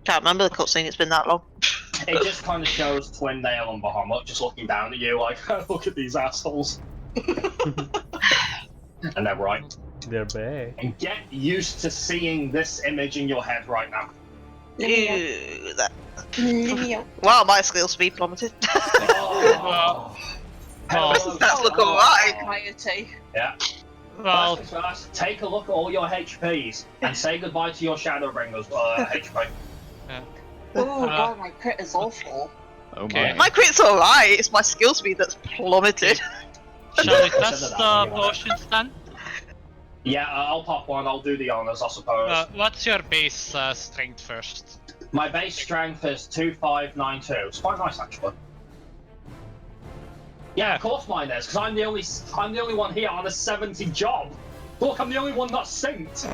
Can't remember the cutscene, it's been that long. It just kind of shows Twindale and Bahamut just looking down at you like, look at these assholes. And they're right. They're bad. And get used to seeing this image in your head right now. Ew, that... Wow, my skill speed plummeted. Oh. That's looking alright. Piety. Yeah. Well, First, take a look at all your HPs and say goodbye to your Shadowbringers HP. Oh god, my crit is awful. okay. My crit's alright, it's my skill speed that's plummeted. Shall we test the potions then? Yeah, I'll pop one, I'll do the honors, I suppose. What's your base strength first? My base strength is 2592. It's quite nice, actually. Yeah, of course mine is, because I'm the only one here on a 70 job. Look, I'm the only one not synced.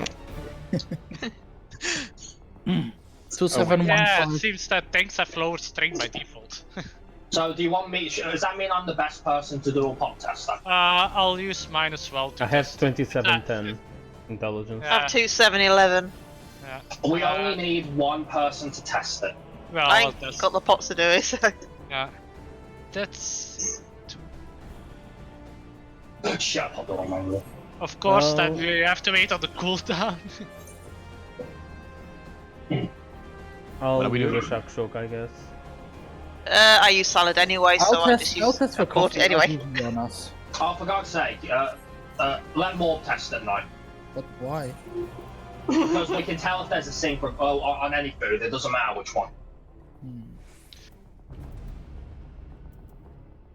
2715. Yeah, it seems that tanks have lower strength by default. So, do you want me? Does that mean I'm the best person to do a pop test then? I'll use mine as well. To I have test. 2710 intelligence. I have 2711. Yeah. We only need one person to test it. Well, I I'll ain't test. got the pots to do it, so... Yeah. That's. Shut up, don't remember. Of course, then Well- we have to wait on the cooldown. I'll What are we use doing? a shock shock, I guess. I use salad anyway, so I just I'll use test for a quarter coffee anyway. to be honest. Oh, for God's sake, let Morb test it now. But why? Because we can tell if there's a sync on any food, it doesn't matter which one.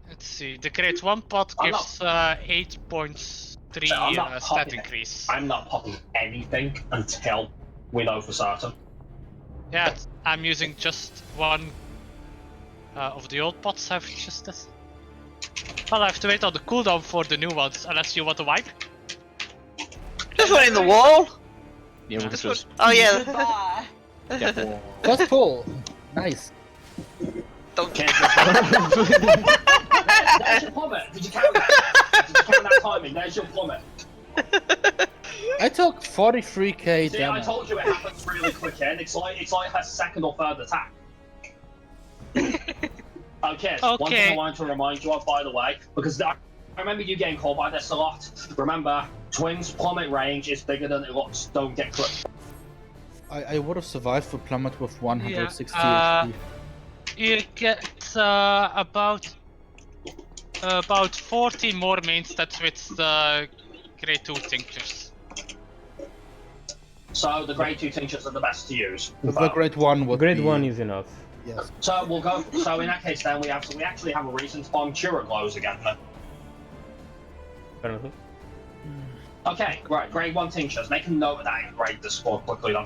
Let's see. The grade 1 pot I'm gives 8.3 So I'm not stat popping it. increase. I'm not popping anything until we know for certain. Yeah, I'm using just one of the old pots I've just tested. Well, I have to wait on the cooldown for the new ones, unless you want to wipe. Just one in the wall! Yeah, we can just. Oh yeah. Goodbye. Yeah. Just pull. Nice. Don't There's your plummet! Did you count that? Did you count that timing? There's your plummet. I took 43k See, I damage. told you it happens really quick, and it's like her second or third attack. Okay, one thing Okay. I wanted to remind you of, by the way, because I remember you getting called by this a lot. Remember, Twins' plummet range is bigger than it looks. Don't get clipped. I would have survived the plummet with 160 Yeah, HP. You get about 40 more main stats with the grade 2 tinctures. So the grade 2 tinctures are the best to use. The grade 1 would Grade be... 1 is enough. Yes. So we'll go. So in that case, then we actually have a reason to bomb Cura glows again. Then. Apparently. Okay, right. Grade 1 tinctures. Make a note of that and grade this score quickly then.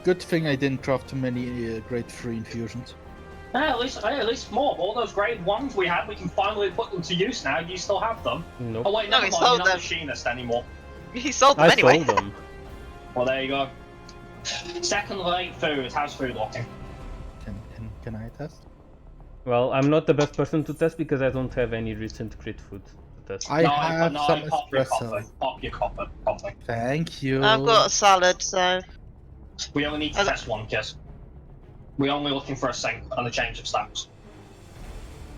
Good thing I didn't craft too many grade 3 infusions. At least more. All those grade 1s we had, we can finally put them to use now. You still have them. Nope. Oh wait, No, never he mind. sold You're not a them. machinist anymore. He sold them I anyway. sold them. Well, there you go. Secondly, food. How's food looking? Can I test? Well, I'm not the best person to test because I don't have any recent crit food to test. I have some pop your espresso. coffee. Pop your coffee. Thank you. I've got a salad, so... We only need to Okay. test one, Kiss. We're only looking for a sync and a change of stats.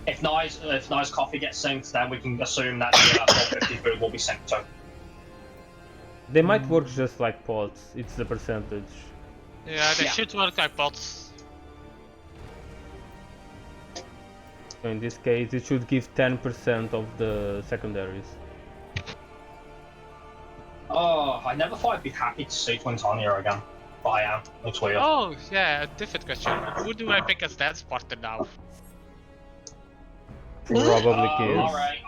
If nice coffee gets synced, then we can assume that the 450 food will be synced too. They might work just like pots, it's the percentage. Yeah, they Yeah. should work like pots. So in this case, it should give 10% of the secondaries. Oh, I never thought I'd be happy to see Twintonia again. But I am. It's weird. Oh, yeah, a different question. Who do I pick as dance partner now? Probably Kiz. Alright,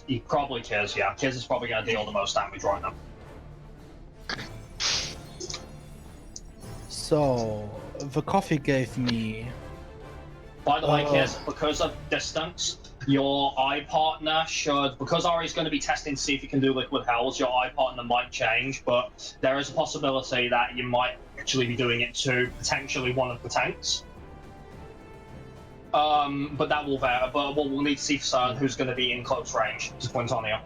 he probably Kiz, yeah. Kiz is probably going to deal the most damage right now. So, the coffee gave me... By the way, Oh. Kiz, because of distance, your eye partner should, because Ari's going to be testing to see if you can do liquid hells, your eye partner might change, but there is a possibility that you might actually be doing it to potentially one of the tanks. But that will vary, but we'll need to see for certain who's going to be in close range to Quintonia.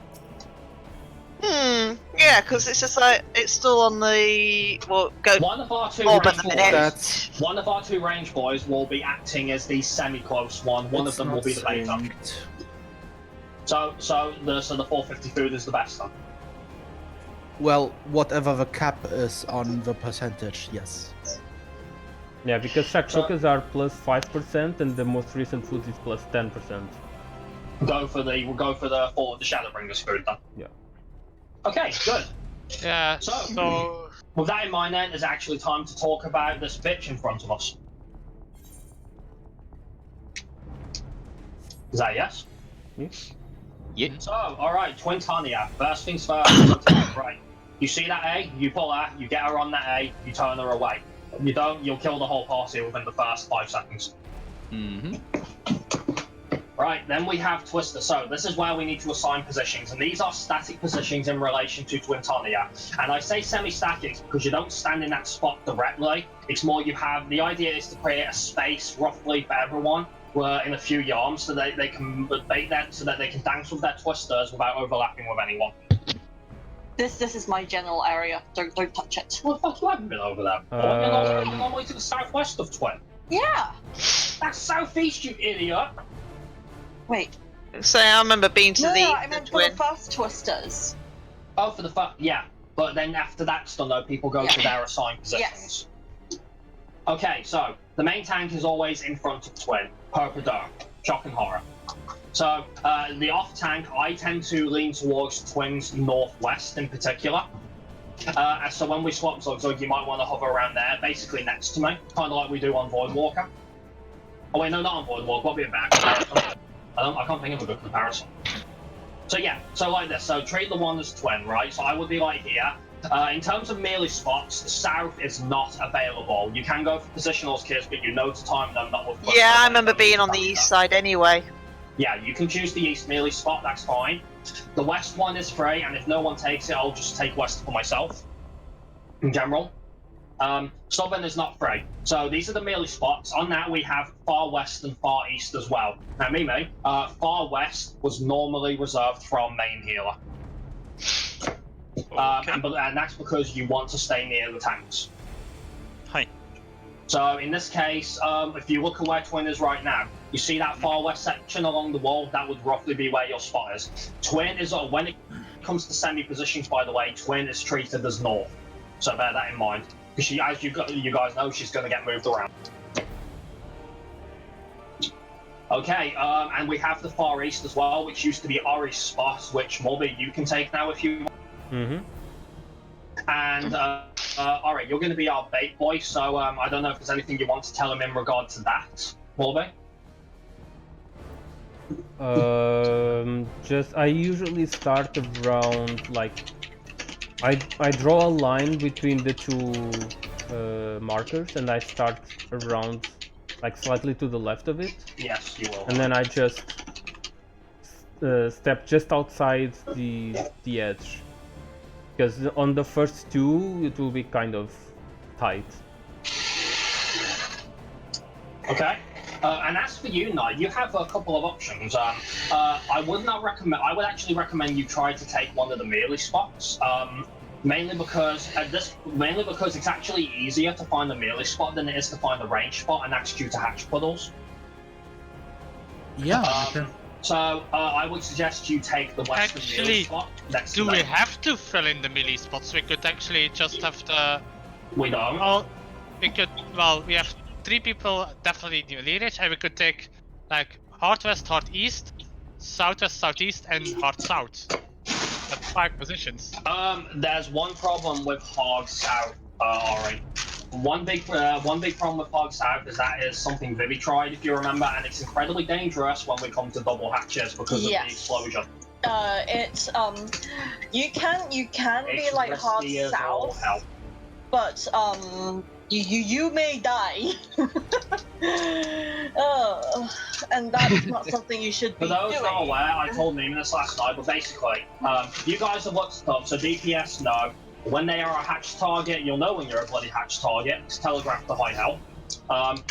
Yeah, because it's just like it's still on the go. One of our two Oh, range but the minute- boys, one of our two range boys will be acting as the semi-close one. One of them will be the beta. synced. So the 450 food is the best one. Well, whatever the cap is on the percentage, yes. Yeah, because shakshukas are plus 5% and the most recent food is plus 10%. We'll go for the Shadowbringers food then. Yeah. Okay, good. Yeah. So- So With that in mind, then, it's actually time to talk about this bitch in front of us. Is that a yes? Yeah. So, alright, Twin Tanya. First things first, right. You see that A, you pull her, you get her on that A, you turn her away. You don't, you'll kill the whole party within the first 5 seconds. Mm-hmm. Right, then we have Twister. So this is where we need to assign positions, and these are static positions in relation to Twin Tanya. And I say semi-static because you don't stand in that spot directly. It's more you have, the idea is to create a space roughly for everyone in a few yards so that they can bait that, so that they can dance with their twisters without overlapping with anyone. This is my general area. Don't touch it. Well, fuck, you haven't been over there. You're on the way to the southwest of Twin. Yeah. That's southeast, you idiot. Wait. So I remember being to No, the I meant for Twin. the first twisters. Oh, for the yeah. But then after that's done, though, people go to their assigned positions. Yes. Okay, so the main tank is always in front of Twin, per Perdure, shock and horror. So the off tank, I tend to lean towards Twin's northwest in particular. So when we swap Zug, you might want to hover around there, basically next to me, kind of like we do on Voidwalker. Oh wait, no, not on Voidwalker. What would be a bad comparison? I can't think of a good comparison. So yeah, so like this. So treat the one as Twin, right? So I would be like here. In terms of melee spots, the south is not available. You can go for positionals, kids, but you know to time them, not with. Yeah, I remember being on the east side anyway. Yeah, you can choose the east melee spot. That's fine. The west one is free, and if no one takes it, I'll just take west for myself. In general. Southern is not free. So these are the melee spots. On that we have far west and far east as well. Now Mimi, far west was normally reserved from main healer. Okay. And that's because you want to stay near the tanks. Hi. So in this case, if you look at where Twin is right now, you see that far west section along the wall, that would roughly be where your spot is. Twin is, when it comes to semi positions, by the way, Twin is treated as north. So bear that in mind. Because she, as you guys know, she's going to get moved around. Okay, and we have the far east as well, which used to be Ori's spot, which Morby you can take now if you want. Mm-hmm. And Ori, you're going to be our bait boy, so I don't know if there's anything you want to tell him in regard to that, Morby. I usually start around like I draw a line between the two markers and I start around like slightly to the left of it. Yes, you will. And then I just step just outside the edge, because on the first two it will be kind of tight. Okay. And as for you, Knight, you have a couple of options. I would not recommend. I would actually recommend you try to take one of the melee spots. Mainly because it's actually easier to find the melee spot than it is to find the range spot, and that's due to hatch puddles. Yeah. So I would suggest you take the western melee Actually, spot. Next do to we them. have to fill in the melee spots? We could actually just have the. We don't. Well, we could. Well, we have 3 people definitely melee range, and we could take like hard west, hard east, southwest, southeast, and hard south. That's 5 positions. There's one problem with hard south, Ori. One big problem with hard south is that is something Vivi tried, if you remember, and it's incredibly dangerous when we come to double hatches because of the explosion. It's you can be It's like hard risky as all south, hell. but you may die. And that's not something you should For be those doing. not aware, I told Neiman this last night, but basically, you guys have looked up, so DPS know when they are a hatch target, you'll know when you're a bloody hatch target. It's telegraphed to high hell.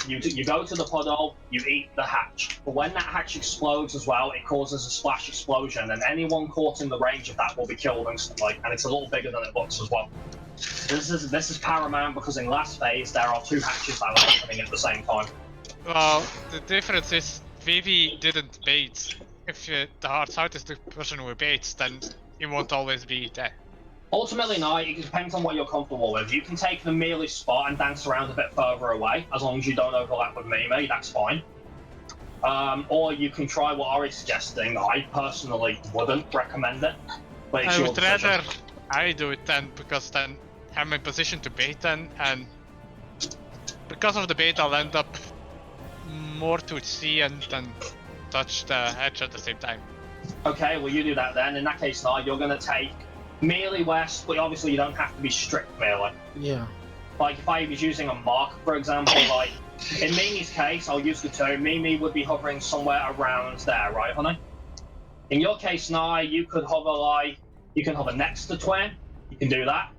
You go to the puddle, you eat the hatch. But when that hatch explodes as well, it causes a splash explosion, and anyone caught in the range of that will be killed instantly. And it's a little bigger than it looks as well. This is paramount because in last phase there are 2 hatches that are happening at the same time. Well, the difference is Vivi didn't bait. If the hard south is the person who baits, then he won't always be there. Ultimately, no, it depends on what you're comfortable with. You can take the melee spot and dance around a bit further away, as long as you don't overlap with Mimi, that's fine. Or you can try what Ari's suggesting. I personally wouldn't recommend it, but it's I your would decision. rather I do it then, because then I'm in position to bait then, and because of the bait I'll end up more to see and then touch the edge at the same time. Okay, well you do that then. In that case, now you're going to take melee west, but obviously you don't have to be strict melee. Yeah. Like if I was using a mark, for example, like in Mimi's case, I'll use the 2. Mimi would be hovering somewhere around there, right, honey? In your case, now you could hover next to Twin. You can do that,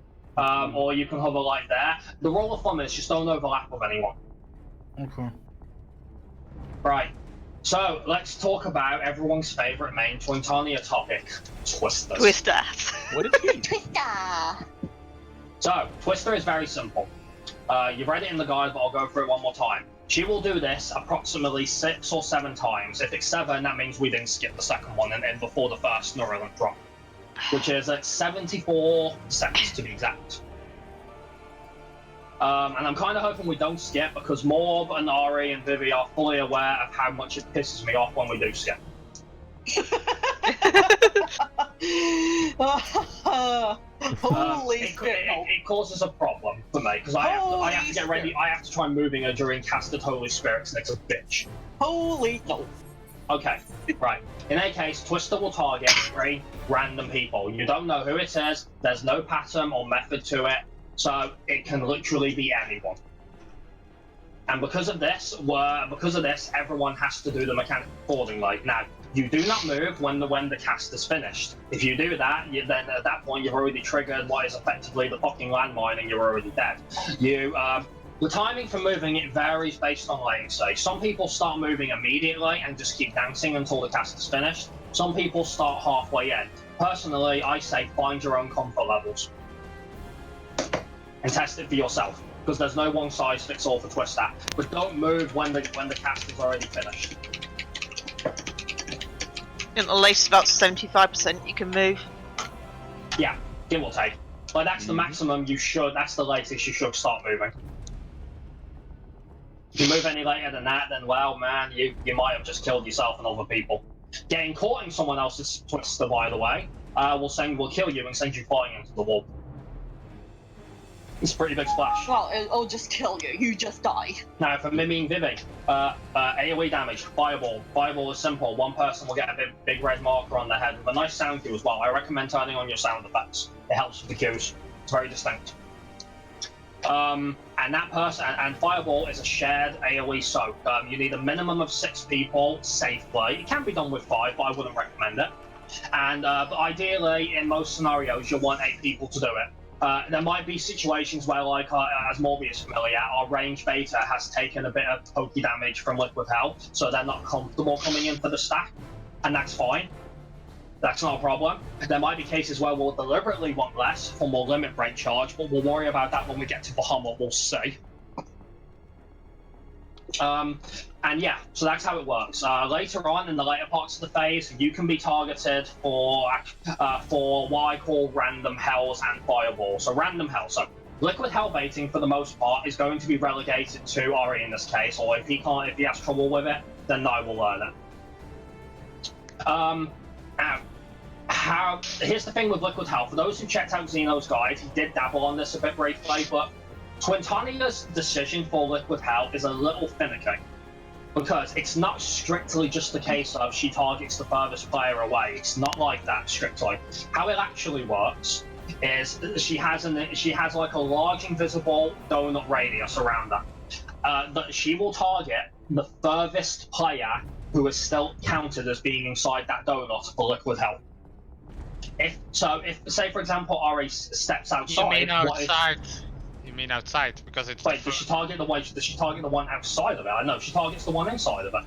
or you can hover like there. The rule of thumb is just don't overlap with anyone. Okay. Right. So let's talk about everyone's favorite main Twintania topic, Twisters. Twister. What is he? Twister! So, Twister is very simple. You've read it in the guide, but I'll go through it one more time. She will do this approximately 6 or 7 times. If it's 7, that means we didn't skip the second one and end before the first Neuralink drop, which is at 74 seconds to be exact. And I'm kind of hoping we don't skip because Morb and Ari and Vivi are fully aware of how much it pisses me off when we do skip. Holy It shit. causes a problem for me because I have to get ready. I have to try moving her during Casted Holy Spirits, and it's a bitch. Holy no. Okay, right. In any case, Twister will target 3 random people. You don't know who it is. There's no pattern or method to it, so it can literally be anyone. And because of this, everyone has to do the mechanic accordingly. Now, you do not move when the cast is finished. If you do that, then at that point you've already triggered what is effectively the fucking landmine, and you're already dead. The timing for moving, it varies based on latency. Some people start moving immediately and just keep dancing until the cast is finished. Some people start halfway in. Personally, I say find your own comfort levels and test it for yourself, because there's no one size fits all for Twister. But don't move when the cast is already finished. In the latest about 75% you can move. Yeah, give or take. Like that's the maximum you should. That's the latest you should start moving. If you move any later than that, then well, man, you might have just killed yourself and other people. Getting caught in someone else's Twister, by the way, will kill you and send you flying into the wall. It's a pretty big splash. Well, it'll just kill you. You just die. Now, for Mimi and Vivi, AoE damage, Fireball. Fireball is simple. One person will get a big red marker on their head with a nice sound cue as well. I recommend turning on your sound effects. It helps with the cues. It's very distinct. And that person, and Fireball is a shared AoE soak. You need a minimum of 6 people safely. It can be done with 5, but I wouldn't recommend it. And but ideally, in most scenarios, you'll want 8 people to do it. There might be situations where, like, as Morby is familiar, our range beta has taken a bit of pokey damage from Liquid Hell, so they're not comfortable coming in for the stack, and that's fine. That's not a problem. There might be cases where we'll deliberately want less for more limit break charge, but we'll worry about that when we get to Bahamut, we'll see. And yeah, so that's how it works. Later on, in the later parts of the phase, you can be targeted for what I call random hells and fireballs. So random hell. So liquid hell baiting, for the most part, is going to be relegated to Ori in this case, or if he has trouble with it, then Nai will learn it. Here's the thing with liquid hell. For those who checked out Xeno's guide, he did dabble on this a bit briefly, but Twintania's decision for liquid hell is a little finicky, because it's not strictly just the case of she targets the furthest player away. It's not like that strictly. How it actually works is she has like a large invisible donut radius around her. That she will target the furthest player who is still counted as being inside that donut for liquid hell. If say for example Ori steps outside, You mean outside? You mean outside? Because it's... Wait, does she target the one? Does she target the one outside of it? I know she targets the one inside of it.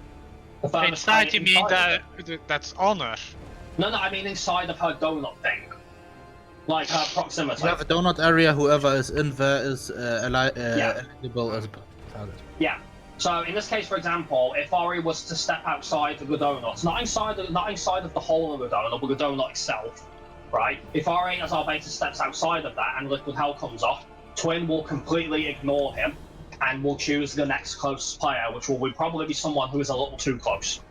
The furthest Inside, you target mean inside of it. that's honor. No, I mean inside of her donut thing. Like her proximity. You have a donut area. Whoever is in there is Yeah. eligible as a target. Yeah. So in this case, for example, if Ari was to step outside of the donuts, not inside of the whole of the donut, but the donut itself, right? If Ari, as our beta, steps outside of that and Liquid Hell comes off, Twin will completely ignore him and will choose the next closest player, which will probably be someone who is a little too close.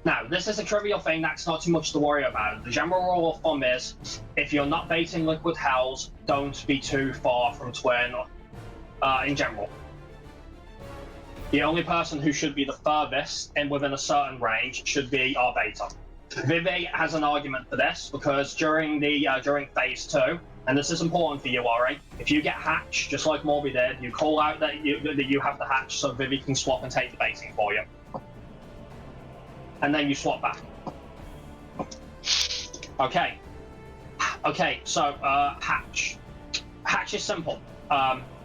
Now, this is a trivial thing, that's not too much to worry about. The general rule of thumb is, if you're not baiting Liquid Hells, don't be too far from Twin in general. The only person who should be the furthest and within a certain range should be our beta. Vivi has an argument for this because during phase 2, and this is important for you, Ari, if you get hatch, just like Morby did, you call out that you have the hatch so Vivi can swap and take the baiting for you. And then you swap back. Okay. Okay, so hatch. Hatch is simple.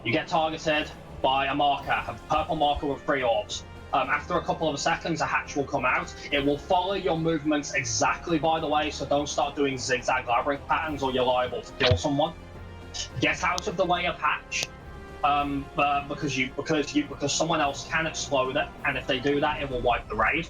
You get targeted by a marker, a purple marker with 3 orbs. After a couple of seconds, a hatch will come out. It will follow your movements exactly, by the way, so don't start doing zigzag labyrinth patterns or you're liable to kill someone. Get out of the way of hatch, because someone else can explode it, and if they do that, it will wipe the raid.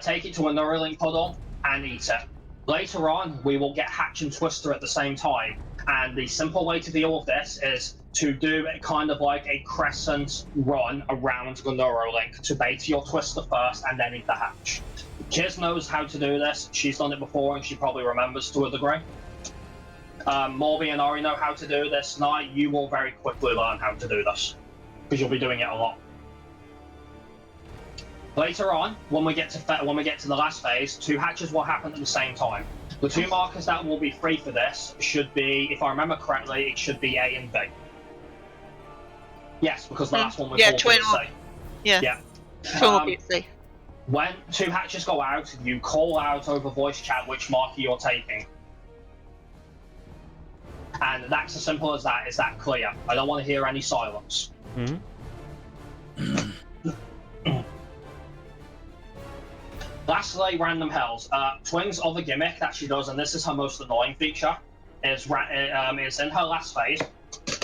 Take it to a Neuralink puddle and eat it. Later on, we will get Hatch and Twister at the same time, and the simple way to deal with this is to do it kind of like a crescent run around the Neuralink to bait your Twister first and then eat the Hatch. Kiz knows how to do this. She's done it before and she probably remembers to a degree. Morby and Ari know how to do this. Now you will very quickly learn how to do this because you'll be doing it a lot. Later on, when we get to the last phase, 2 hatches will happen at the same time. The 2 markers that will be free for this should be, if I remember correctly, it should be A and B. Yes, because the last one was Twin. C. Yeah. Twin will be C. When 2 hatches go out, you call out over voice chat which marker you're taking. And that's as simple as that. Is that clear? I don't want to hear any silence. Lastly, random hells. Twin's other gimmick that she does, and this is her most annoying feature, is in her last phase.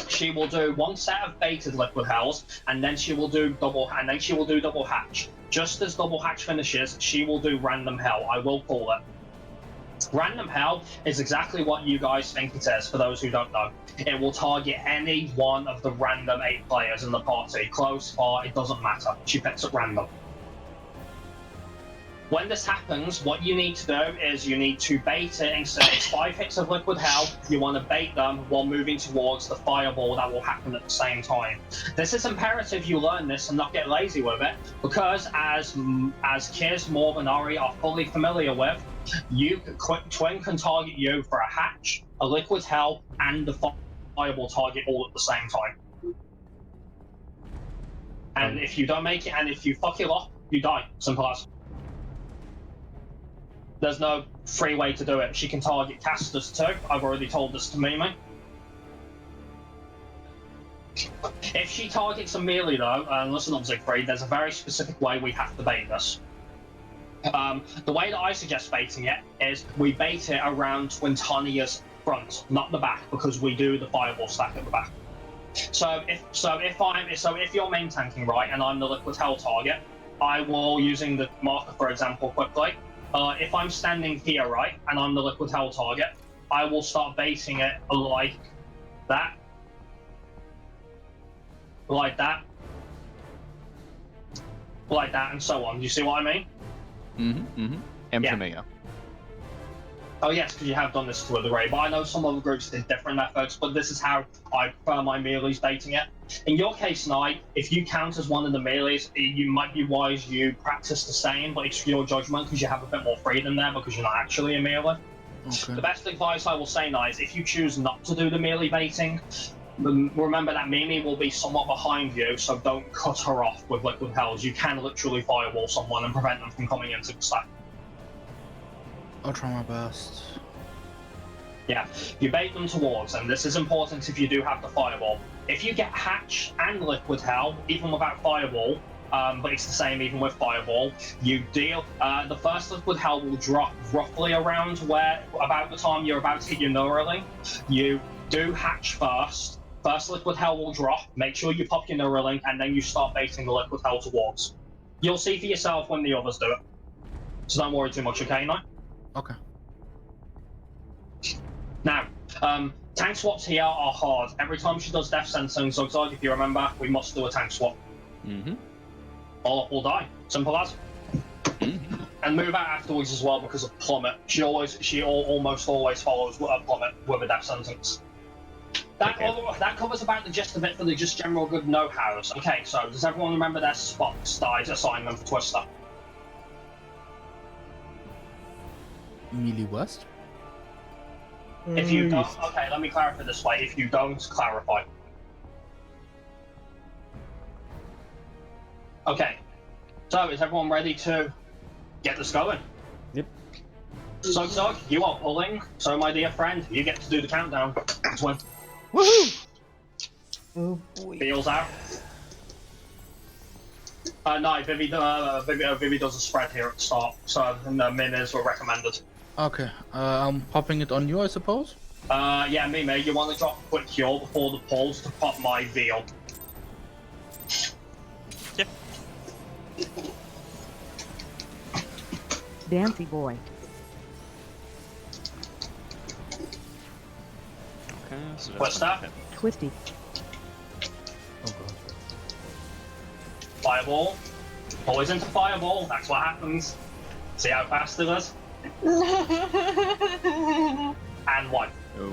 She will do 1 set of baited liquid hells, and then she will do double hatch. Just as double hatch finishes, she will do random hell. I will call it. Random hell is exactly what you guys think it is. For those who don't know, it will target any one of the random 8 players in the party. Close, far, it doesn't matter. She picks at random. When this happens, what you need to do is you need to bait it, and so it's 5 hits of liquid hell. You want to bait them while moving towards the fireball that will happen at the same time. This is imperative you learn this and not get lazy with it, because as Kiz, Morb, and Ari are fully familiar with, Twin can target you for a hatch, a liquid hell, and the fireball target all at the same time. And if you don't make it, and if you fuck it up, you die. Simple as. There's no free way to do it. She can target casters too. I've already told this to Mimi. If she targets a melee though, and listen up Siegfried, there's a very specific way we have to bait this. The way that I suggest baiting it is we bait it around Twintania's front, not the back, because we do the fireball stack at the back. So if you're main tanking right and I'm the liquid hell target, I will, using the marker for example quickly, if I'm standing here, right, and I'm the liquid hell target, I will start baiting it like that. Like that. Like that, and so on. Do you see what I mean? I'm Yeah. familiar. Oh yes, because you have done this to a degree, but I know some other groups did different methods, but this is how I prefer my melees baiting it. In your case, Knight, if you count as one of the melees, you might be wise you practice the same, but it's your judgment because you have a bit more freedom there because you're not actually a melee. Okay. The best advice I will say, Knight, is if you choose not to do the melee baiting, remember that Mimi will be somewhat behind you, so don't cut her off with liquid hells. You can literally firewall someone and prevent them from coming into the stack. I'll try my best. Yeah, you bait them towards, and this is important if you do have the fireball. If you get Hatch and Liquid Hell, even without fireball, but it's the same even with fireball, you deal. The first Liquid Hell will drop roughly around about the time you're about to hit your Neuralink. You do Hatch first. First Liquid Hell will drop. Make sure you pop your Neuralink, and then you start baiting the Liquid Hell towards. You'll see for yourself when the others do it. So don't worry too much, okay, Knight? Okay. Now, tank swaps here are hard. Every time she does death sensing, Zugzug, if you remember, we must do a tank swap. Mm-hmm. All up will die. Simple as. Mm-hmm. And move out afterwards as well because of Plummet. She almost always follows a Plummet with a death sentence. That covers about the gist of it for the just general good know-hows. Okay, so does everyone remember their spots that I assigned them for Twister? Melee West? If you don't, okay, let me clarify this way. If you don't, clarify. Okay, so is everyone ready to get this going? Yep. Zug, you are pulling, so my dear friend, you get to do the countdown. That's when Woohoo! Oh boy. Feels out. No, Vivi does a spread here at the start, so the minis were recommended. Okay, I'm popping it on you, I suppose? Yeah, Mimi, you want to drop a quick cure before the pulls to pop my veal. Yep. Dancy boy. Okay, so What's that? Twisty. Oh god. Fireball. Always into fireball, that's what happens. See how fast it is? And one. Oh.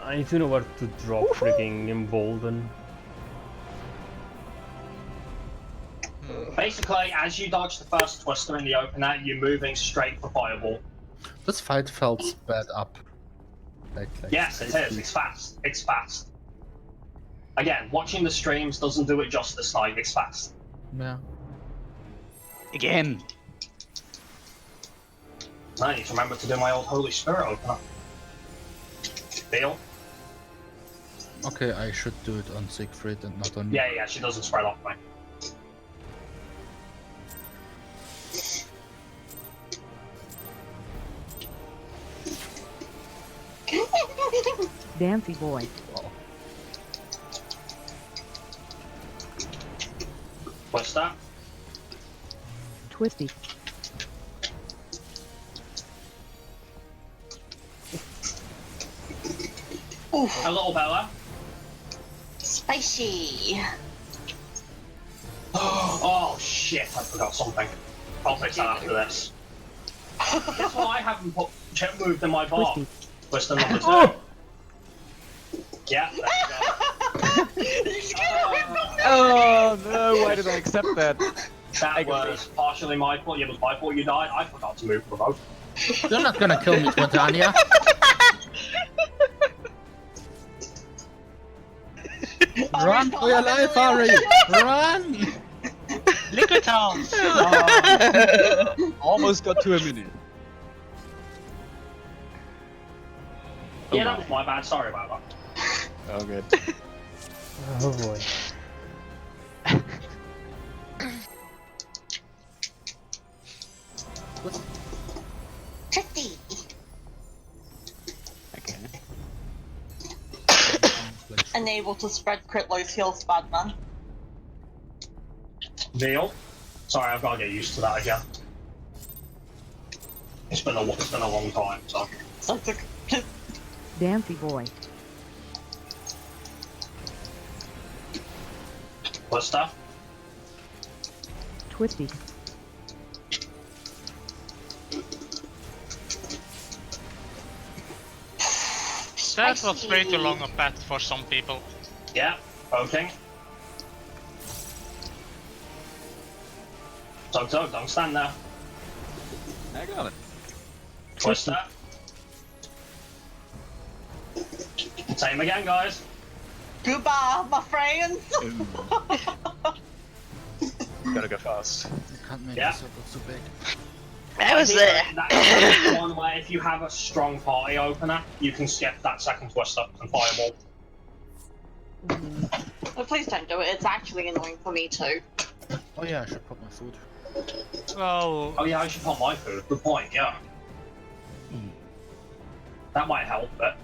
I need to know where to drop freaking Embolden. Basically, as you dodge the first Twister in the opener, you're moving straight for fireball. This fight felt sped up. Like Yes, it is. It's fast. It's fast. Again, watching the streams doesn't do it justice, like, it's fast. Yeah. Again. I need to remember to do my old Holy Spirit opener. Deal? Okay, I should do it on Siegfried and not on you. Yeah, she doesn't spread off me. Dancy boy. What's that? Twisty. Oof, A little Bella. spicy. Oh shit, I forgot something. I'll fix that after this. Guess what I haven't moved in my bar? Twisty. Twister number 2. Oh! Yeah, there you Oh no! Why did I accept that? go. That was partially my fault. It was my fault you died. I forgot to move the remote. You're not gonna kill me, Twitania. Run for your life, Ari! Run! Liquid Hounds! Almost got to a minute. Yeah, that was my bad. Sorry about that. Oh good. Oh boy. Tricky. Okay. Unable to spread crit low heals, bad man. Veal. Sorry, I've got to get used to that again. It's been a long time, so. So it's a Dancy boy. What's that? Twisty. That was way too long a path for some people. Yeah, poking. So, don't stand there. I got it. Twist that. Same again, guys. goodbye, my friends. Gotta go fast. You can't make Yeah. the circle so big. I was there. That's one where if you have a strong party opener, you can skip that second twister and fireball. Oh, please don't do it. It's actually annoying for me too. Oh yeah, I should pop my food. Well, Oh yeah, I should pop my food. Good point. Yeah. That might help, but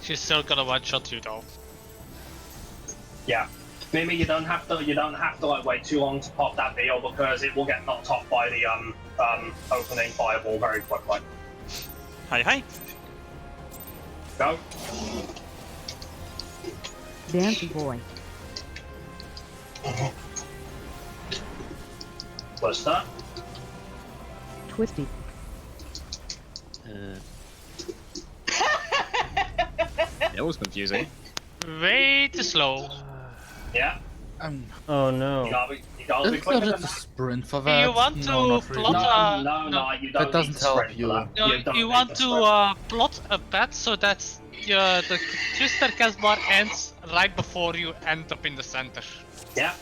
she's still gonna one-shot you though. yeah. Maybe you don't have to like wait too long to pop that deal because it will get knocked off by the opening fireball very quickly. Hi, hi. Go. Dancing boy. Twister. Twisty. That was confusing. Way too slow. Yeah. Oh You no. gotta be It's quicker not than a that. sprint for Do that. you want to no, not really. plot No, you don't. That doesn't need to help sprint for you. that. No, don't you need want to to sprint. plot a path so that the twister cast bar ends right before you end up in the center. Yeah.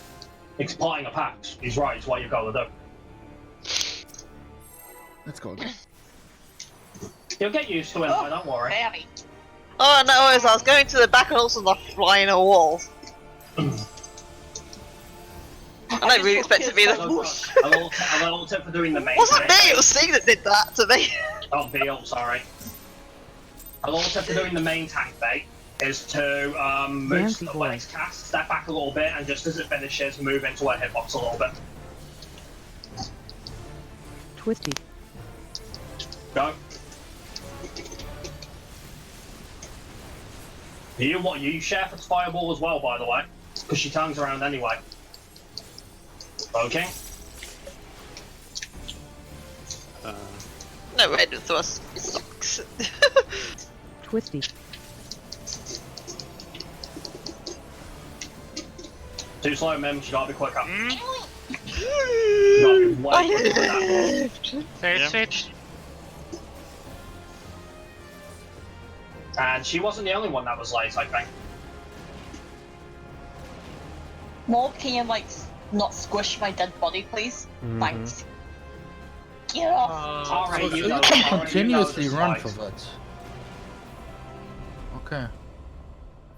It's plotting a pact. He's right. It's what you gotta do. Let's go. You'll get used to it. Oh, Don't worry. Fanny. Oh no, as I was going to the back and also not flying a wall. I don't really expect to be A the. little tip for doing the main. Wasn't me, tank it was Sing that did that to me. Oh, Beal, sorry. A little tip for doing the main tank bait is to move Fancy when boy. it's cast, step back a little bit, and just as it finishes, move into a hitbox a little bit. Twisty. Go. You share for fireball as well, by the way, because she turns around anyway. Okay. No red with us. Sucks. Twisty. Too slow, Mim. She gotta be quicker. She gotta be way quicker than that. Phase switch. And she wasn't the only one that was late, I think. Mold, can you like not squish my dead body, please? Thanks. Get off. Alright, So you you know, can already continuously you know run this for fight. that. Okay.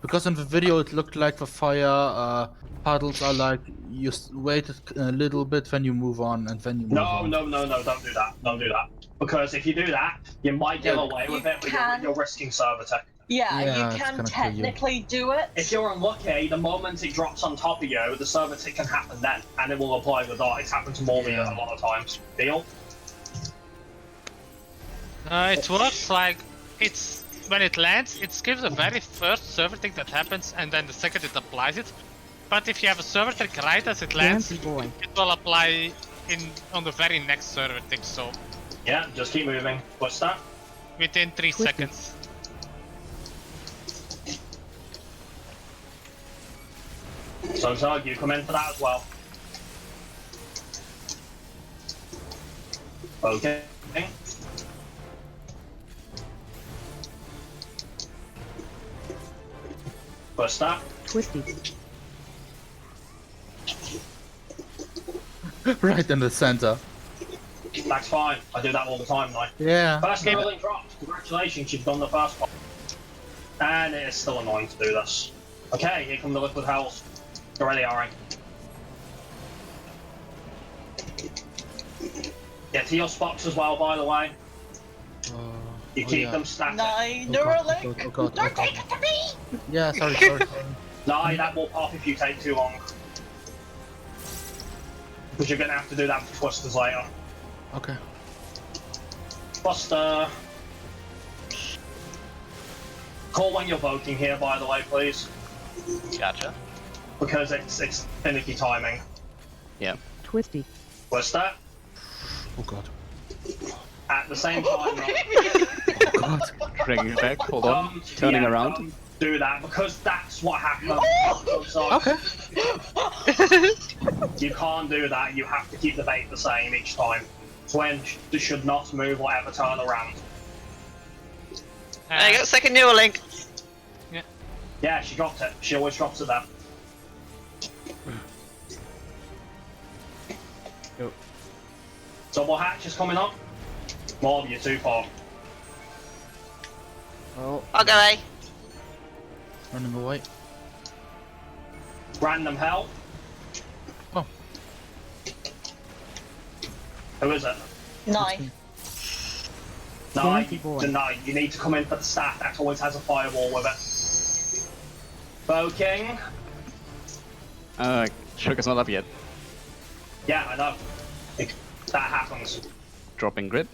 Because in the video it looked like the fire puddles are like you wait a little bit, then you move on, and then you move No, on. don't do that. Don't do that. Because if you do that, you might get Yeah. away with You it, but can. you're risking server tech. Yeah, Yeah, you it's can gonna kill you. technically do it. If you're unlucky, the moment it drops on top of you, the server tick can happen then, and it will apply the dot. It's happened to Morby Yeah. a lot of times. Deal? It works like it's when it lands, it skips the very first server tick that happens, and then the second it applies it. But if you have a server tick right as it lands, Dancing boy. it will apply on the very next server tick. So Yeah, just keep moving. What's that? within 3 Twisted. seconds. So Zerg, you come in for that as well. Okay. What's that? Twisty. Right in the center. That's fine. I do that all the time now. Yeah. First game link dropped. Congratulations, you've done the first one. And it is still annoying to do this. Okay, here come the liquid hells. Get ready, Ari. Get to your spots as well, by the way. You keep them static. No, Neuralink. Oh god, Don't take it to me. Yeah, sorry. No, that will pop if you take too long. Because you're going to have to do that for twisters later. Okay. Buster. Call when you're voting here, by the way, please. Gotcha. Because it's finicky timing. Twisty. Buster. Oh god. At the same time, Oh god. Bringing it back. Hold on. Turning around. don't do that because that's what happens. So Okay. you can't do that. You have to keep the bait the same each time. Twin should not move or ever turn around. There you go, second Neuralink. Yeah, she dropped it. She always drops it there. Double hatch is coming up. More of you too far. Well, I'll go A. Running away. Random hell. Oh. Who is it? Nine. Dancing boy. Deny. You need to come in for the staff. That always has a firewall with it. Boking. Trigger's not up yet. Yeah, I know. That happens. Dropping grid.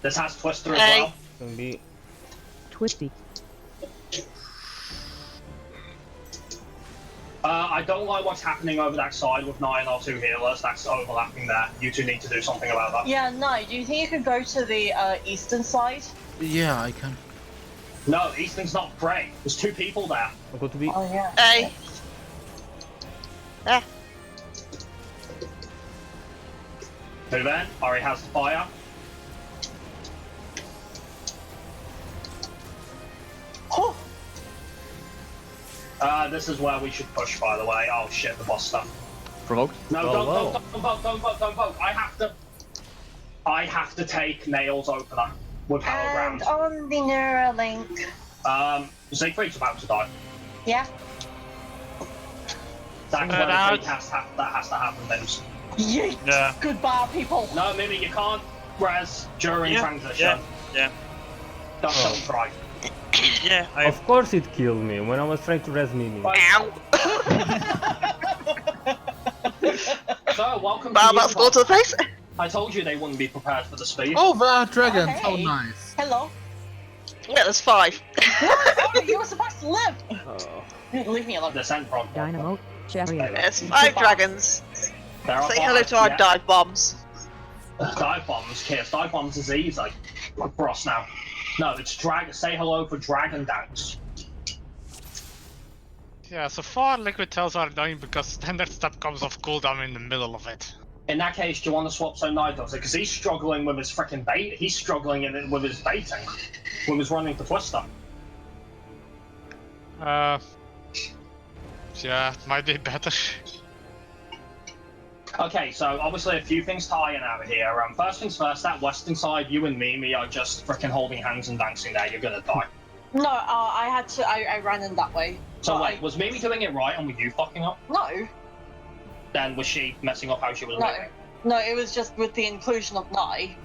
This has Twister as Hey. well. Can be. Twisty. I don't like what's happening over that side with 9 or 2 healers. That's overlapping there. You two need to do something about that. Yeah, no. Do you think you could go to the eastern side? Yeah, I can. No, Easton's not great. There's 2 people there. I'll go to B. Oh yeah. A. Ah. Who then? Ori has the fire. Oh, This is where we should push, by the way. Oh shit, the boss stuff. Provoked. No, Oh, don't wow. vote, don't vote. I have to take Nail's opener with and Hellground. on the Neuralink. Siegfried's about to die. Yeah. That's Send where it the out. fake that has to happen, Mims. Yeet. Yeah. Goodbye, people. No, Mimi, you can't res during Yeah, transition. yeah. Don't try. Yeah, Of course it killed me when I was trying to res Mimi. Ow. So, welcome Bam, to that's go to the face. I told you they wouldn't be prepared for the speed. Oh, there are dragons. Hey. How nice. Hello. Yeah, there's 5. Oh, you were supposed to live. Oh. Leave me alone. Descent from. Dynamo. Chariot. There's 5 dragons. There are Say hello 5, to our yeah. dive bombs. Dive bombs, Kiss. Dive bombs is easy for us now. No, it's say hello for dragon dance. Yeah, so far liquid tails are annoying because standard step comes off cooldown in the middle of it. In that case, do you want to swap so Knight does it? Because he's struggling with his freaking bait. He's struggling with his baiting. With his running to Twister. Yeah, might be better. Okay, so obviously a few things tying out here. First things first, that western side, you and Mimi are just freaking holding hands and dancing there. You're gonna die. No, I ran in that way. So But wait, was Mimi doing it right and were you fucking up? No, Then was she messing up how she was no, moving? no. It was just with the inclusion of Nai.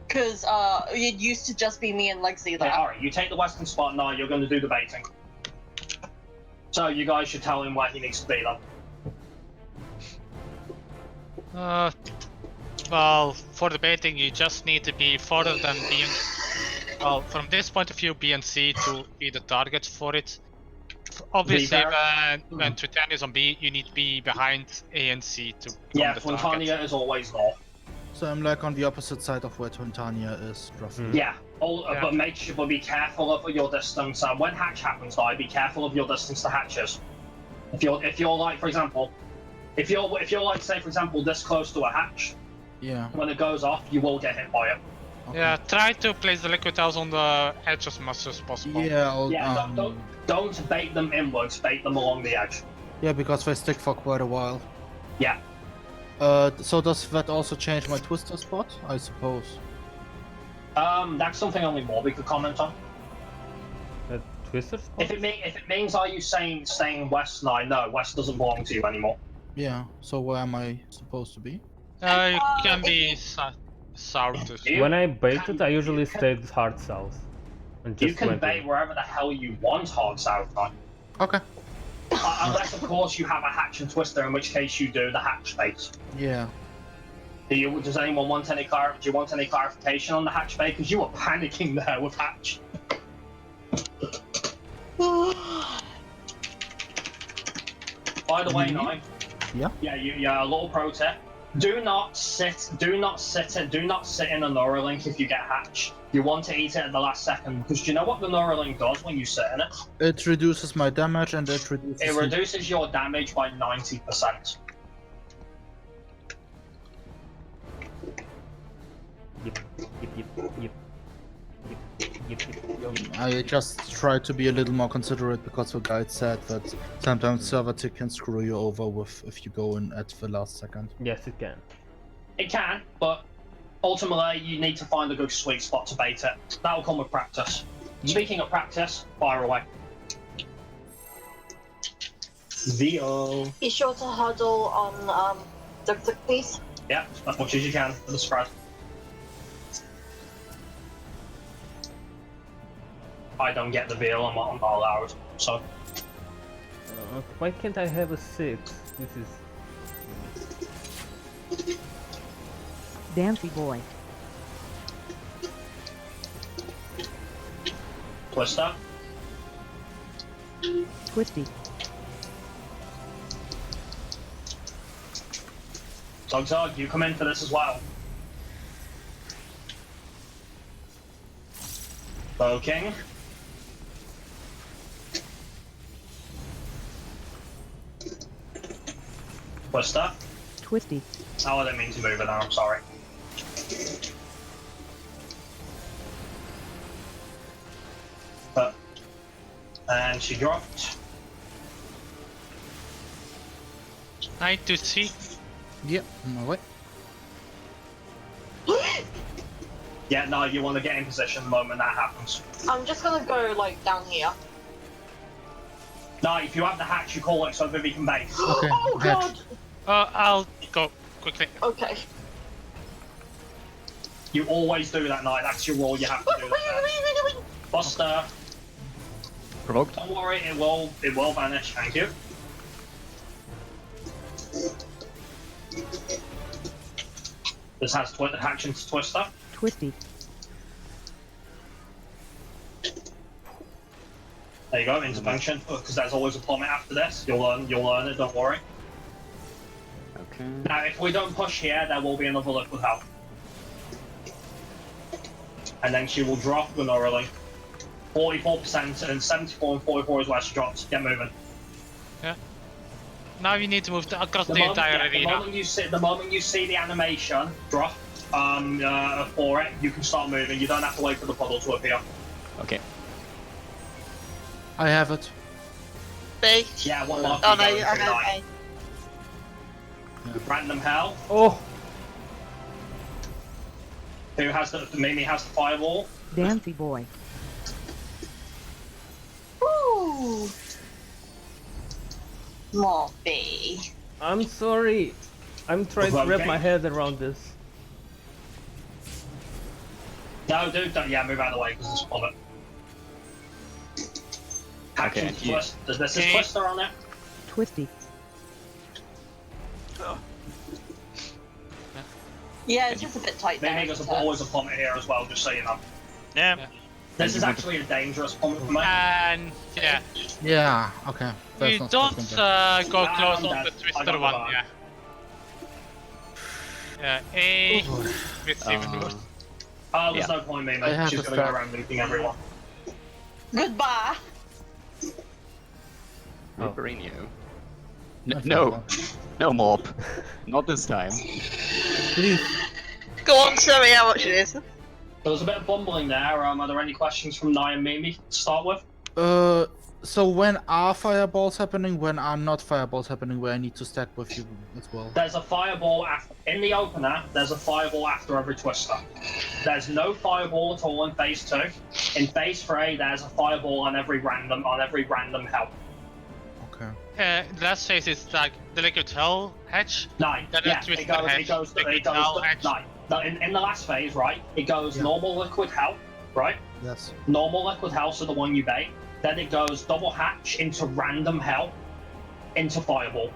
Because it used to just be me and Lexi there. Okay, alright, you take the western spot now, you're gonna do the baiting. So you guys should tell him where he needs to be then. Well, for the baiting, you just need to be further than B and... Well, from this point of view, B and C to be the target for it. Obviously, when Tritan is on B, you need to be behind A and C to become Yeah, the target. Twintania is always north. So I'm like on the opposite side of where Twintania is, roughly. Yeah, Yeah. but make sure, but be careful of your distance. When hatch happens, though, be careful of your distance to hatches. If you're like, for example, if you're like, say, for example, this close to a hatch, Yeah. when it goes off, you will get hit by it. Okay. Yeah, try to place the liquid tiles on the edge as much as possible. Yeah, Yeah, don't bait them inwards, bait them along the edge. yeah, because they stick for quite a while. Yeah. So does that also change my twister spot? I suppose. That's something only Morby could comment on. A twister spot? If it means are you staying west? No, west doesn't belong to you anymore. Yeah. So where am I supposed to be? You can be south. When I baited, I usually stayed hard south. And just You can went bait in. wherever the hell you want hard south, right? Okay. Unless, of course, you have a hatch and twister, in which case you do the hatch bait. Yeah. Does anyone want any do you want any clarification on the hatch bait? Because you were panicking there with hatch. By the way, Nine. Yeah? Yeah, a little pro tip. Do not sit in a Neuralink if you get hatch. You want to eat it at the last second, because do you know what the Neuralink does when you sit in it? It reduces my damage and it reduces. It reduces your damage by 90%. Yep. Yo. I just try to be a little more considerate because the guide said that sometimes server tick can screw you over with if you go in at the last second. Yes, it can. It can, but ultimately you need to find a good sweet spot to bait it. That'll come with practice. Speaking of practice, fire away. VO. Be sure to huddle on Duck, please. Yeah, as much as you can for the spread. I don't get the veal, I'm not allowed, so. Why can't I have a 6? This is... Dancy boy. Twister. Twisty. Zog, you come in for this as well. King. Twister. Twisty. Oh, I didn't mean to move it now, I'm sorry. And she dropped. 9 to 3. Yep, on my way. Yeah, no, you want to get in position the moment that happens. I'm just gonna go like down here. No, if you have the hatch, you call it so Vivi can base. Okay. Oh god! I'll go quickly. Okay. You always do that night, that's your rule, you have to do that. Buster. Provoked. Don't worry, it will vanish, thank you. This has hatch into Twister. Twisty. There you go, intervention, because there's always a plummet after this. You'll learn it, don't worry. Okay. Now, if we don't push here, there will be another liquid hell. And then she will drop Gunnorally. 44% and 74 and 44 is where she drops. Get moving. Yeah. Now you need to move across the entire arena. The moment you see the animation drop for it, you can start moving. You don't have to wait for the puddle to appear. Okay. I have it. B. Yeah, one more. Oh no, I'm okay. Random hell. Oh! Who has the Mimi has the fireball? Dancy boy. Woo! More B. I'm sorry. I'm trying to wrap my head around this. No, dude, don't. Yeah, move out of the way because it's plummet. Okay, Action twist. Does this is Twister on it? Twisty. Yeah, it's just a bit tight there. Mimi does always a plummet here as well, just so you know. Yeah. This is actually a dangerous plummet for me. And yeah, Yeah, okay. you not don't something that- go I'm close on dead. the I Twister got one. the Yeah. Yeah. A. It's even worse. Oh, there's Yeah. no point, Mimi. I have She's to gonna go start. around looping everyone. Goodbye. Ripperino. I No, no mob. Not this time. Please. Go on, show me how much it is. There was a bit of bumbling there. Are there any questions from Nia and Mimi to start with? So when are fireballs happening? When are not fireballs happening? Where I need to stack with you as well? There's a fireball in the opener. There's a fireball after every Twister. There's no fireball at all in phase 2. In phase 3, there's a fireball on every random hell. Okay. Last phase is like the liquid hell hatch. Nine. Then Yeah, a Twister it goes. hatch. Liquid hell hatch. Nine. No, in the last phase, right? It goes normal liquid hell, right? Yes. Normal liquid hell, so the one you bait. Then it goes double hatch into random hell, into fireball.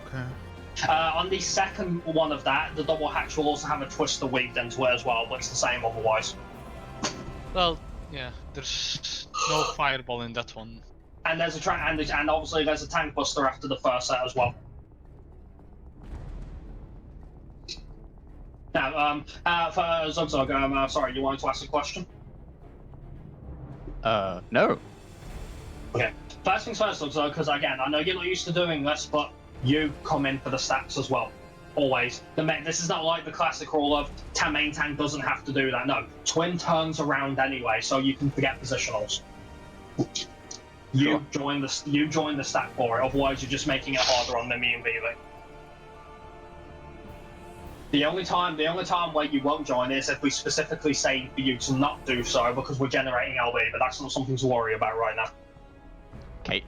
Okay. On the second one of that, the double hatch will also have a Twister weaved into it as well, but it's the same otherwise. Well, yeah. There's no fireball in that one. And there's a and obviously there's a tank buster after the first set as well. Now, for Zugzug, sorry, you wanted to ask a question? No. Okay. First things first, Zugzug, because again, I know you're not used to doing this, but you come in for the stats as well. always. This is not like the classic rule of main tank doesn't have to do that. No, Twin turns around anyway, so you can forget positionals. You join the stack for it. Otherwise, you're just making it harder on Mimi and Vivi. The only time where you won't join is if we specifically say for you to not do so because we're generating LB, but that's not something to worry about right now. Okay.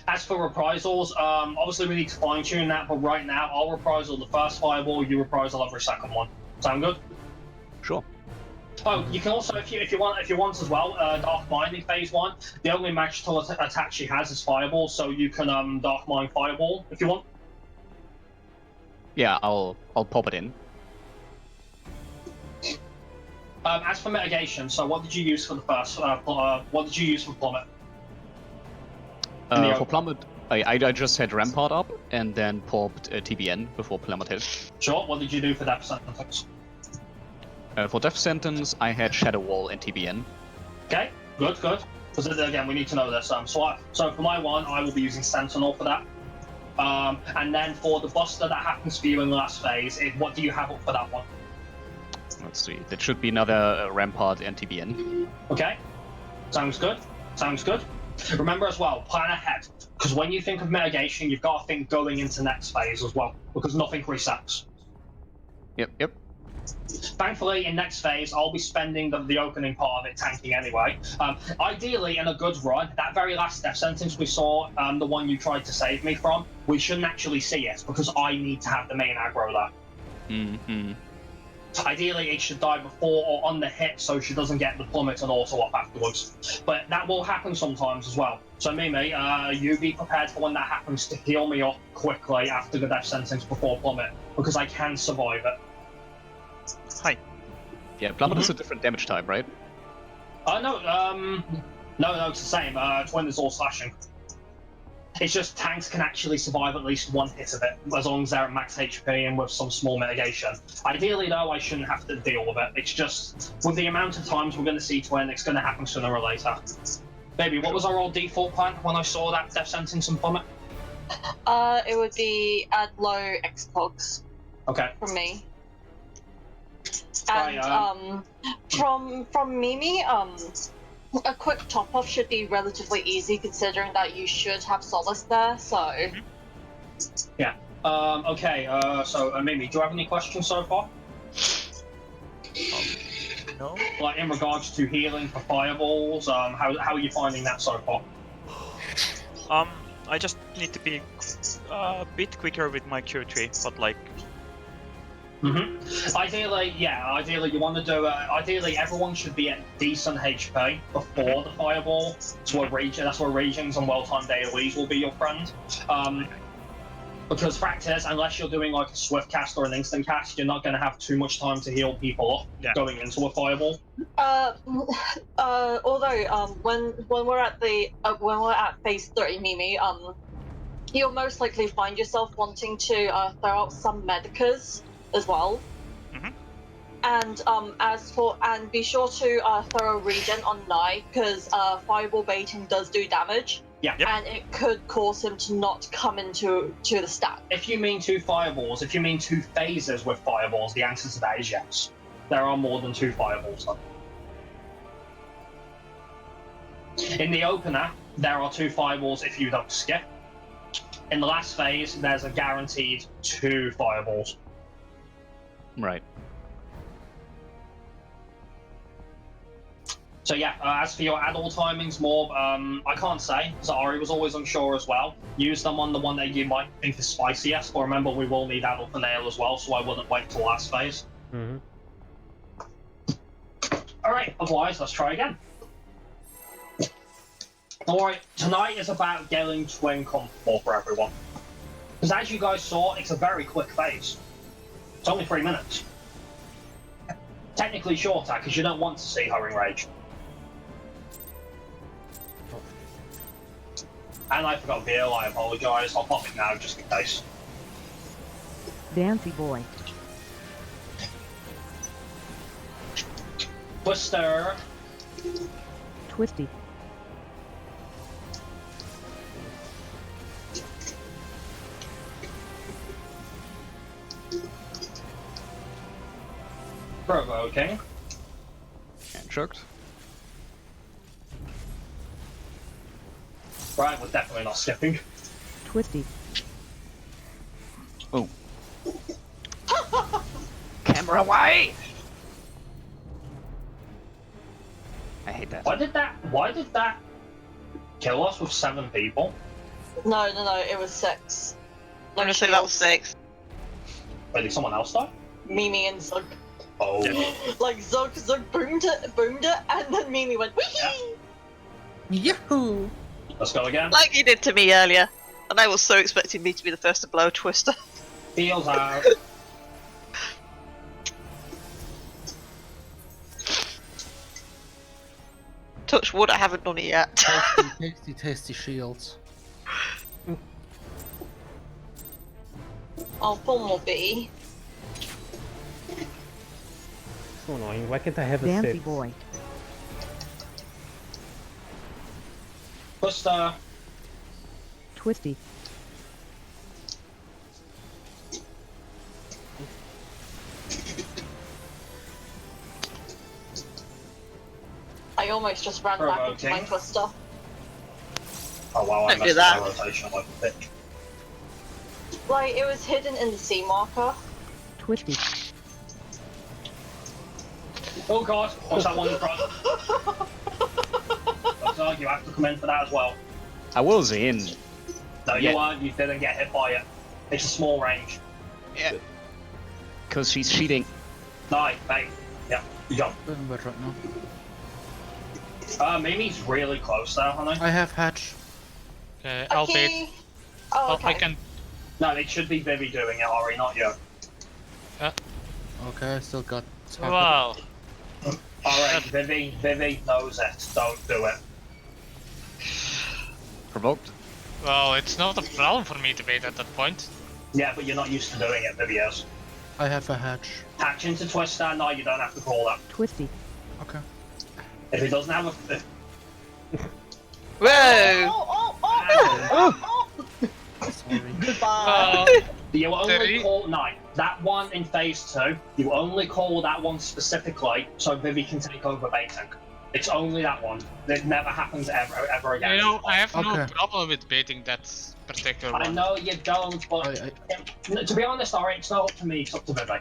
As for reprisals, obviously we need to fine tune that, but right now I'll reprisal the first fireball, you reprisal every second one. Sound good? Sure. Oh, you can also, if you want as well, Dark Mining Phase 1, the only magical attack she has is Fireball, so you can Dark Mine Fireball if you want. Yeah, I'll pop it in. As for mitigation, so what did you use for the first? What did you use for Plummet? For Plummet, I just had Rampart up and then popped TBN before Plummet hit. Sure. What did you do for Death Sentence? For Death Sentence, I had Shadow Wall and TBN. Okay, good. Because again, we need to know this. So for my one, I will be using Sentinel for that. And then for the Buster that happens for you in the last phase, what do you have up for that one? Let's see. That should be another Rampart and TBN. Okay, sounds good. Remember as well, plan ahead. Because when you think of mitigation, you've got to think going into next phase as well. Because nothing resets. Yep. Thankfully, in next phase, I'll be spending the opening part of it tanking anyway. Ideally, in a good run, that very last Death Sentence we saw, the one you tried to save me from, we shouldn't actually see it because I need to have the main aggro there. Mm-hmm. Ideally, it should die before or on the hit so she doesn't get the plummet and auto up afterwards. But that will happen sometimes as well. So Mimi, you be prepared for when that happens to heal me up quickly after the Death Sentence before plummet, because I can survive it. Hi. Yeah, Plummet is a different damage type, right? No, it's the same. Twin is all slashing. It's just tanks can actually survive at least one hit of it, as long as they're at max HP and with some small mitigation. Ideally, though, I shouldn't have to deal with it. It's just, with the amount of times we're going to see Twin, it's going to happen sooner or later. Baby, what was our old default plan when I saw that Death Sentence and Plummet? It would be add low Xbox. Okay. From me. Right, And from Mimi, a quick top off should be relatively easy considering that you should have Solace there, so. Yeah. Okay, so Mimi, do you have any questions so far? No. Like in regards to healing for fireballs, how are you finding that so far? I just need to be a bit quicker with my Q3, but like. Ideally you want to do ideally everyone should be at decent HP before the fireball. That's where regions and well-timed AoEs will be your friend. Because fact is, unless you're doing like a swift cast or an instant cast, you're not going to have too much time to heal people up going into a fireball. Although when we're at phase 3, Mimi, you'll most likely find yourself wanting to throw out some medicas as well. And be sure to throw a regen on Nye, because fireball baiting does do damage. Yeah. And it could cause him to not come into the stack. If you mean 2 fireballs, if you mean 2 phases with fireballs, the answer to that is yes. There are more than 2 fireballs though. In the opener, there are 2 fireballs if you don't skip. In the last phase, there's a guaranteed 2 fireballs. Right. So yeah, as for your add-all timings, Morb, I can't say, because Ari was always unsure as well. Use them on the one that you might think is spiciest, but remember we will need add-all for nail as well, so I wouldn't wait till last phase. Alright, otherwise, let's try again. Alright, tonight is about getting Twin comfortable for everyone. Because as you guys saw, it's a very quick phase. It's only 3 minutes. Technically shorter, because you don't want to see her in rage. And I forgot Veil, I apologise. I'll pop it now just in case. Dancy boy. Buster. Twisty. Provoking. And choked. Right, we're definitely not skipping. Twisty. Oh. Camera away! I hate that. Why did that kill us with 7 people? No, it was 6. I'm gonna say that was 6. Wait, did someone else die? Mimi and Zug. Oh. Like Zug boomed it, and then Mimi went wee. Yahoo! Let's go again. Like you did to me earlier. And I was so expecting me to be the first to blow a twister. Heals out. Touch wood, I haven't done it yet. Tasty shields. I'll pull more B. So annoying. Why can't I have a Dancy 6? boy. Twister. Twisty. I almost just ran back into my Twister. Oh wow, I Don't do messed that. my rotation like a bitch. Like, it was hidden in the C marker. Twisty. Oh god, what's that one in front? So you have to come in for that as well. I was in. No, you Yeah. weren't, you didn't get hit by it. It's a small range. Yeah. Because she's cheating. No, mate. Yeah, you jump. Doing bad right now. Mimi's really close now, honey. I have hatch. Okay, I'll bait. Okay. Oh, Oh, okay. I can. No, it should be Vivi doing it, Ori, not you. Okay, I still got. Wow. Alright, Vivi knows it. Don't do it. Provoked. Well, it's not a problem for me to bait at that point. Yeah, but you're not used to doing it, Vivi is. I have a hatch. Hatch into Twister, no, you don't have to call that. Twisty. Okay. If it doesn't have a... Whoa! Oh! Sorry. Goodbye. You only Three. call... No, that one in phase 2, you only call that one specifically so Vivi can take over baiting. It's only that one. It never happens ever again. You know, I have no Okay. problem with baiting that particular I one. know you don't, but I to be honest, Ori, it's not up to me, it's up to Vivi.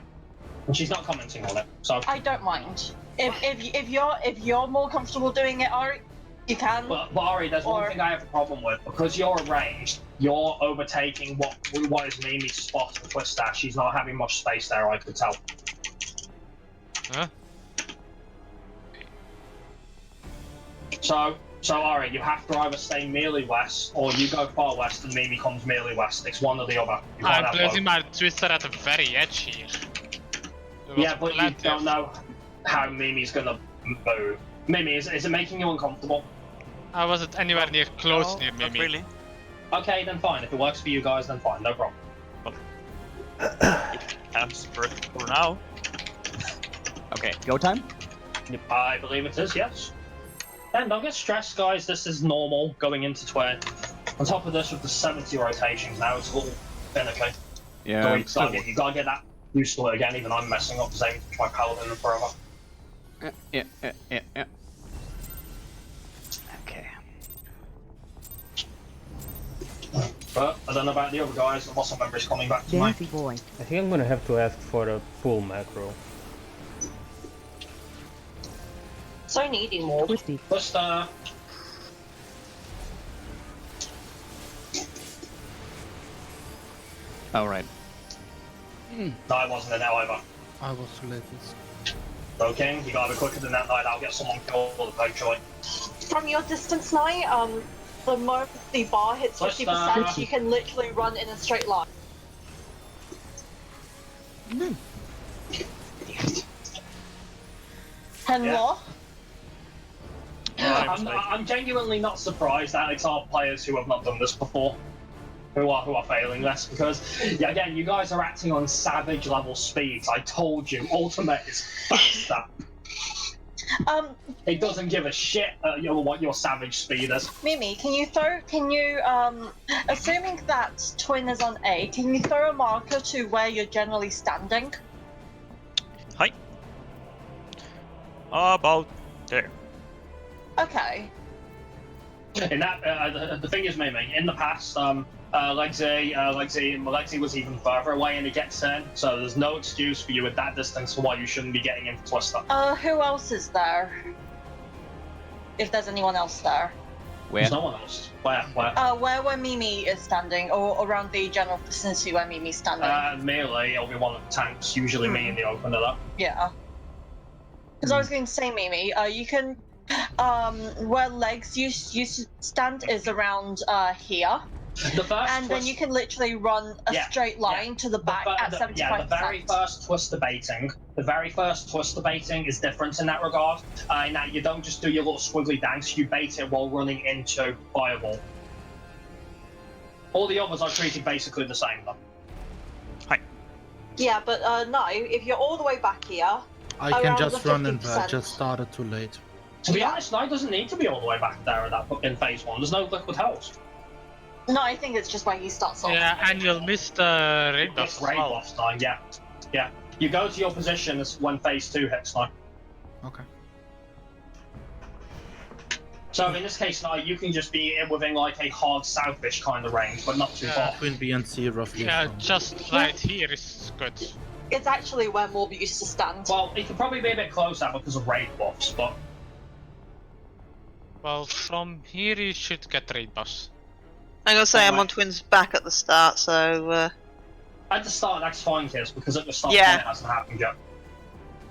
And she's not commenting on it, so... I don't mind. If you're more comfortable doing it, Ari, you can. But Ori, there's one Or- thing I have a problem with. Because you're ranged, you're overtaking what is Mimi's spot for Twister. She's not having much space there, I could tell. Huh? So Ori, you have to either stay melee west, or you go far west and Mimi comes melee west. It's one or the other. You can't I'm have placing both. my twister at the very edge here. There was Yeah, but you plenty don't of- know how Mimi's gonna move. Mimi, is it making you uncomfortable? I wasn't anywhere near close No, near not Mimi. really. Okay, then fine. If it works for you guys, then fine, no problem. It has worked for now. Okay, go time. I believe it is, yes. And don't get stressed, guys. This is normal going into Twin. On top of this, with the 70 rotations now, it's a little finicky. Yeah. So I'm you still gotta get that used to it again. Even I'm messing up the same with my paladin and forever. Yeah. Okay. But I don't know about the other guys. The muscle member is coming back to me. Dancy boy. I think I'm gonna have to ask for a pull macro. So needy more. Twisty. First, All right. no, I wasn't in there either. I was too late. So King, you gotta be quicker than that night. I'll get someone killed with a peg joint. From your distance now, the moment the bar hits What's 50%, that? you can literally run in a straight line. And Yeah. more? I'm genuinely not surprised that it's our players who have not done this before who are failing this, because yeah, again, you guys are acting on savage level speeds. I told you, ultimate is faster. It doesn't give a shit what your savage speed is. Mimi, assuming that Twin is on A, can you throw a marker to where you're generally standing? Hi. About there. Okay. In that, the thing is, Mimi, in the past, Lexi was even further away and it gets in, so there's no excuse for you at that distance for why you shouldn't be getting into Twister. Who else is there? If there's anyone else there. Where? There's no one else. Where? Where Mimi is standing, or around the general vicinity where Mimi's standing. Melee, it'll be one of the tanks, usually me in the open of that. Yeah. Because I was going to say, Mimi, you can, where legs you stand is around here. The first And then you can literally run a straight line to the back at 75%. Yeah, the very first twister baiting. The very first twister baiting is different in that regard. In that you don't just do your little squiggly dance, you bait it while running into fireball. All the others are treated basically the same though. Hi. Yeah, but no, if you're all the way back here, I can around just the run and 50%. just started too late. To be honest, Knight doesn't need to be all the way back there in phase 1. There's no liquid health. No, I think it's just where he starts off. Yeah, and you'll miss the raid buff It's as raid well. buff time, yeah. Yeah. You go to your position when phase 2 hits now. Okay. So in this case now, you can just be within like a hard southish kind of range, but not too far. Between B and C, roughly. Yeah, just right here is good. It's actually where Morb used to stand. Well, it could probably be a bit closer because of raid buffs, but... Well, from here you should get raid buffs. I'm gonna say I'm on Twins back at the start, so. At the start, that's fine, Kiz, because at the start, Yeah. it hasn't happened yet.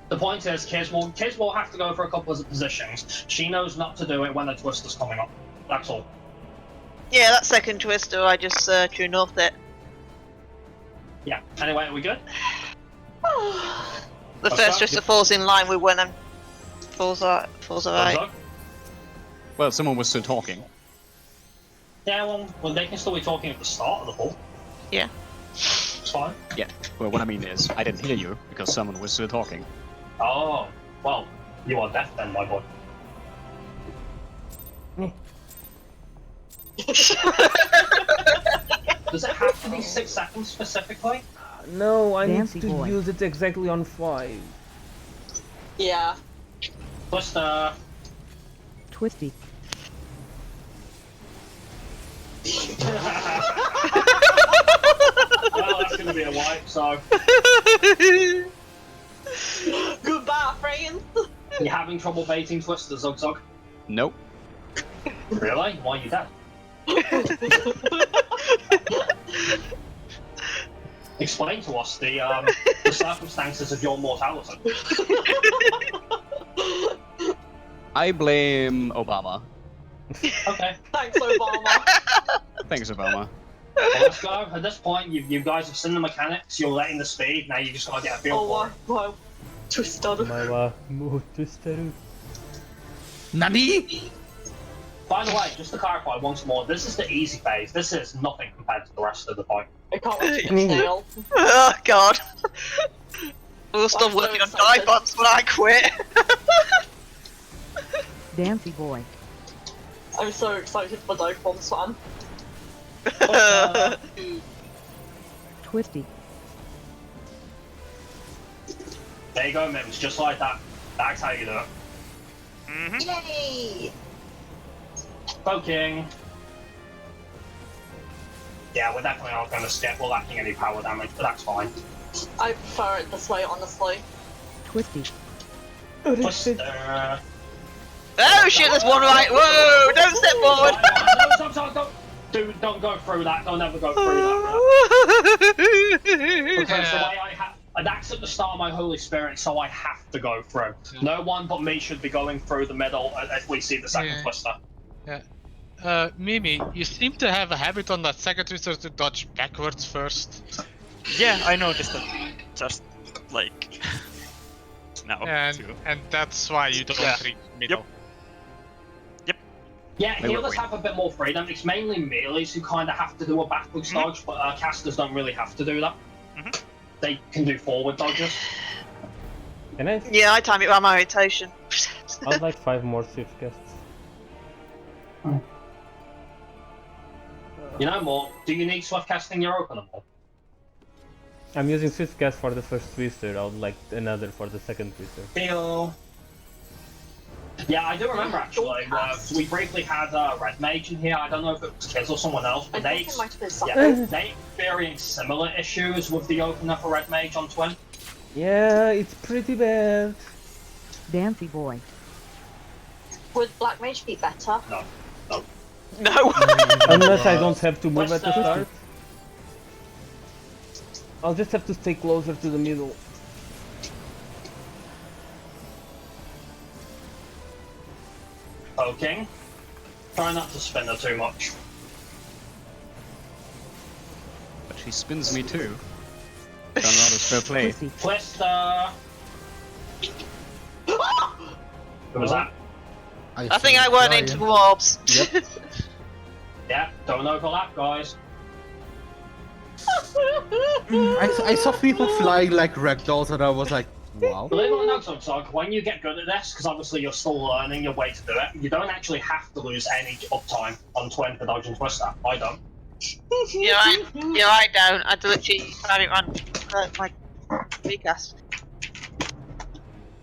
The point is, Kiz will have to go for a couple of positions. She knows not to do it when the twister's coming up. That's all. Yeah, that second twister, I just true north it. Yeah. Anyway, are we good? The first twister falls in line with when I'm. Falls alright. Doug? Well, someone was still talking. Yeah, well, they can still be talking at the start of the ball. Yeah. It's fine. Yeah. Well, what I mean is, I didn't hear you because someone was still talking. Oh, well, you are deaf then, my boy. Does it have to be 6 seconds specifically? No, I Fancy need to boy. use it exactly on 5. Yeah. Twister. Twisty. Well, that's going to be a wipe, so... Goodbye, friends. You having trouble baiting Twister, Zug Zug? Nope. Really? Why are you dead? Explain to us the circumstances of your mortality. I blame Obama. Okay. Thanks, Obama. Thanks, Obama. Well, let's go. At this point, you guys have seen the mechanics, you're letting the speed, now you just gotta get a feel for it. Wow. Twisted. Mała twisteru. Nani? By the way, just to clarify once more, this is the easy phase. This is nothing compared to the rest of the fight. I can't wait to tail. Oh god. We were still I'm so working on excited. dive bombs when I quit. Dancy boy. I'm so excited for Dive Bombs, fan. Twisty. There you go, Mims, just like that. That's how you do it. Yay! Poking. Yeah, we're definitely not going to skip. We're lacking any power damage, but that's fine. I prefer it this way, honestly. Twisty. Twister. Oh shit, there's one right. Whoa, don't step forward. No, stop, don't. Dude, don't go through that. Don't ever go through that. Because the way that's at the start of my Holy Spirit, so I have to go through. No one but me should be going through the middle if we see the second twister. Yeah. Mimi, you seem to have a habit on that second twister to dodge backwards first. Yeah, I noticed that. Just like now. too. And that's why you don't reach middle. Yeah, They were healers have a bit more freedom. It's mainly melees who kind of have to do a backwards dodge, but casters don't really have to do that. They can do forward dodges. Can I? Yeah, I time it by my rotation. I'd like 5 more swift casts. You know, more. Do you need swift casting your opener more? I'm using swift cast for the first twister. I would like another for the second twister. Deal. Yeah, I do remember actually. We briefly had Red Mage in here. I don't know if it was Kiz or someone else, but I think it might have been yeah, something. they experienced similar issues with the opener for Red Mage on Twin. Yeah, it's pretty bad. Dancy boy. Would Black Mage be better? No. No. No. Unless I don't have to move at the What's start. I'll just have to stay closer to the middle. Poking. Try not to spin her too much. But she spins me too. Done not as fair play. Twisty. Twister. Who was that? I think I went into the mobs. Yep. Yeah, don't overlap, guys. I saw people flying like ragdolls, and I was like, wow. Believe it or not, Zog, when you get good at this, because obviously you're still learning your way to do it, you don't actually have to lose any uptime on Twin for dodge and twister. I don't. You're right. You're right, down. I literally had it on my recast.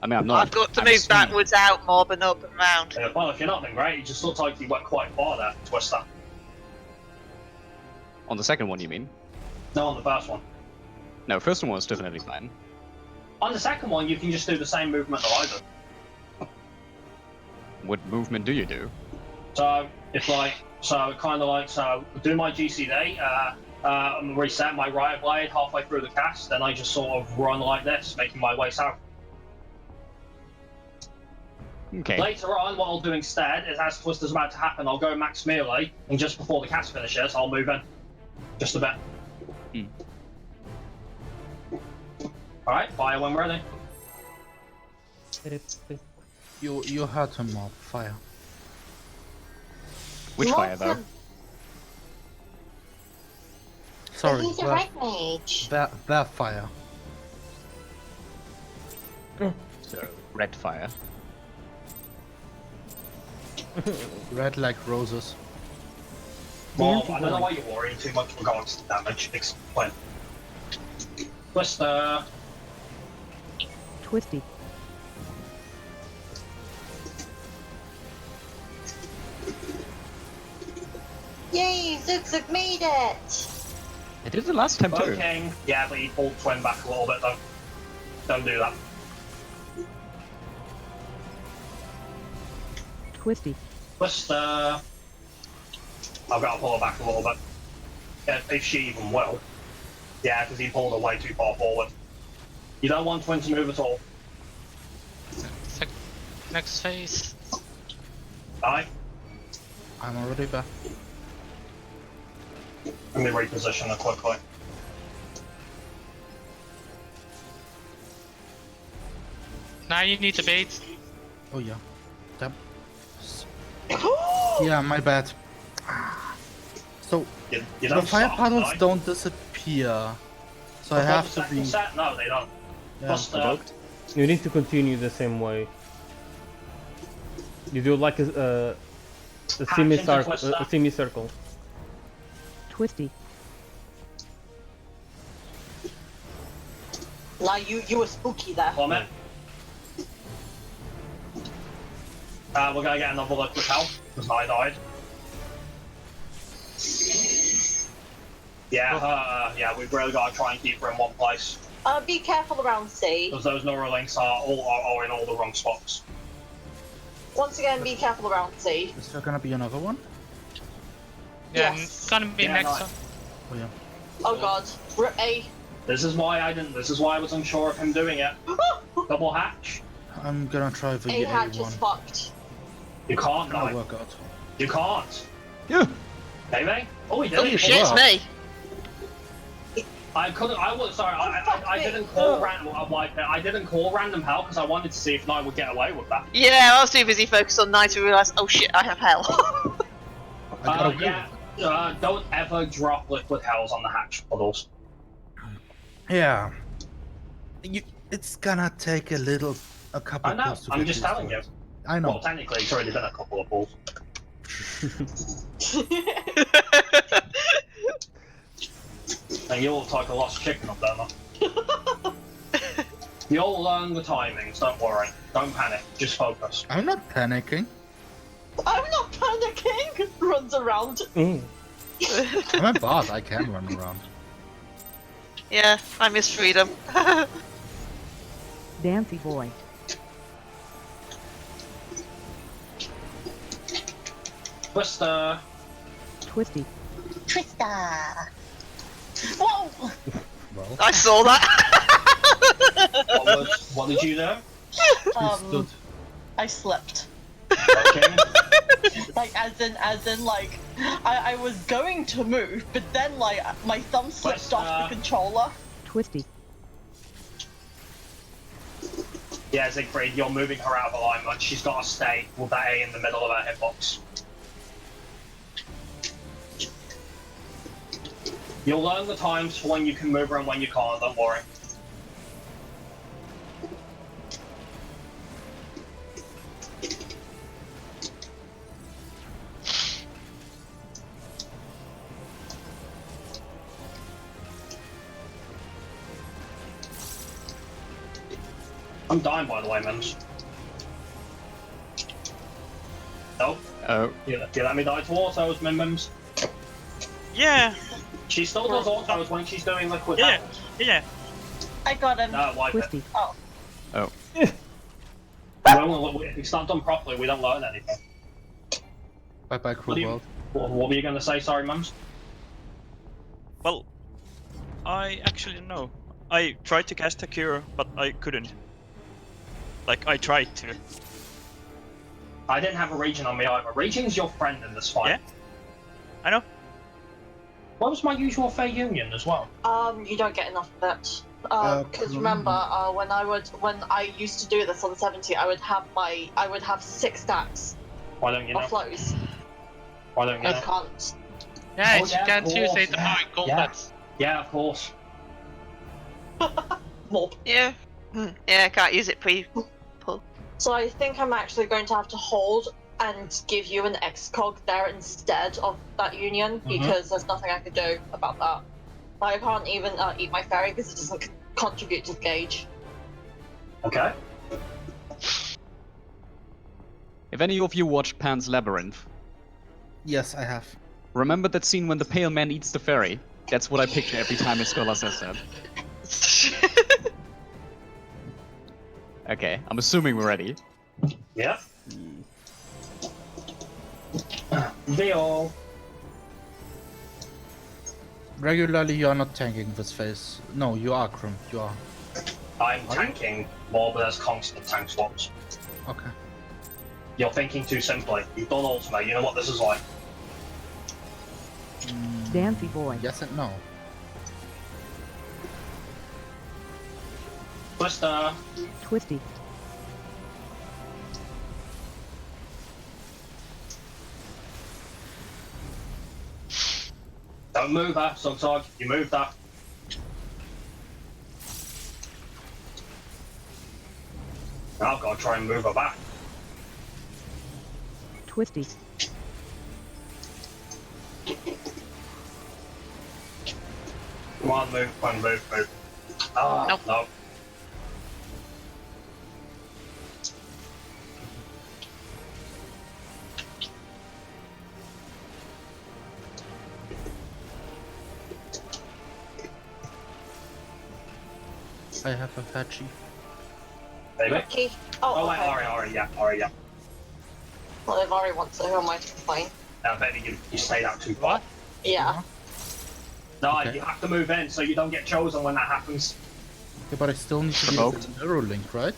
I mean, I'm not. I've got to I'm move assuming- backwards out more than up and round. Well, if you're not, then great. You just look like you went quite far there, Twister. On the second one, you mean? No, on the first one. No, first one was definitely fine. On the second one, you can just do the same movement that I do. What movement do you do? So, it's like, do my GCD, reset my right blade halfway through the cast, then I just sort of run like this, making my way south. Okay. Later on, what I'll do instead is, as Twister's about to happen, I'll go max melee, and just before the cast finishes, I'll move in. Just a bit. Alright, fire when ready. You had him mob fire. Which fire though? Sorry, He's a red mage. that fire. So red fire. Red like roses. Well, I don't know why you're worrying too much regards to damage. Explain. Twister. Twisty. Yay, Zug made it! I did it last time too. Okay. Yeah, but he pulled Twin back a little bit though. Don't do that. Twisty. Twister. I've got to pull her back a little bit. Yeah, if she even will. Yeah, because he pulled her way too far forward. You don't want Twin to move at all. Next phase. Aye. I'm already back. Let me reposition her quickly. Now you need to bait. Oh yeah. Damn. Yeah, my bad. So You the don't fire stop, puddles aye? don't disappear. So I Before have the to second be. set? No, they don't. Yeah. Twister. You need to continue the same way. You do like a semicircle. Twister. A semicircle. Twisty. Now you were spooky there. Plummet. We're gonna get another look with health, because I died. Yeah, yeah, we've really got to try and keep her in one place. Be careful around C. Because those Neuralinks are in all the wrong spots. Once again, be careful around C. Is there gonna be another one? Yeah, Yes. it's gonna be Yeah, next no. one. Oh yeah. Oh god. Rip A. This is why I was unsure of him doing it. Double hatch. I'm gonna try the A hatch is one. fucked. You can't, Gonna no. work out. You can't. Yeah. Maybe? Oh, he did Oh it. shit, it's wow. me. I couldn't. I was sorry. I didn't call random. I didn't call random hell because I wanted to see if Knight would get away with that. Yeah, I was too busy focused on Knight to realise, oh shit, I have hell. I got away Yeah. Don't ever drop liquid hells on the hatch puddles. Yeah. It's gonna take a couple I know. pulls to I'm get just used to telling you. it. I know. Well, technically, it's already been a couple of pulls. And you look like a lost chicken up there, man. You'll learn the timings, don't worry. Don't panic, just focus. I'm not panicking. I'm not panicking! Runs around. Mm. I'm a bot, I can run around. Yeah, I miss freedom. Dancy boy. Twister. Twisty. Trista! Whoa! Well, I saw that. What did you do? he stood. I slipped. Okay. Like, as in, like, I was going to move, but then, like, my thumb slipped off the controller. Twisty. Yeah, Siegfried, you're moving her out of alignment. She's got to stay with that A in the middle of her hitbox. You'll learn the times for when you can move her and when you can't, don't worry. I'm dying, by the way, Mims. Nope. Oh. You let me die to autos, Mims. Yeah. She still does autos when she's doing liquid Yeah. health. Yeah. I got him. No, wipe it. Twisty. Oh. Oh. If it's not done properly, we don't learn anything. Bye bye, What, cruel world. what were you going to say? Sorry, Mums. Well, I actually don't know. I tried to cast a cure, but I couldn't. Like, I tried to. I didn't have a region on me either. Region's your friend in this fight. Yeah. I know. What was my usual Fey Union as well? You don't get enough of it. Uh, Because remember, when I used to do this on 70, I would have 6 stacks Why don't you know? of flows. Why don't you I know? can't. Yeah, Oh, you yeah, can't of use course, it in combat. Yeah, of course. Mob. Yeah. Yeah, I can't use it pre-pull. So I think I'm actually going to have to hold and give you an XCOG there instead of that union, because there's nothing I could do about that. Like, I can't even eat my fairy because it doesn't contribute to the gauge. Okay. If any of you watched Pan's Labyrinth, Yes, I have. remember that scene when the pale man eats the fairy? That's what I picture every time a scholar says that. Okay, I'm assuming we're ready. Yeah. Leo. Regularly, you are not tanking this phase. No, you are, Krum. You are. I'm tanking more, but there's constant tank swaps. Okay. You're thinking too simply. You've done ultimate, you know what this is like. Dancy boy. Yes and no. Twister. Twisty. Don't move her, Sugtog. You moved that. Now I've got to try and move her back. Twisty. Come on, move, come on, move. Ah, Nope. no. I have a Hachi. Maybe. Okay. Oh, Oh, wait, okay. Ari, yeah. Well, if Ari wants it, who am I to complain? Maybe you stayed out too far. Yeah. No, Okay. you have to move in so you don't get chosen when that happens. Yeah, but I still need to be Provoked. with the arrow link, right?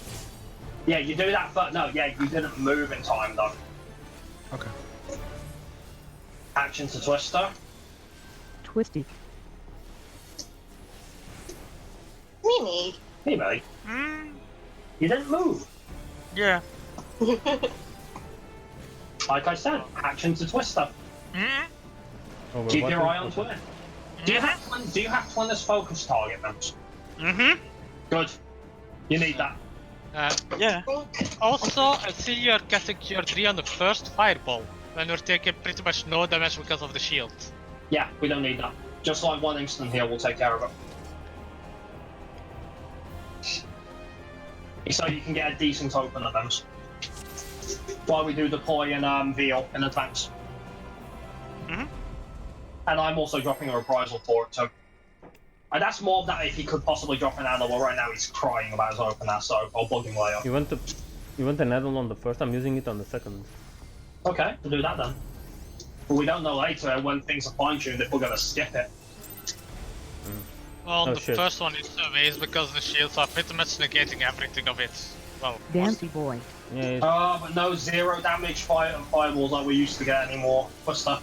Yeah, you do that, but no, yeah, you didn't move in time though. Okay. Action to Twister. Twisty. Mimi. Hey, mate. Mm, You didn't move. yeah. Like I said, action to Twister. Mm, Oh, Keep what your is- eye on Twin. Do you have Twin as focus target, Mims? mm-hmm. Good. You need that. Yeah. Also, I see you're casting Cure 3 on the first fireball, when we're taking pretty much no damage because of the shield. Yeah, we don't need that. Just like one instant heal will take care of it. so you can get a decent open of them. While we do deploy and veal in advance. Mhm. And I'm also dropping a reprisal for it too. And that's more that if he could possibly drop an animal. Right now he's crying about his opener, so I'll bug him later. You want an addle on the first? I'm using it on the second. Okay, we'll do that then. But we don't know later when things are fine-tuned if we're gonna skip it. Well, Oh, the shit. first one is a waste because the shields are pretty much negating everything of it. Well, Dancy boy. Yeah, But no 0 damage fireballs like we used to get anymore. What's that?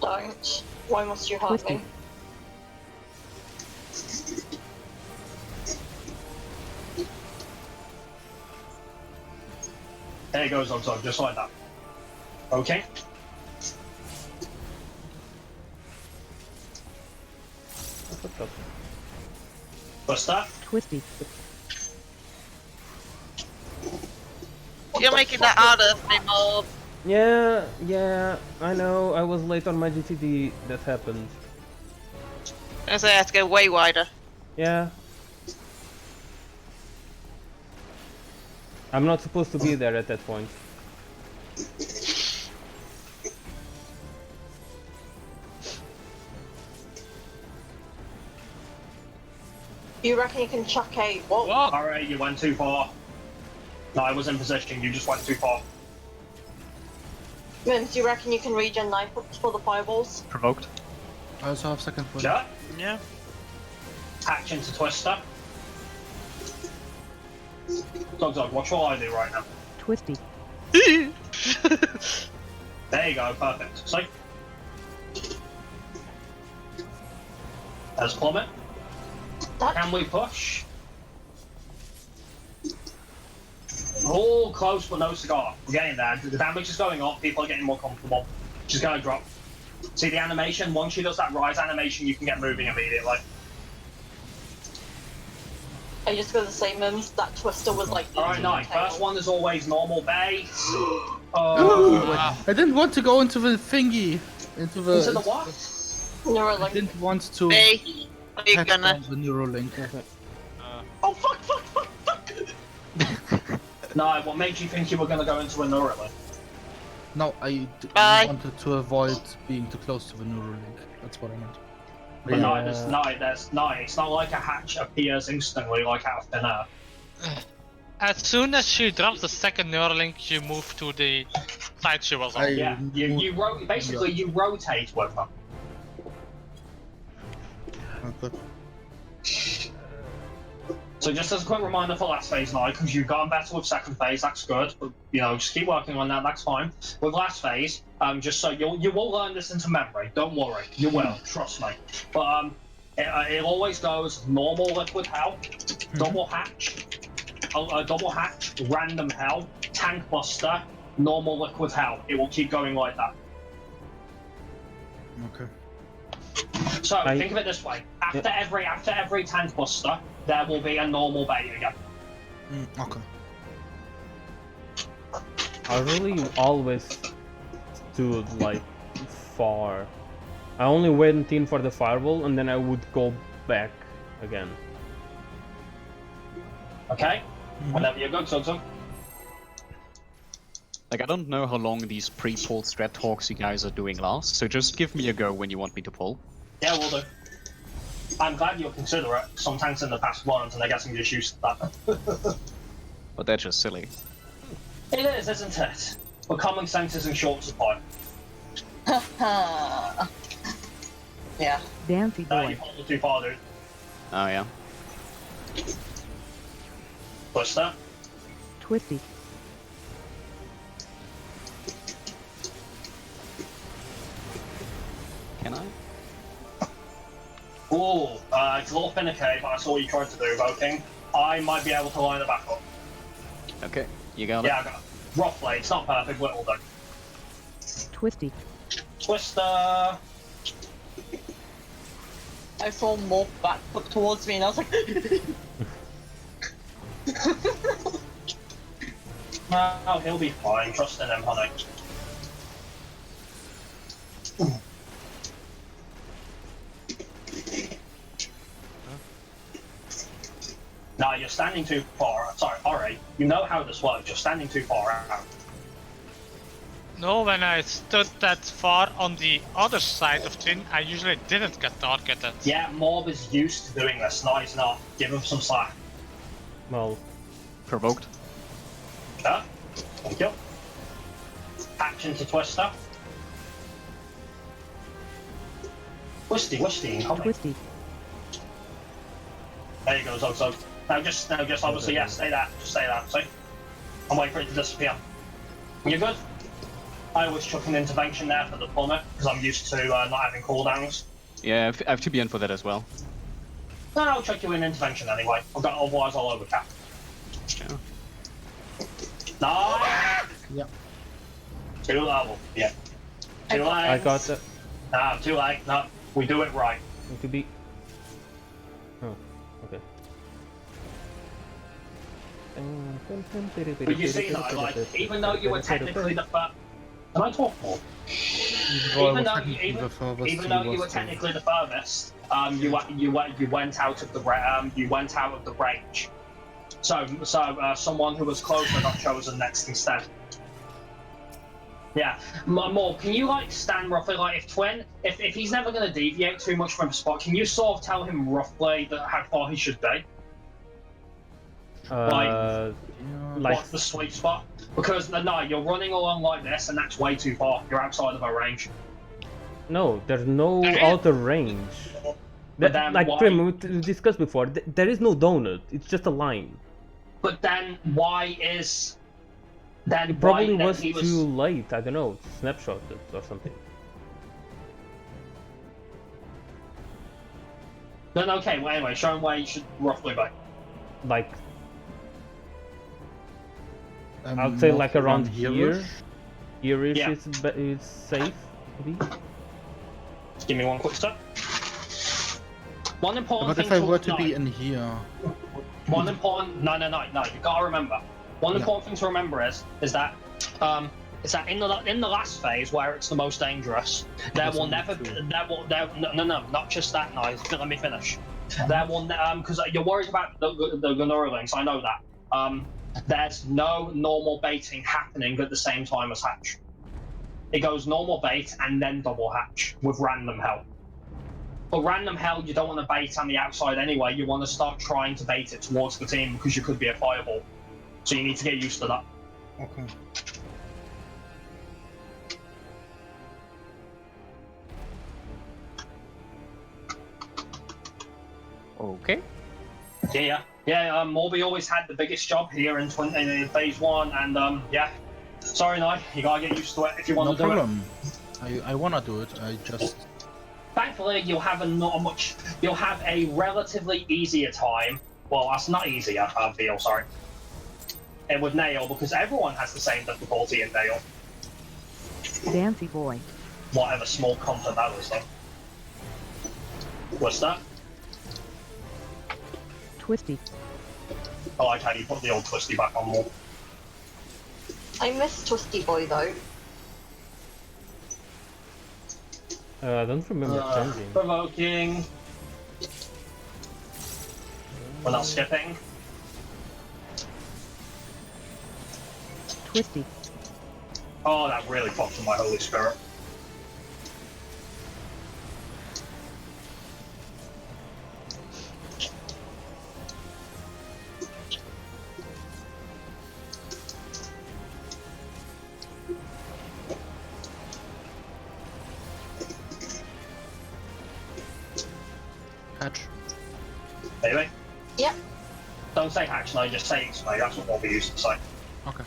Don't. Why must you hurt me? There it goes, Zog, just like that. Okay. What's that? Twisty. You're making that harder for me, Mob. yeah, I know. I was late on my GTD. That happened. I say I have to go way wider. Yeah. I'm not supposed to be there at that point. You reckon you can chuck a what? Alright, you went too far. No, I was in position, you just went too far. Mims, you reckon you can regen knife for the fireballs? Provoked. I also have second point. Yeah? Yeah. Action to Twister. Zog, what shall I do right now? Twisty. There you go, perfect. So, there's Plummet. Can we push? We're all close, but no cigar. We're getting there. The damage is going up. People are getting more comfortable. She's gonna drop. See the animation? Once she does that rise animation, you can get moving immediately. I just gonna say, Mims, that Twister was like. Alright, nice. First one is always normal base. I didn't want to go into the thingy. Into the what? I Neuralink. didn't want to Me. Are you hack gonna? down the Neuralink. Oh fuck! No, what made you think you were gonna go into a Neuralink? No, I Bye. wanted to avoid being too close to the Neuralink. That's what I meant. But no, it's not like a hatch appears instantly like out of thin air. as soon as she drops the second Neuralink, you move to the side she was on. Yeah, you rotate with her. Okay. So just as a quick reminder for last phase now, because you've gotten better with second phase, that's good. But, just keep working on that, that's fine. With last phase, just so you will learn this into memory, don't worry, you will, trust me. But it always goes normal liquid hell, double hatch, random hell, tank buster, normal liquid hell. It will keep going like that. Okay. So think of it this way: after every tank buster, there will be a normal bait again. Okay. I really always stood like far. I only went in for the fireball and then I would go back again. Okay. Whenever you're good, so. Like, I don't know how long these pre-pull strat talks you guys are doing last, so just give me a go when you want me to pull. Yeah, we'll do. I'm glad you'll consider it. Some tanks in the past weren't, and I guess I'm just used to that. But they're just silly. It is, isn't it? But common sense is in short supply. Yeah. Dancy No, boy. you pulled it too far, dude. Oh yeah. Push that. Twisty. Can I? Ooh, it's a little finicky, but I saw what you tried to do, Voking. I might be able to line it back up. Okay, you got it. Yeah, I got it. Roughly, it's not perfect, but it'll do. Twisty. Twister! I saw more back towards me, and I was like. No, he'll be fine. Trust in him, honey. No, you're standing too far. Sorry, Ori. You know how this works. You're standing too far out. No, when I stood that far on the other side of Twin, I usually didn't get targeted. Yeah, Morb is used to doing this. No, he's not. Give him some slack. Well, Provoked. Yeah. Thank you. Action to Twister. Twisty, incoming. Twisty. There you go, Zog. Now just obviously, yeah, stay that. Just stay that, see? I'm waiting for it to disappear. You good? I always chuck an intervention there for the plummet, because I'm used to not having cooldowns. Yeah, I have TBN for that as well. No, I'll chuck you in intervention anyway. I've got otherwise I'll overcap. Yeah. Nice! Yeah. Too level, yeah. Too late. I got the. No, too late. No, we do it right. Need to be. Oh, okay. But you see, though, like, even though you were technically the first. Can I talk more? Even though you were technically the furthest, you went out of the range. So someone who was closer got chosen next instead. Yeah, more. Can you like stand roughly like if he's never going to deviate too much from a spot? Can you sort of tell him roughly how far he should be? Like what's the sweet spot? Because no, you're running along like this, and that's way too far. You're outside of our range. No, there's no outer range. Like Prim, we discussed before, there is no donut. It's just a line. But then why is? Then It probably why was he too late. I don't know, snapshot it or something. No, okay. Well, anyway, show him where you should roughly be. Like, I'd say like around here. Here-ish Yeah. is safe to be. Just give me one quick step. One important But thing if I were to no, be in here, one important no, you gotta remember. One important thing to remember is that in the last phase where it's the most dangerous, there will never no, not just that. No, let me finish. There will because you're worried about the Gnurlings. I know that. There's no normal baiting happening at the same time as hatch. It goes normal bait and then double hatch with random hell. For random hell, you don't want to bait on the outside anyway. You want to start trying to bait it towards the team because you could be a fireball. So you need to get used to that. okay. Okay. Yeah. Morby always had the biggest job here in phase 1, and yeah. Sorry, Nye, you gotta get used to it if you want No to do problem. I wanna do it. I just. Thankfully, you'll have a relatively easier time. Well, that's not easier, I feel, sorry. And with Nail, because everyone has the same difficulty in Nail. Dancy boy. Whatever small comfort that was, though. What's that? Twisty. I like how you put the old Twisty back on wall. I miss Twisty Boy though. I don't remember changing. Provoking. We're not skipping. Twisty. Oh, that really popped in my Holy Spirit. Hatch. Anyway. Yep. Don't say hatch, no, just say X-May. That's what we'll be used to say. Okay.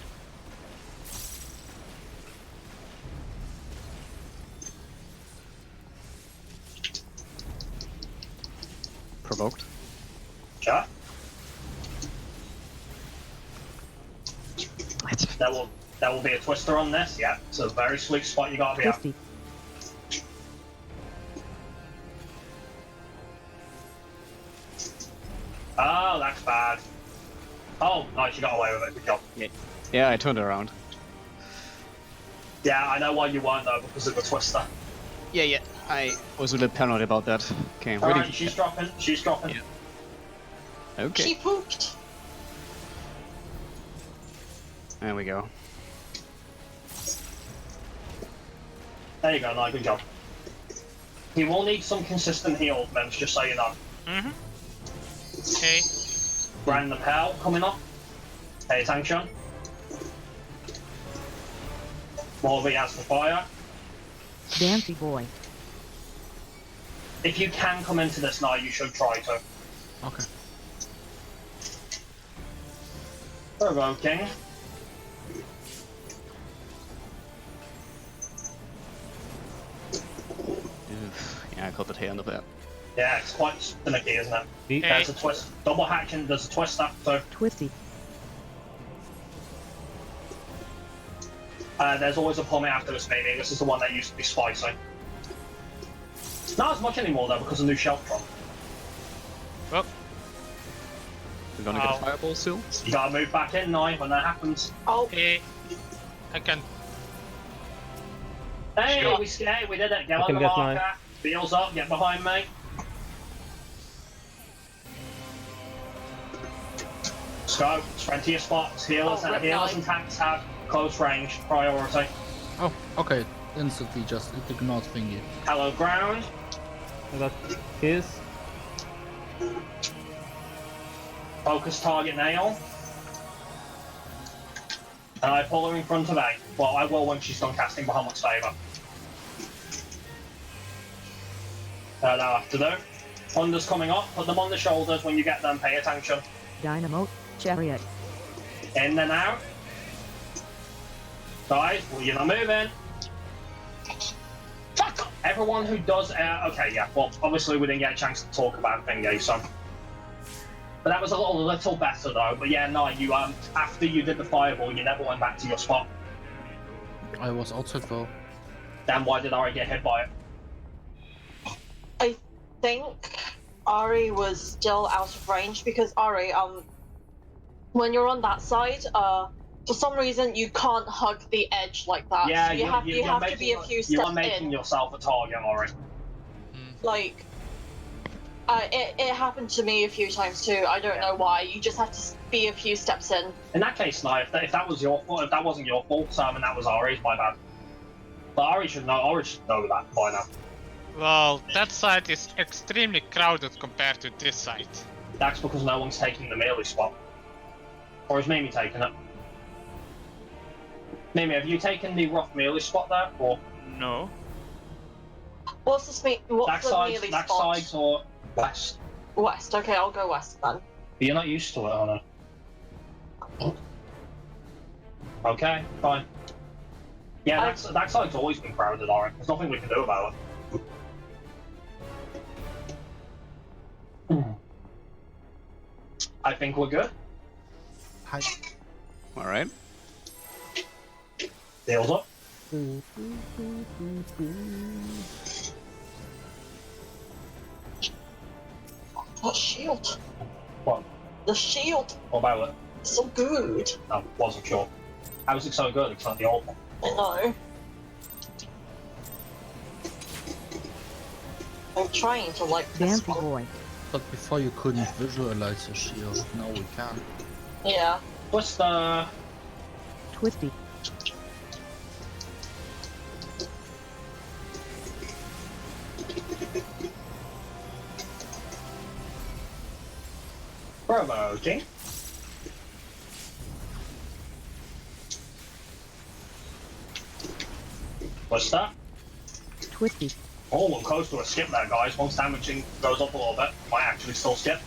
Provoked. Chat. There will be a twister on this, yeah. It's a very sweet spot you gotta be at. Twisty. Oh, that's bad. Oh, nice, you got away with it, good job. Yeah, I turned around. Yeah, I know why you weren't though, because of the twister. Yeah. I was a little paranoid about that. Okay, ready. Alright, she's dropping. Yeah. Okay. She pooped. There we go. There you go, Nigel. Good job. You will need some consistent heal, Mems, just so you know. Mm-hmm. Okay. Random hell coming up. Pay attention. Morby has the fire. Dancy boy. If you can come into this now, you should try to. Okay. Provoking. Oof. Yeah, I caught the tail end of that. Yeah, it's quite finicky, isn't it? See? There's a twist. Double hatching, there's a twist up, so Twisty. there's always a plummet after this maybe. This is the one that used to be spicy. Not as much anymore though because of new shelf drop. Well, We're gonna get a fireball still? You gotta move back in now when that happens. Oh, okay. I can. Hey, Sure. we scared, we did it. Get I on can the get marker. mine. Wheels up, get behind me. Let's go. Sprint to your spots. Healers Oh, and healers and tanks have close range priority. Oh, okay. Instantly just it ignored thingy. Hello ground. I got his. Focus target nail. And I pull her in front of A. Well, I will when she's done casting Bahamut's favour. Now I have to do. Thunder's coming up. Put them on the shoulders when you get them. Pay attention. Dynamo. Chariot. In and out. Guys, well, you're not moving. Fuck up. Everyone who does. Okay, yeah. Well, obviously we didn't get a chance to talk about thingy, so. But that was a little better though. But yeah, no, you after you did the fireball, you never went back to your spot. I was outside though. Then why did Ari get hit by it? I think Ari was still out of range because Ari, when you're on that side, for some reason you can't hug the edge like that. Yeah, so you have to be a few You steps are making in. yourself a target, Ari. Like, it happened to me a few times too. I don't know why. You just have to be a few steps in. In that case, now, if that was your fault, if that wasn't your fault, and that was Ari's, my bad. But Ari should know that by now. Well, that side is extremely crowded compared to this side. That's because no one's taking the melee spot. Or is Mimi taking it? Mimi, have you taken the rough melee spot there? Or No. What's the melee back spot? sides or west? West. Okay, I'll go west then. But you're not used to it, Anna. Okay, fine. Yeah, that side's always been crowded, Ari. There's nothing we can do about it. I think we're good. Hi. Alright. Deals up. That shield. What? The shield. What about it? So good. No, wasn't sure. How is it so good? It's not the old one. I know. I'm trying to like this Dancy one. boy. But before you couldn't visualize the shield. Now we can. Yeah. What's the... Twisty. Promoting. What's that? Twisty. Oh, we're close to a skip there, guys. Once damaging goes up a little bit, might actually still skip.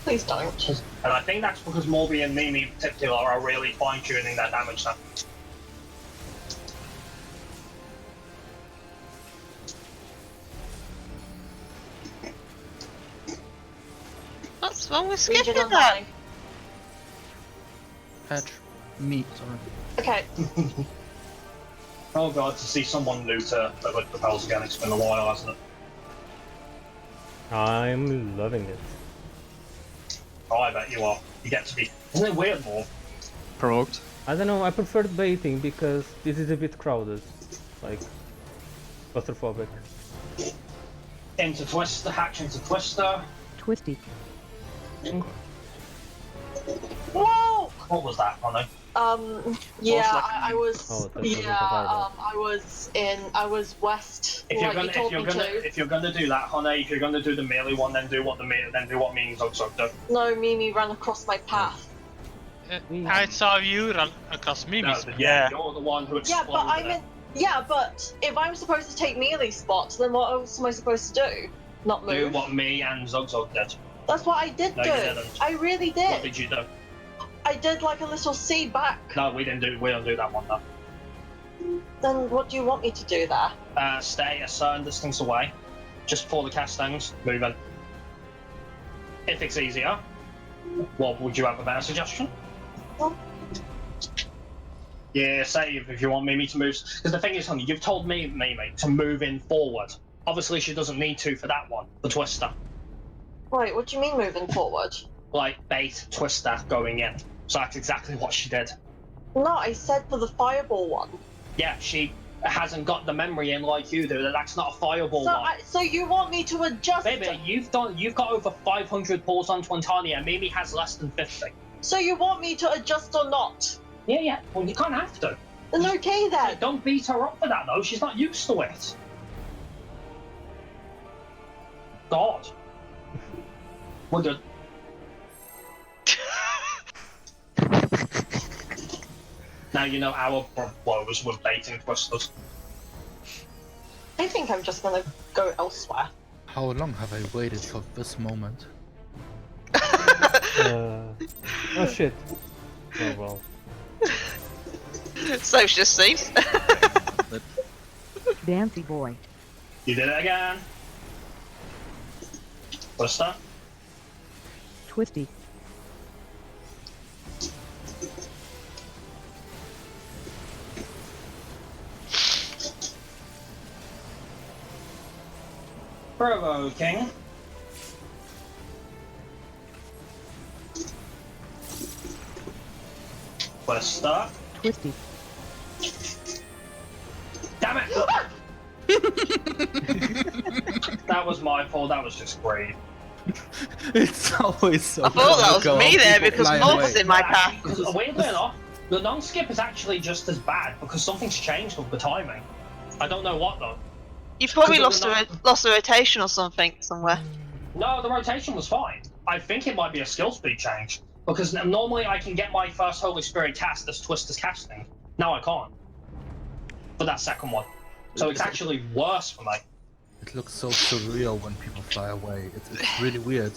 Please don't. And I think that's because Morby and Mimi in particular are really fine-tuning their damage now. What's wrong with Region skipping on that? high. Patch. Me, sorry. Okay. Oh god, to see someone new to the propels again, it's been a while, hasn't it? I'm loving it. Oh, I bet you are. You get to be... Isn't it weird, more? Provoked. I don't know, I prefer baiting because this is a bit crowded. Like, claustrophobic. Into Twister, hatch into Twister. Twisty. What was that, honey? Yeah, like- I was. Oh, that wasn't a Yeah, fireball. I was west. If like you told me to. if you're gonna do that, honey, if you're gonna do the melee one, then do what me and Zog do. No, Mimi ran across my path. I saw you run across No, Mimi's. but Yeah. you're the one who Yeah, exploded. but I meant. Yeah, but if I'm supposed to take melee spots, then what else am I supposed to do? Not move. Do what me and Zog did. That's what I did No, do. you didn't. I really did. What did you do? I did like a little C back. No, we don't do that one though. Then what do you want me to do there? Stay a certain distance away, just pull the castings, move in. If it's easier, what would you have a better suggestion? Well- Yeah, say if you want Mimi to move, because the thing is, honey, you've told Mimi to move in forward. Obviously, she doesn't need to for that one, the twister. Wait, what do you mean moving forward? Like bait twister going in. So that's exactly what she did. No, I said for the fireball one. Yeah, she hasn't got the memory in like you do. That's not a fireball one. So you want me to adjust? Baby, you've got over 500 pulls on Twintania. Mimi has less than 50. So you want me to adjust or not? Yeah. Well, you can't have to. Then okay then. Don't beat her up for that though. She's not used to it. God. We're good. Now you know our woes with baiting twisters. I think I'm just gonna go elsewhere. How long have I waited for this moment? Oh shit. Oh well. So just seen. Dancy boy. You did it again. Twister. Twisty. Provoking. Twister. Twisty. Damn it! That was my fault. That was just great. It's always so. I thought that was comical me how there people because fly Morph away. was in my path. Because weirdly enough, the non-skip is actually just as bad because something's changed with the timing. I don't know what though. You probably Because lost a rotation or something somewhere. No, the rotation was fine. I think it might be a skill speed change because normally I can get my first Holy Spirit cast as Twister's casting. Now I can't. For that second one. So it's actually worse for me. It looks so surreal when people fly away. It's really weird.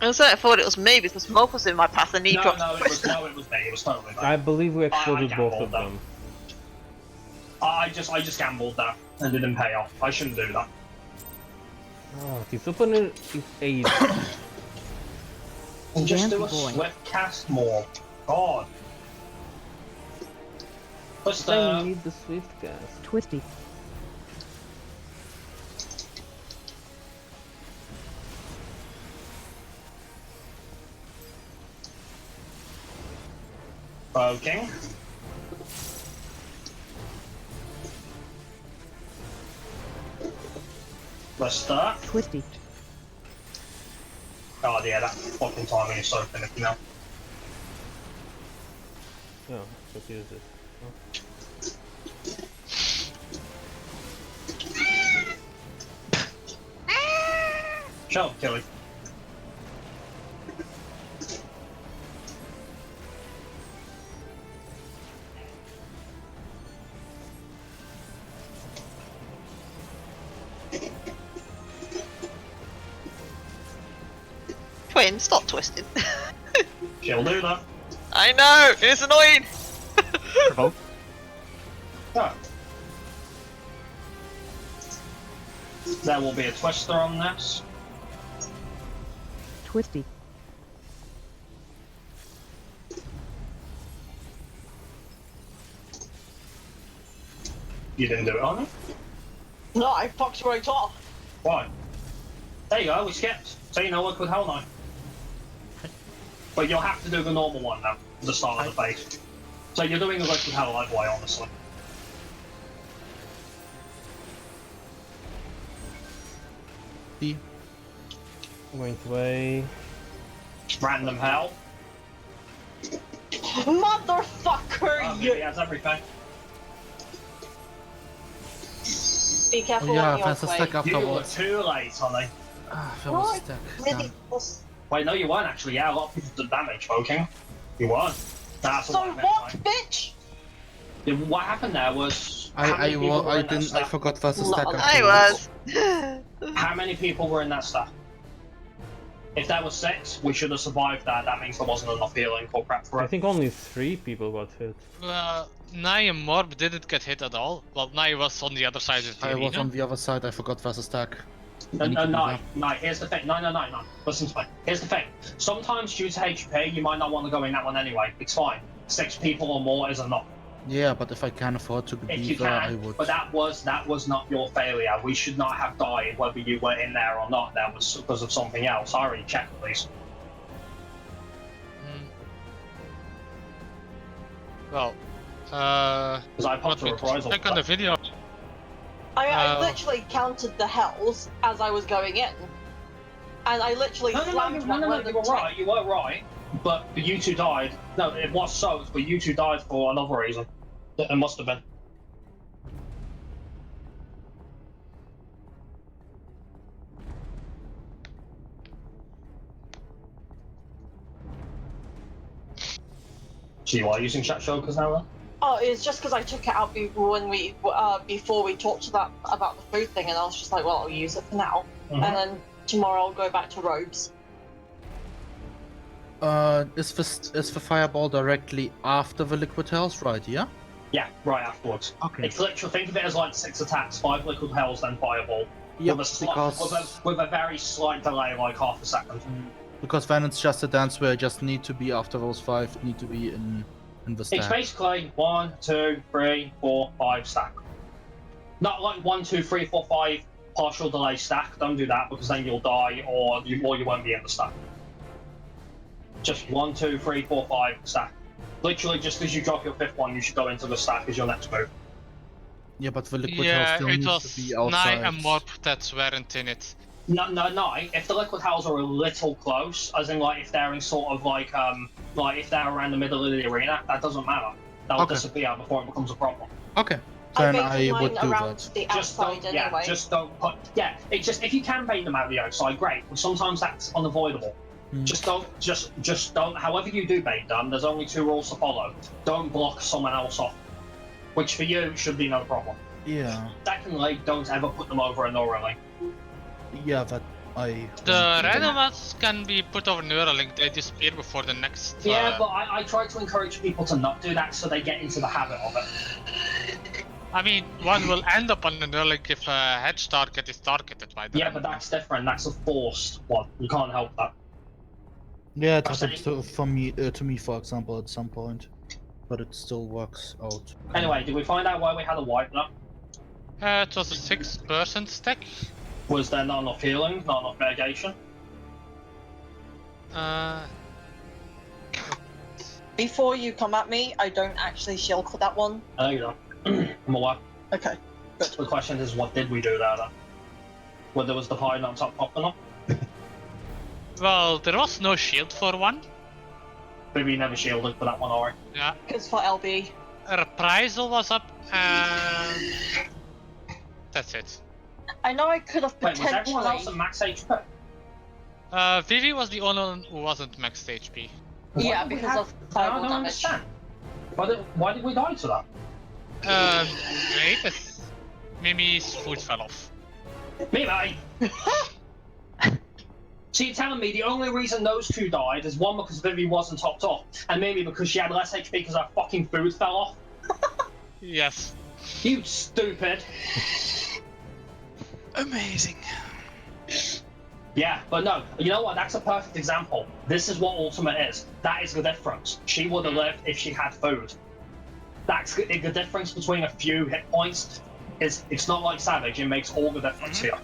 I thought it was me because Morph was in my path and he dropped No, it was me. It was totally me. I believe we exploded both gambled of that. them. I just gambled that and didn't pay off. I shouldn't do that. Oh, this opener is 8. And just do a Dancy boy. swift cast more. God. Just I need the swift cast. Twisty. poking. Let's start. Twisty. Oh yeah, that fucking timing is so finicky now. Oh, what is it? Shut up, Kelly. Twin, stop twisting. She'll do that. I know, it's annoying. Provoke. Yeah. There will be a twister on this. Twisty. You didn't do it, on it? No, I fucked right off. Why? There you go, we skipped. So you know what with Hell Knight. But you'll have to do the normal one now, at the start of the phase. So you're doing the Liquid Hell Knight way, honestly. D. Going to way. Random Hell. Motherfucker, Oh, you. he has everything. Be careful Oh, yeah, on your there's a way. stack You were afterwards. too late, honey. There was a Right, stack. really? Damn. Wait, no, you weren't actually. Yeah, a lot of people did damage, poking. You weren't. That's So what I meant, what, like. bitch? What happened there was. how many people were I in that didn't. I stack? forgot there's a stack Not a lot. afterwards. I was. How many people were in that stack? If there were 6, we should have survived that. That means there wasn't enough healing or prep for I it. think only 3 people got hit. Nai and Morb didn't get hit at all. Well, Nai was on the other side of the I was arena. on the other side. I forgot there's a stack. No, here's the thing. No. Listen to me. Here's the thing. Sometimes due to HP, you might not want to go in that one anyway. It's fine. 6 people or more is enough. Yeah, but if I can afford to If be you there, I can. would. But that was not your failure. We should not have died whether you were in there or not. That was because of something else. I already checked, please. Well, Because I popped a reprisal. check on the video. I literally counted the hells as I was going in. And I literally slammed one No, random you were tank. right. You were right. But you 2 died. No, it was so, but you 2 died for another reason. It must have been. So you are using chat showcase now then? Oh, it's just because I took it out when we before we talked about the food thing, and I was just like, well, I'll use it for now, and then tomorrow I'll go back to robes. Is the fireball directly after the liquid hells, right? Yeah. Yeah, right afterwards. Okay. It's literally, think of it as like 6 attacks, 5 liquid hells, then fireball. Yeah, with a very slight delay, like half a second. Because then it's just a dance where I just need to be after those 5, need to be in the stack. It's basically 1, 2, 3, 4, 5 stack. Not like 1, 2, 3, 4, 5 partial delay stack. Don't do that because then you'll die or you won't be in the stack. Just 1, 2, 3, 4, 5 stack. Literally, just as you drop your 5th one, you should go into the stack as your next move. Yeah, but the liquid Yeah, hell still it needs was to be Nai outside. and Morb that weren't in it. No. If the liquid hells are a little close, as in like if they're in sort of like if they're around the middle of the arena, that doesn't matter. They'll disappear before it becomes a problem. Okay, then I baited would mine do around that. the Just outside don't, anyway. just don't put. Yeah, it just if you can bait them out the outside, great. But sometimes that's unavoidable. Just don't. However you do bait them, there's only 2 rules to follow. Don't block someone else off, which for you should be no problem. Yeah. Secondly, don't ever put them over a Neuralink. Yeah, that I. The random ones can be put over Neuralink, they disappear before the next. Yeah, but I try to encourage people to not do that so they get into the habit of it. I mean, one will end up on the Neuralink if a hedge target is targeted by them. Yeah, but that's different. That's a forced one. You can't help that. Yeah, it I'm happened saying- to me, for example, at some point, but it still works out. Anyway, did we find out why we had a wipe now? It was a 6% stack. Was there not enough healing, not enough mitigation? Before you come at me, I don't actually shield for that one. There you go. I'm aware. Okay. The question is, what did we do there then? Whether was the pie not top popping up? Well, there was no shield for one. Maybe you never shielded for that one, or Yeah. Because for LB. Reprisal was up, and that's it. I know I could have wait, was everyone else potentially. at max HP? Vivi was the only one who wasn't maxed HP. Yeah, Why did we because have- of fireball I don't damage. understand. Why did we die to that? Wait, Mimi's foot fell off. Me. So you're telling me the only reason those 2 died is one because Vivi wasn't topped off, and maybe because she had less HP because her fucking food fell off? Yes. You stupid. Amazing. Yeah, but no, you know what? That's a perfect example. This is what Ultimate is. That is the difference. She would have lived if she had food. That's the difference between a few hit points. It's not like Savage. It makes all the difference here.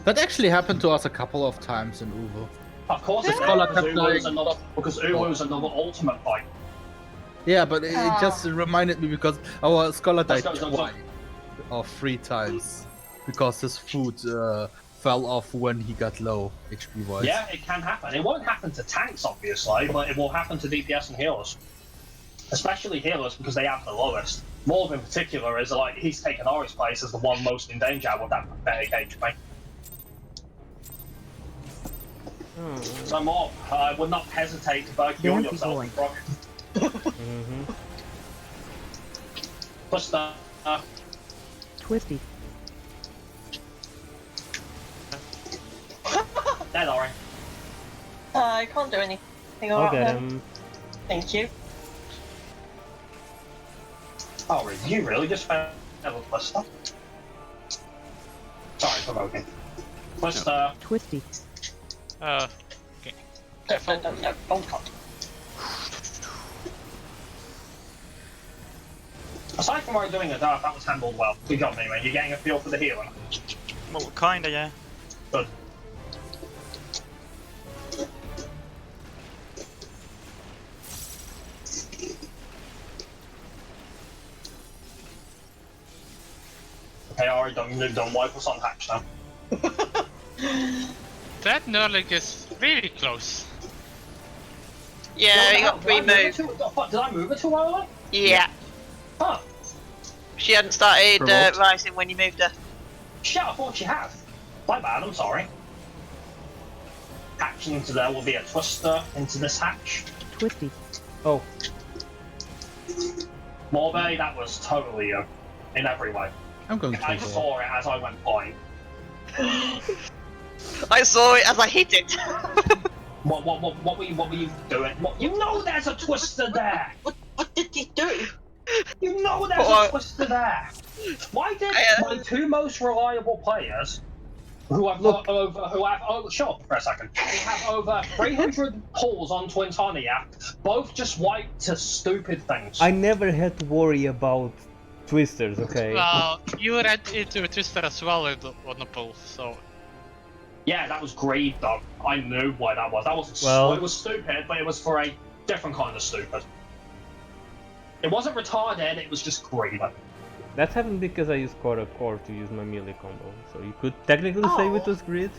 That actually happened to us a couple of times in Uvo. Of course, it's Scholar because kept Uwu's another Ultimate fight. Yeah, but it just reminded me because our scholar died Let's go, twice or 3 times because his food fell off when he got low HP wise. Yeah, it can happen. It won't happen to tanks, obviously, but it will happen to DPS and healers. Especially healers, because they have the lowest. Morb in particular is like, he's taken Ori's place as the one most in danger with that pathetic HP. So Morb, I would not hesitate to both heal Dancey yourself boy. and proc. Plus the Twisty. dead Ori. I can't do anything I'll about get him. him. Thank you. Ori, you really just fell with Blister? Sorry, provoking. Blister. Twisty. Okay. Don't cut. Aside from Ori doing a dart, that was handled well. Good job, anyway. You're getting a feel for the healing. Well, kinda, yeah. Good. Okay, Ori, don't wipe us on hatch now. That Nurlik is really close. Yeah, he got Did I removed. move it too early? Yeah. Huh. She hadn't started Remote. rising when you moved her. Shit, I thought she had. My bad, I'm sorry. Hatching into there will be a twister into this hatch. Twisty. Oh, Morbe, that was totally you. In every way. I'm going to I go. saw it as I went by. I saw it as I hit it. What were you doing? You know there's a twister there! What did he do? You know there's a twister there! Why did my two most reliable players, who have shut up for a second, who have over 300 pulls on Twintonia, both just wipe to stupid things? I never had to worry about twisters, okay? Well, you ran into a twister as well on the pull, so Yeah, that was greed though. I knew why that was. That wasn't Well- it was stupid, but it was for a different kind of stupid. It wasn't retarded, it was just greed. That happened because I used Core to use my melee combo, so you could technically say it was grid.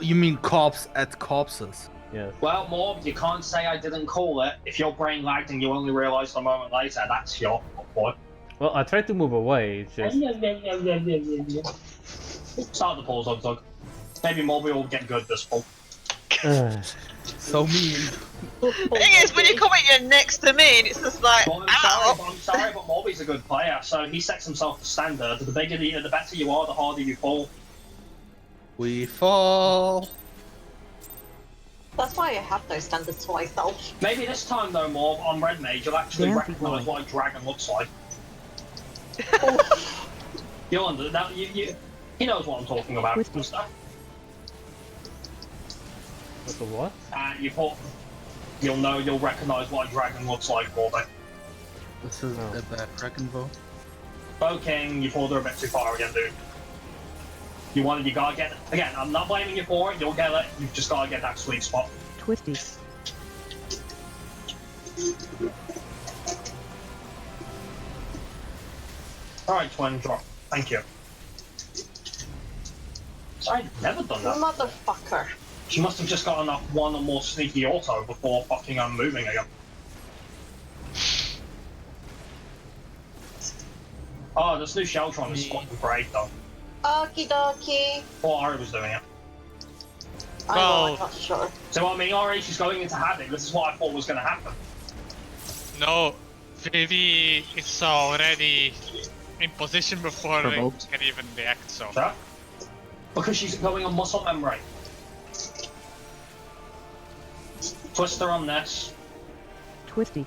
You mean cops at corpses? Yes. Well, Morb, you can't say I didn't call it. If your brain lagged and you only realised a moment later, that's your fault. Well, I tried to move away, it's just... Start the pulls, Zog. Maybe Morby will get good this pull. So mean. The thing is, when you come in, you're next to me, and it's just like, Well, ow. I'm sorry, but Morby's a good player, so he sets himself the standard. The bigger the better you are, the harder you fall. We fall. That's why I have those standards for myself. Maybe this time though, Morb, on Red Mage, you'll actually Dancey recognise boy. what a dragon looks like. You'll understand. He knows what I'm talking about Twisty. and stuff. What's a what? You'll recognise what a dragon looks like, Morby. This is a bad dragon bow. Bow King, you pulled her a bit too far again, dude. You gotta get it. Again, I'm not blaming you for it, you'll get it. You've just gotta get that sweet spot. Twisty. Alright, twin, drop. Thank you. I've never done that. Motherfucker. She must have just gotten off one or more sneaky auto before fucking moving again. Oh, this new Sheltron is fucking great though. Okie dokie. Thought Ari was doing it. I'm not sure. So what I mean, Ari, she's going into Havoc. This is what I thought was going to happen. no, Vivi is already in position before they Provoked. can even react, so... Sure? Because she's going on muscle memory. Twister on this. Twisty.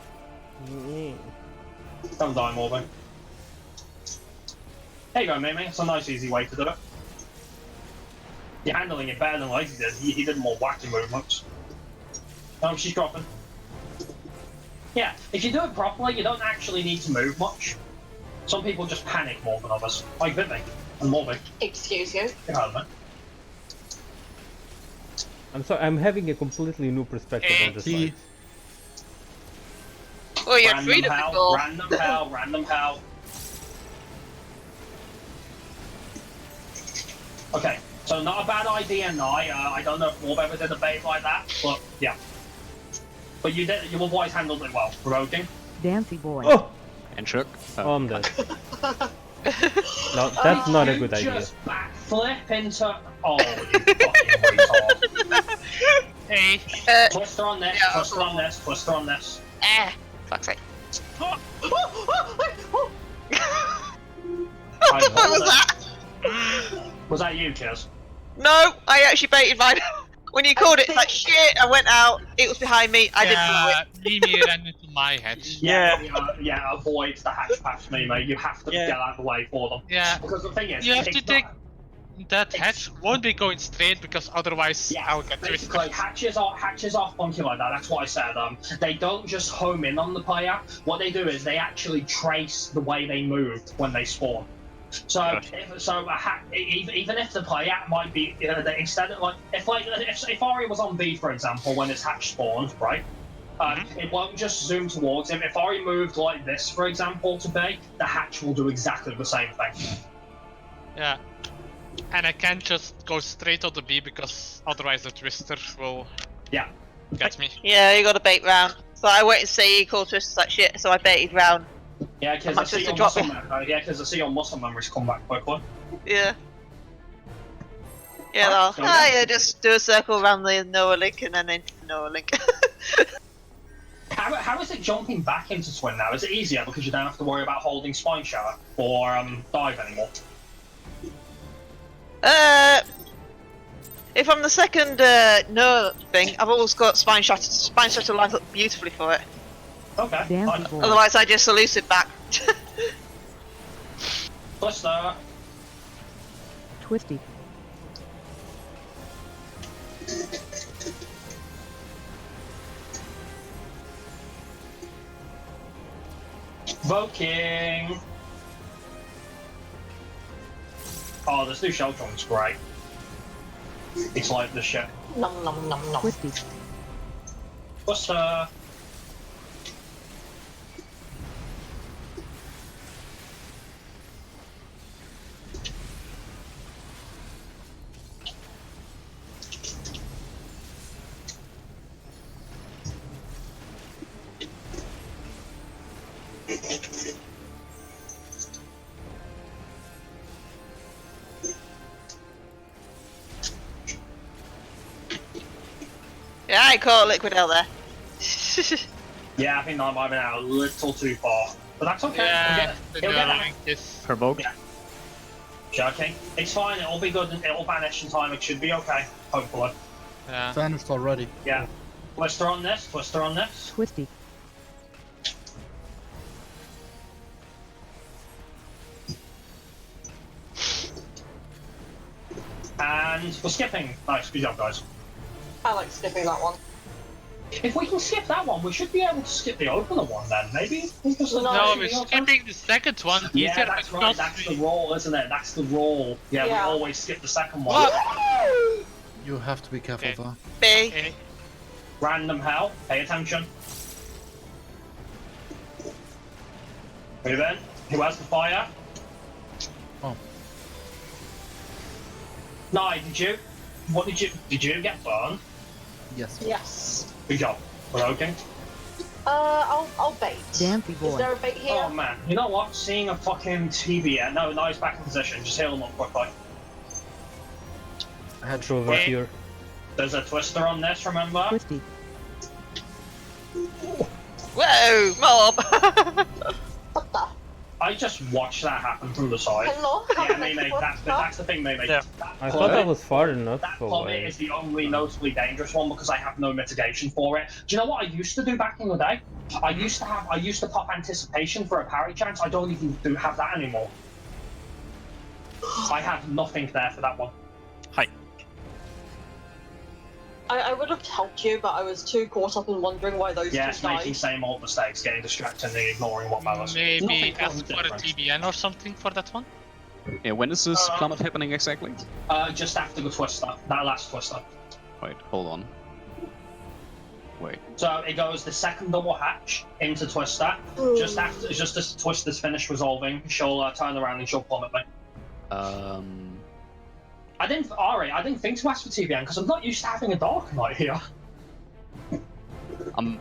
Don't die, Morby. There you go, Mimi. It's a nice, easy way to do it. You're handling it better than Lazy did. He did more wacky movements. She's dropping. Yeah, if you do it properly, you don't actually need to move much. Some people just panic more than others. Like Vivi and Morby. Excuse you. You heard me. I'm sorry, I'm having a completely new perspective on this fight. Oh, you're Random freedom hell, before. random hell, random hell. Okay, So not a bad idea, Nye. I don't know if Orb ever did a bait like that, but yeah. But you did. Your boys handled it well. Provoking. Dancy boy. Oh! And shook. Oh, I'm dead. No, that's not a good idea. Just backflip into. Oh, you fucking retard. Hey. Twister on this, Yeah. twister on this, twister on this. Fuck's sake. I What was that? Was that you, Kiz? No, I actually baited mine. When you called it, it's like shit. I went out. It was behind me. I didn't know it. Mimi ran into my head. Yeah, avoid the hatch past me, mate. You have to get out of the way for them. Yeah. Because the thing is, You have to it's take. not- That hatch won't be going straight because otherwise Yeah, I'll get twisted. basically, hatches are funky like that. That's what I said. They don't just home in on the player. What they do is they actually trace the way they move when they spawn. So, even if the player might be instead of if Ari was on B, for example, when his hatch spawned, right? It won't just zoom towards him. If Ari moved like this, for example, to B, the hatch will do exactly the same thing. Yeah. And I can't just go straight on the B because otherwise the twister will get me. Yeah, you got to bait round. So I wait and see. He called twisters like shit. So I baited round. Yeah, because I see your muscle memory. Yeah, because I see your muscle memories come back quickly. Yeah. Yeah, just do a circle around the Noah link and then into the Noah link. How is it jumping back into Twin now? Is it easier because you don't have to worry about holding Spine Shower or Dive anymore? If I'm the second no thing, I've always got Spine Shutter. Spine Shutter lines up beautifully for it. Okay. Dancy boy. Otherwise, I just elusive back. Twister. Twisty. Voking. Oh, this new shell trunk's great. It's like the shit. Nom nom nom nom. Twisty. Twister. Yeah, I caught a liquid hell there. Yeah, I think that might have been out a little too far. But that's okay. Yeah, the He'll get Noah that. link is. Provoke. Yeah. Joking. It's fine, it'll be good, it'll vanish in time, it should be okay. Hopefully. Yeah. Vanished already. Yeah. Twister on this, twister on this. Twisty. And we're skipping. Nice, good job, guys. I like skipping that one. If we can skip that one, we should be able to skip the opener one then, maybe? Because No, we're skipping the second one. Yeah, easier that's right, because that's the rule, isn't it? That's the rule. Yeah, we Yeah. always skip the second one. You have to be careful Okay. though. B. Okay. Random hell, pay attention. Move in. Who has the fire? Oh. No, did you get burned? Yes. Yes. Good job. Provoking. I'll bait. Dancy Is boy. there a bait here? Oh man, you know what? Seeing a fucking TBN. No, he's back in position. Just heal him up quickly. I had Over Wait. here. There's a twister on this, remember? Twisty. Whoa, mob. What the? I just watched that happen from the side. Hello? Yeah, Mimi, that's the thing, Mimi. Yeah. I thought that was far enough That plummet away. is the only notably dangerous one because I have no mitigation for it. Do you know what I used to do back in the day? I used to pop anticipation for a parry chance. I don't even have that anymore. I have nothing there for that one. Hi. I would have helped you, but I was too caught up in wondering why those Yes, two making died. same old mistakes, getting distracted and ignoring what matters. Maybe Nothing ask for a different. TBN or something for that one. Yeah, when is this plummet happening exactly? Just after the twister, that last twister. Wait, hold on. Wait. So it goes the second double hatch into twister. Just as twister's finished resolving, she'll turn around and she'll plummet me. I didn't think to ask for TBN because I'm not used to having a Dark Knight here. Do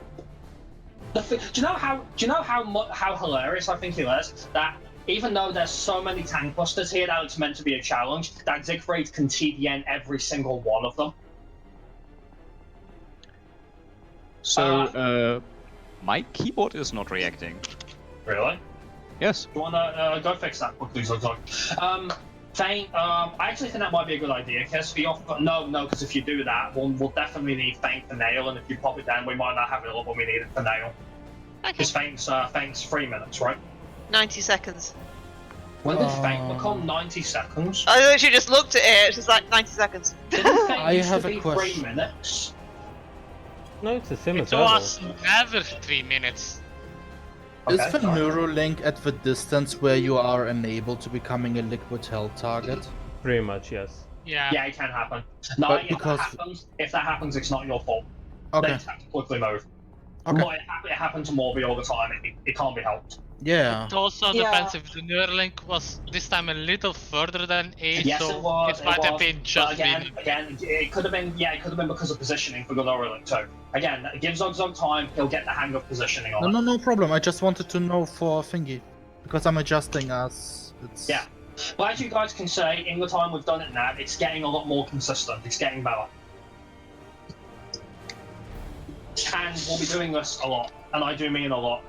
you know how hilarious I think it is that even though there's so many tank busters here that it's meant to be a challenge, that Siegfried can TBN every single one of them. So, my keyboard is not reacting. Really? Yes. You wanna go fix that quickly, Zogzog? Feint, I actually think that might be a good idea, Kiss. No, because if you do that, we'll definitely need Feint for Nail, and if you pop it down, we might not have it all when we need it for Nail. Okay. Because Feint's 3 minutes, right? 90 seconds. When did Feint become 90 seconds? I literally just looked at it. It's just like 90 seconds. Didn't Feint I used have to a be question. 3 minutes? No, it's the same It as Evo. was never 3 minutes. Is Okay, the fine. Neurolink at the distance where you are enabled to becoming a liquid hell target? Pretty much, yes. Yeah. Yeah, it can happen. No, But if that happens, it's not your fault. Okay. They just have to quickly move. Okay. But it happens to Morby all the time. It can't be helped. Yeah. It also Yeah. depends if the Neuralink was this time a little further than A, Yes, so it was. might have been But just again, it could have been. Yeah, it could have been because of positioning for the Neuralink too. Again, give Zogzog time. He'll get the hang of positioning on it. No problem. I just wanted to know for Thingy. Because I'm adjusting as it's... Yeah. But as you guys can say, in the time we've done it now, it's getting a lot more consistent. It's getting better. And we'll be doing this a lot, and I do mean a lot,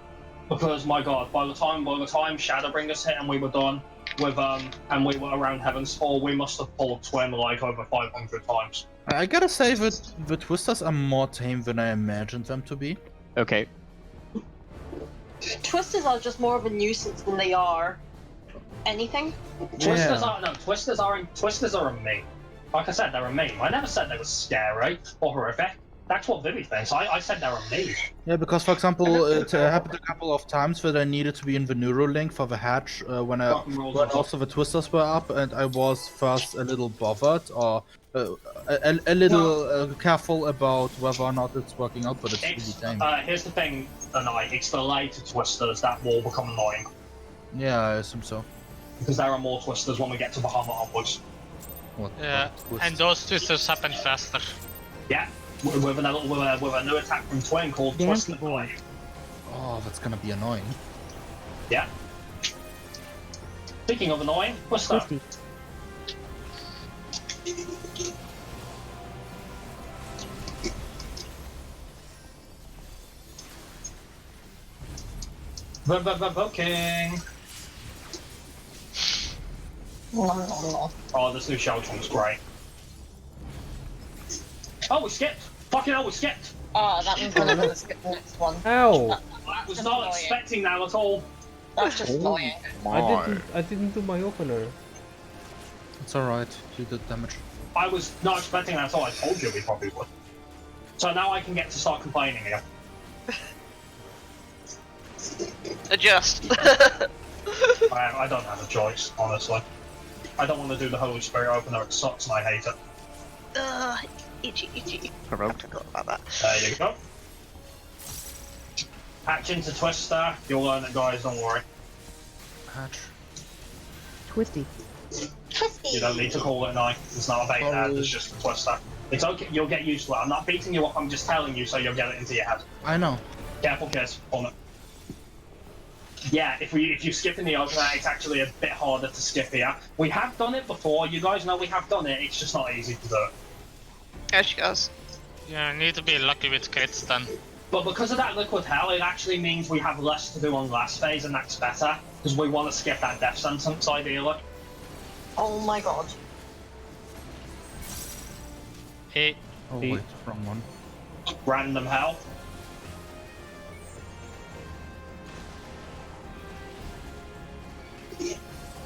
because my God, by the time Shadowbringers hit and we were done with and we were around Heaven's Fall, we must have pulled Twin like over 500 times. I gotta say that the Twisters are more tame than I imagined them to be. Okay. Twisters are just more of a nuisance than they are anything. Twisters are a meme. Like I said, they're a meme. I never said they were scary or horrific. That's what Vivi thinks. I said they're a meme. Yeah, because for example, it happened a couple of times that I needed to be in the Neurolink for the hatch when also the Twisters were up, and I was first a little bothered or a little careful about whether or not it's working out, but it's really tame. Here's the thing, tonight. It's the later Twisters that will become annoying. Yeah, I assume so. Because there are more Twisters when we get to Bahamut upwards. What Yeah, and those twisters happen faster. Yeah, with a new attack from Twin called Dancy Twister. boy. Oh, that's gonna be annoying. Yeah. Speaking of annoying, Twister. Twisty. Voking. Oh, this new shell trunk's great. Oh, we skipped! Fucking hell, we skipped! Oh, that means I'm gonna skip the next one. Ow! I was not expecting that at all. That's just annoying. I didn't do my opener. It's alright, you did damage. I was not expecting that at all. I told you we probably would. So now I can get to start complaining again. Adjust. I don't have a choice, honestly. I don't want to do the Holy Spirit opener, it sucks and I hate it. Itchy. Provoked. I forgot about that. There you go. Hatch into Twister, you'll learn it, guys, don't worry. Hatch. Twisty. You don't need to call it night. It's not a bait head, it's just a Twister. It's okay, you'll get used to it. I'm not beating you up, I'm just telling you so you'll get it into your head. I know. Careful, kids, on it. Yeah, if you skip in the opener, it's actually a bit harder to skip here. We have done it before, you guys know we have done it, it's just not easy to do it. There she goes. Yeah, need to be lucky with crits then. But because of that liquid hell, it actually means we have less to do on last phase, and that's better, because we want to skip that death sentence, ideally. Oh my god. Hey, Oh wait, wrong one. Random hell.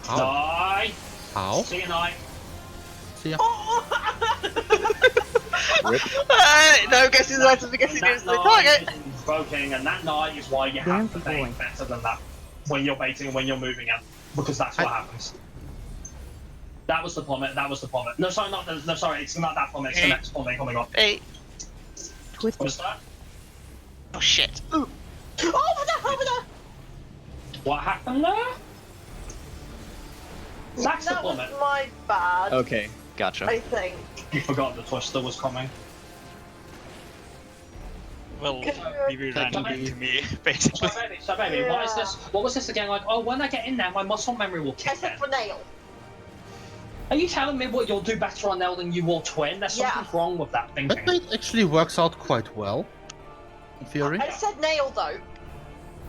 How? Die! How? See you night. See ya. No, guess who's items against the That target? night is invoking, and that night is why you have to Dancy boy. bait better than that when you're baiting and when you're moving in, because that's what happens. That was the plummet. That was the plummet. No, sorry, not the, no, sorry. It's not that plummet. It's the next plummet coming on. Hey. What Twisty. is that? Oh shit. Ooh. Over there! What happened there? That's the That was plummet. my bad. Okay. Gotcha. I think. You forgot the Twister was coming. Well, Could you- you ran into me, basically. So baby, what is this? What was this again? Like, oh, when I get in there, my muscle memory will I kick in. said for nail. Are you telling me what you'll do better on nail than you will twin? There's something Yeah. wrong with that That thinking. might actually works out quite well. In theory. I said nail though.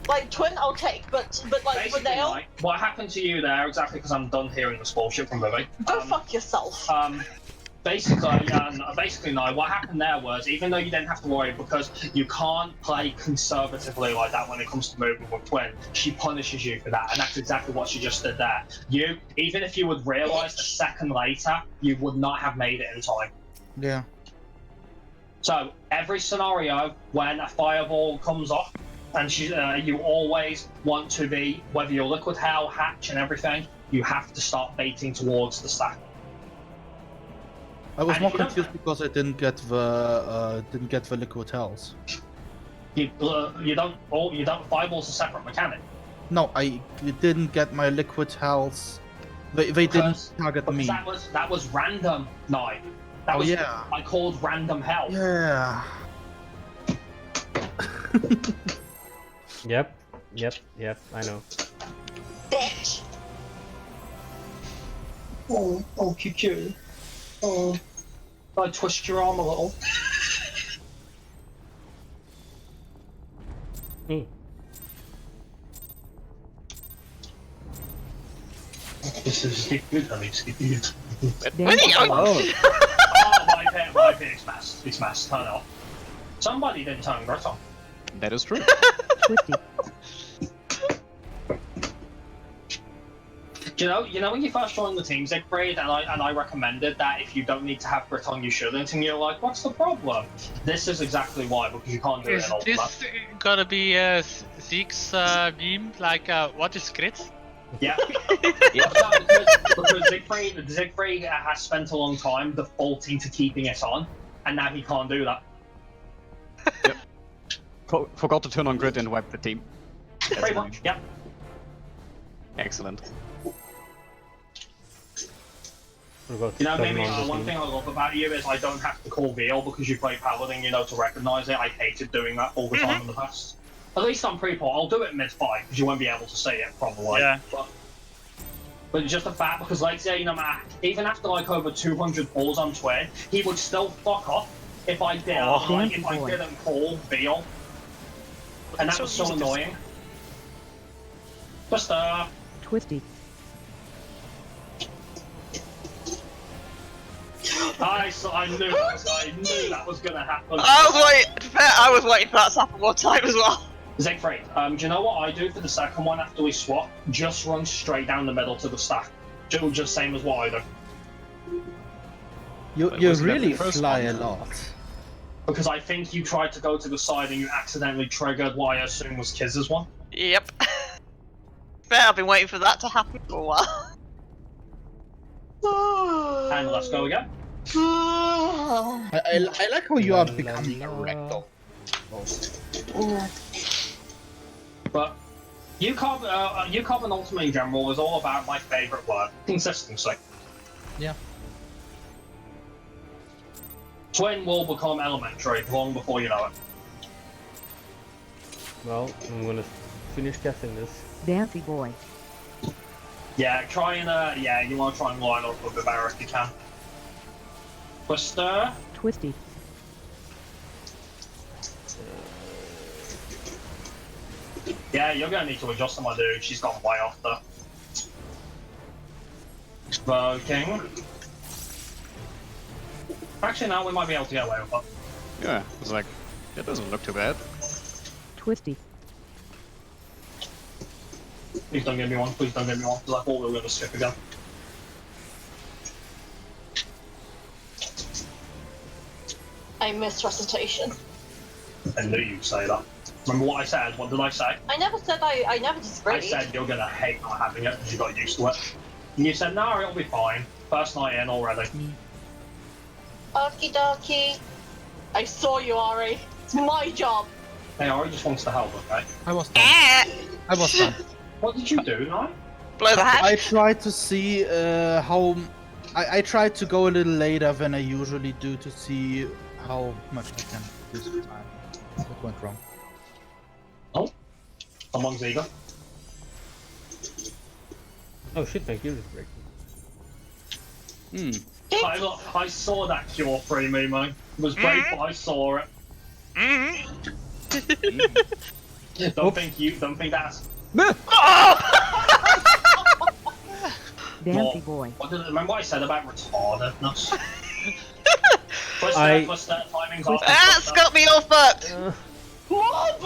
Like twin, I'll take, but like for Basically, nail, like, what happened to you there, exactly because I'm done hearing this bullshit from Vivi. go fuck yourself. Basically, no. What happened there was, even though you didn't have to worry because you can't play conservatively like that when it comes to moving with Twin, she punishes you for that, and that's exactly what she just did there. You, even if you would realise a second later, you would not have made it in time. Yeah. So every scenario when a fireball comes off, and you always want to be, whether you're liquid hell, hatch, and everything, you have to start baiting towards the stack. I was And more if you don't- confused because I didn't get the liquid hells. You don't. Fireball's a separate mechanic. No, I didn't get my liquid hells. They didn't target Because me. that was random night. That Oh, was yeah. I called random hell. Yeah. Yep, I know. Bitch. Oh, cute. Oh, I twist your arm a little. Hmm. This is good. I mean, it's good. Dancing Oh. boy. Oh, my pit, it's masked. Turn it off. Somebody didn't turn Grit on. That is true. Twisty. You know when you first joined the team, Siegfried, and I recommended that if you don't need to have Grit on, you shouldn't, and you're like, what's the problem? This is exactly why, because you can't do it Is in Ultimate. this gonna be Zeke's meme? Like, what is crit? Yeah. Yeah. because Siegfried has spent a long time defaulting to keeping it on, and now he can't do that. Forgot to turn on grid and wipe the team. That's Pretty annoying. much, yeah. Excellent. Forgot You know, to turn maybe on the one team. thing I love about you is I don't have to call Veal because you play Paladin, you know, to recognise it. I hated doing that all the time in the past. At least on pre-port, I'll do it mid-fight because you won't be able to see it, probably. Yeah. But just the fact, because like say, no matter, even after like over 200 balls on Twin, he would still fuck off if I did, Oh. like, if I Boy. didn't call Veal. And that It's was so so easy to annoying. Just Twisty. I knew that was gonna happen. I was waiting for that to happen one time as well. Siegfried, do you know what I do for the second one after we swap? Just run straight down the middle to the stack. Just same as what I do. You But wasn't that really the first fly one? a lot. Because I think you tried to go to the side and you accidentally triggered what I assume was Kiz's one. Yep. Fair, I've been waiting for that to happen for a while. And let's go again. I like how you are becoming a rectal. But UCoB and Ultimate in general is all about my favourite word, consistency. Yeah. Twin will become elementary long before you know it. Well, I'm gonna finish casting this. Dancy boy. Yeah, try and you want to try and line up with the better if you can. Twister. Twisty. Yeah, you're gonna need to adjust to my dude. She's gone way off there. King. Actually, now we might be able to get away with it. Yeah, it's like, it doesn't look too bad. Twisty. Please don't give me one. Please don't give me one. Because I thought we were gonna skip again. I missed recitation. I knew you'd say that. Remember what I said? What did I say? I never said I never I disagreed. said you're gonna hate not having it because you got used to it. And you said, no, it'll be fine. First night in already. Okie dokie. I saw you, Ari. It's my job. Hey, Ari just wants to help, okay? I was done. Eh. I was done. What did you do, Nye? Blow the I hatch. tried to see how I tried to go a little later than I usually do to see how much I can use the time. What went wrong? Oh, someone's eager. Oh shit, my gear is breaking. I saw that cure free me, man. It was great, but I saw it. Don't think that's. Dancy boy. Remember what I said about retardedness? Twister, timing's off. Scott, me all fucked. Mob!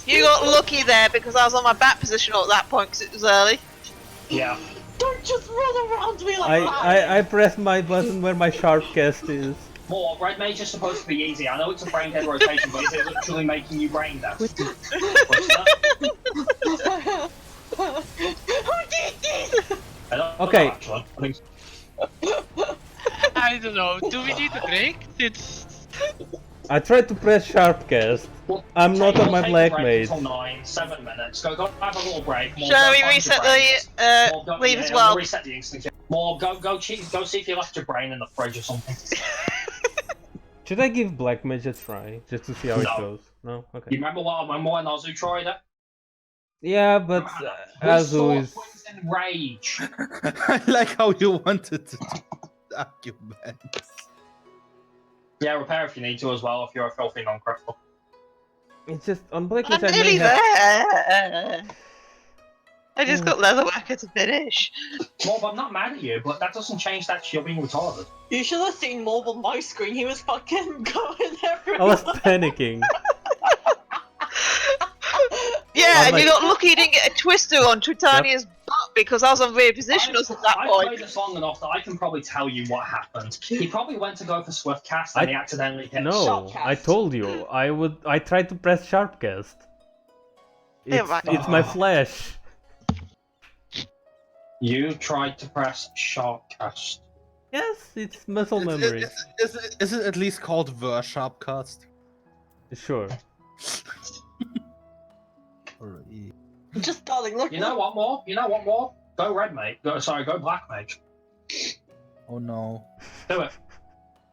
You got lucky there because I was on my back position at that point because it was early. Yeah. Don't just run around me like that! I pressed my button where my sharp cast is. More, Red Mage is supposed to be easy. I know it's a brain dead rotation, but is it literally making you brain dead? Twisty. Okay. I don't know. Do we need a break? I tried to press sharp cast. I'm not on my black mage. 7 minutes. Go have a little break. More, Shall we reset the leave as well? Reset the instinct. More, go see if you left your brain in the fridge or something. Should I give black mage a try just to see how it goes? No. Okay. You remember when Azu tried it? Yeah, but Azu is. In rage. I like how you wanted to do arguments. Yeah, repair if you need to as well if you're a filthy non-critical. It's just on black mage. I'm nearly there. I just got Leatherworker to finish. Mob, I'm not mad at you, but that doesn't change that you're being retarded. You should have seen Mob on my screen. He was fucking going everywhere. I was panicking. Yeah, and you got lucky you didn't get a Twister on Tritania's butt because I was on rear positionals at that I point. played this long enough that I can probably tell you what happened. He probably went to go for Swift Cast and he accidentally hit No, I told you. I tried to press sharp cast. It's my flash. You tried to press Sharp Cast. Yes, it's muscle memory. Is it at least called the sharp cast? Sure. Just darling, look. You know what more? Go Red Mage. Go Black Mage. Oh no. Do it.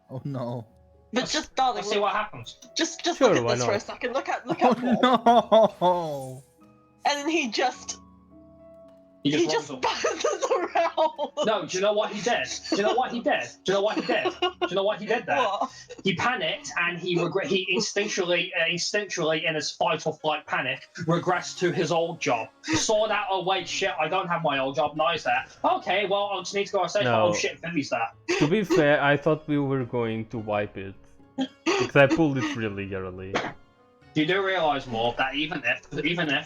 Oh no. But just darling, Let's see what happens. Just Sure, look at why this for a not? second. Look at Mob. No. And then he just He bounces just around. No, do you know what he did? Do you know what he did? Do you know what he did? Do you know what he did there? What? He panicked and he instinctually in his fight or flight panic regressed to his old job. Saw that, oh wait, shit, I don't have my old job, nice there. Okay, well I just need to go and say, No. oh shit, Philly's there. To be fair, I thought we were going to wipe it. Because I pulled it really early. You do realise, more that even if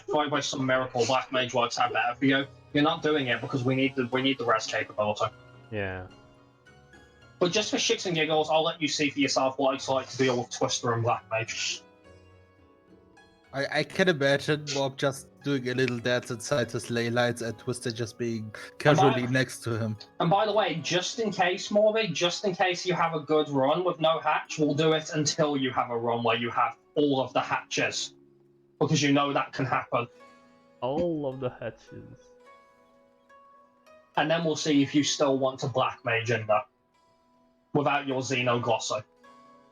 by some miracle Black Mage works out better for you, you're not doing it because we need the rest capability. Yeah. But just for shits and giggles, I'll let you see for yourself what it's like to deal with Twister and Black Mage. I can imagine Bob just doing a little dance inside his ley lights and Twister just being casually next to him. And by the way, just in case, Morby, just in case you have a good run with no hatch, we'll do it until you have a run where you have all of the hatches. Because you know that can happen. All of the hatches. And then we'll see if you still want to Black Mage in there. Without your Xenoglossy.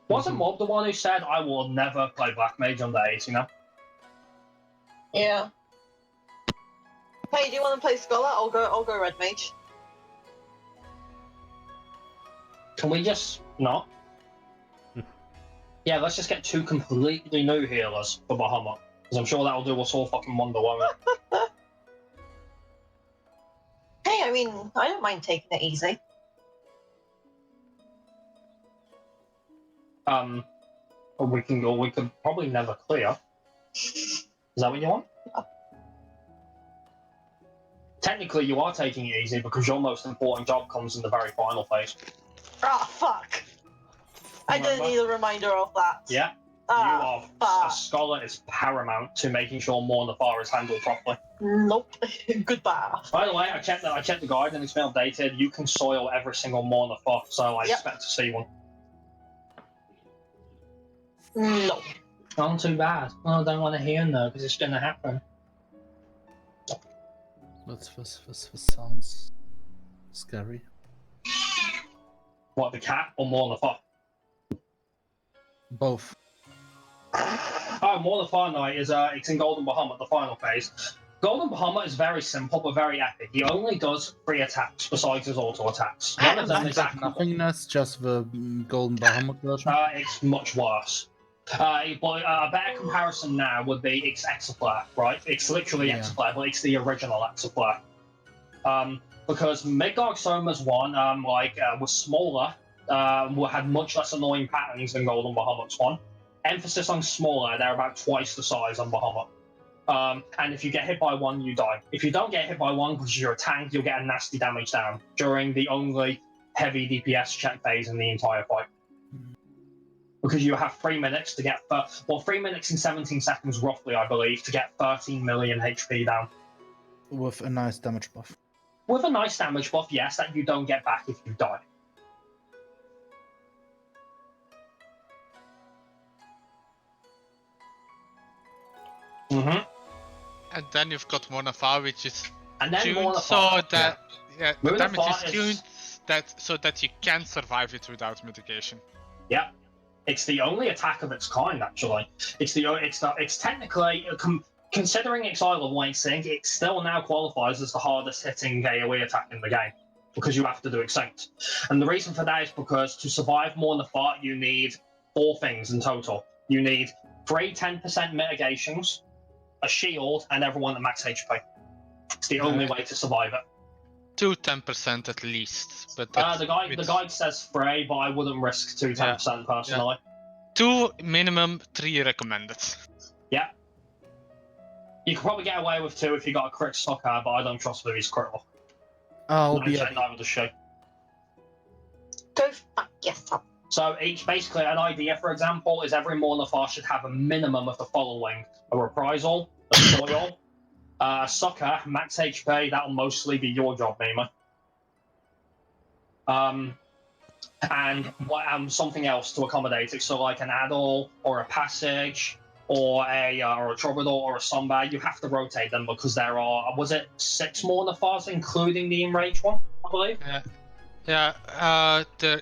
Wasn't Mob the one who said, I will never play Black Mage under 80 now? Yeah. Hey, do you want to play Scholar? I'll go Red Mage. Can we just not? Yeah, let's just get 2 completely new healers for Bahamut. Because I'm sure that'll do us all fucking wonder, won't it? Hey, I mean, I don't mind taking it easy. We could probably never clear. Is that what you want? Yeah. Technically, you are taking it easy because your most important job comes in the very final phase. Ah, fuck! I didn't need a reminder of that. Yeah. Ah, A fuck. scholar is paramount to making sure Mornafar is handled properly. Nope. Goodbye. By the way, I checked the guide and it's been updated. You can soil every single Mornafar, so I expect to see one. No. Not too bad. Well, I don't want to hear no, because it's going to happen. Was sounds scary. What, the cat or more than the far? Both. Oh, more than Far Night is it's in Golden Bahamut, the final phase. Golden Bahamut is very simple but very epic. He only does 3 attacks besides his auto attacks. One of them is Like nothingness, just the Golden Bahamut version. It's much worse. But a better comparison now would be it's Exaflare, right? It's literally Exaflare, but it's the original Exaflare. Because Midgard Soma's one, was smaller, had much less annoying patterns than Golden Bahamut's one. Emphasis on smaller, they're about twice the size on Bahamut. And if you get hit by one, you die. If you don't get hit by one because you're a tank, you'll get a nasty damage down during the only heavy DPS check phase in the entire fight. Because you have 3 minutes to get, 3 minutes and 17 seconds roughly, I believe, to get 13 million HP down. With a nice damage buff. With a nice damage buff, yes, that you don't get back if you die. And then you've got Monafar, which is tuned Monafar, so that the damage Monafar is tuned so that you can survive it without mitigation. Yeah, it's the only attack of its kind. Actually, it's technically considering Exile of White Sync, it still now qualifies as the hardest hitting AoE attack in the game because you have to do it synced. And the reason for that is because to survive Monafar, you need 4 things in total. You need 3 10% mitigations, a shield, and everyone at max HP. It's the only way to survive it. 2 10% at least, but the guide says 3, but I wouldn't risk 2 10% personally. 2 minimum, 3 recommended. Yeah. You could probably get away with 2 if you got a crit sucker, but I don't trust that he's critical. I'll be neither does she. Go fuck yourself. So basically an idea, for example, is every Monafar should have a minimum of the following: a reprisal, a soil, a sucker, max HP. That'll mostly be your job, Mima. And something else to accommodate it. So like an add-all or a passage or a troubadour or a sombad. You have to rotate them because there are 6 Monafars, including the enraged one, I believe.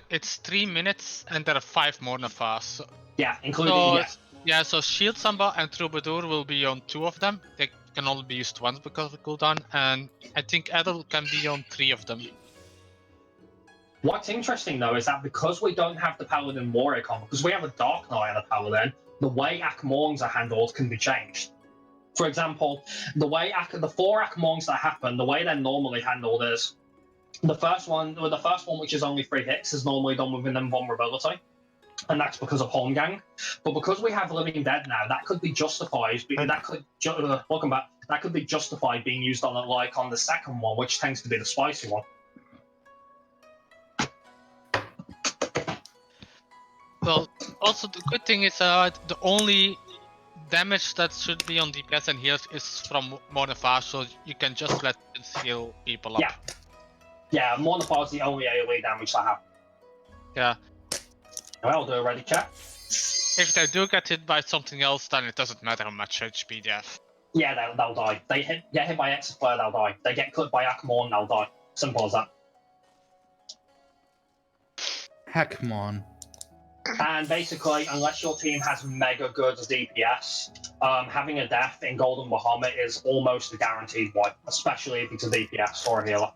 It's 3 minutes and there are 5 Monafars. So, including so Shield Samba and Troubadour will be on 2 of them. They can only be used once because of cooldown, and I think Adel can be on 3 of them. What's interesting though is that because we don't have the Paladin Warrior combo, because we have a Dark Knight and a Paladin, the way Akmorns are handled can be changed. For example, the 4 Akmorns that happen, the way they're normally handled is the first one, which is only 3 hits, is normally done with an invulnerability, and that's because of Holmgang. But because we have Living Dead now, that could be justified. That could be justified being used on on the second one, which tends to be the spicy one. Well, also the good thing is the only damage that should be on DPS and heals is from Monafar, so you can just let it heal people up. Yeah, Monafar is the only AoE damage I have. Yeah. Well, do ready, chat. If they do get hit by something else, then it doesn't matter how much HP they have. Yeah, they'll die. They get hit by Exaflare, they'll die. They get clipped by Akmorn, they'll die. Simple as that. Hackmon. And basically, unless your team has mega good DPS, having a death in Golden Bahamut is almost a guaranteed wipe, especially if it's a DPS or a healer.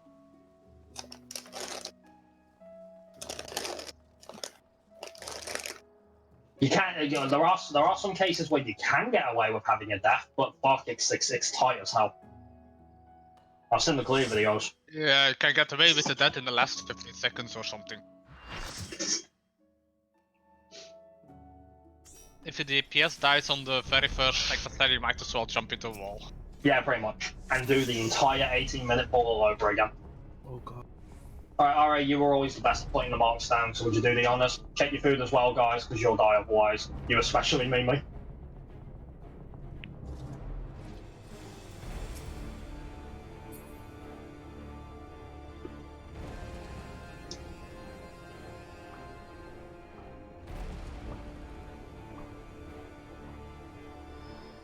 You can't. There are some cases where you can get away with having a death, but fuck, it's tight as hell. I've seen the clear videos. Yeah, you can get away with that in the last 15 seconds or something. If the DPS dies on the very first Exaflare, you might as well jump into the wall. Yeah, pretty much. And do the entire 18-minute ball all over again. Oh god. Alright, you were always the best at putting the marks down, so would you do the honours? Check your food as well, guys, because you'll die otherwise. You especially, Mimi.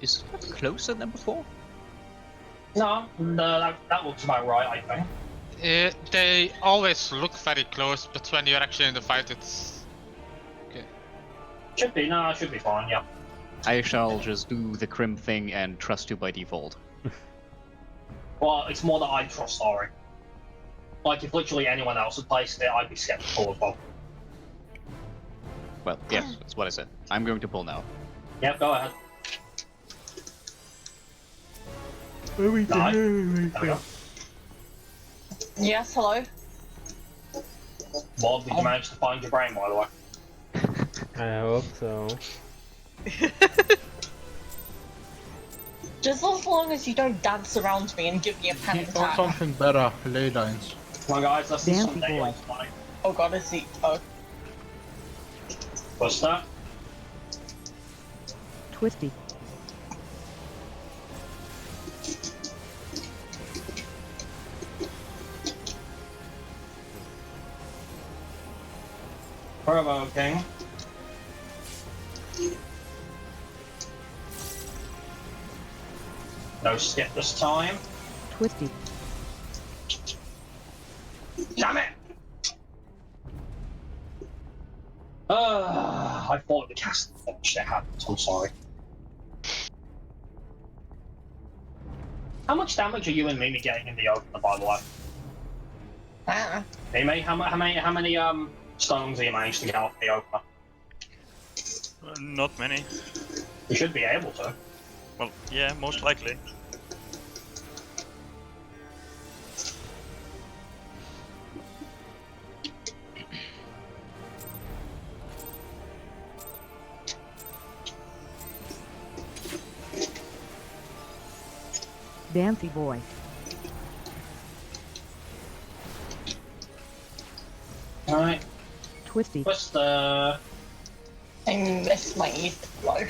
Is that closer than before? No, that looks about right, I think. They always look very close, but when you're actually in the fight, it's okay. Should be, no, it should be fine, yeah. I shall just do the crim thing and trust you by default. Well, it's more that I trust Ori. Like, if literally anyone else had placed it, I'd be skeptical as well. Well, yes, that's what I said. I'm going to pull now. Yep, go ahead. Where we No, there we go. Yes, hello? Bob, did you manage to find your brain, by the way? I hope so. Just as long as you don't dance around me and give me a panic Or attack. something better, ley lines. Come on, guys, let's do Dancy some boy. nails, money. Oh god, I see. Oh. What's that? Twisty. Bravo, King. No skip this time. Twisty. Damn it! I thought the cast shit happened. I'm sorry. How much damage are you and Mimi getting in the opener, by the way? Mimi, how many stones are you managed to get off the opener? Not many. You should be able to. Well, yeah, most likely. Dancy boy. Alright, Twisty. what's the... I missed my ether flow.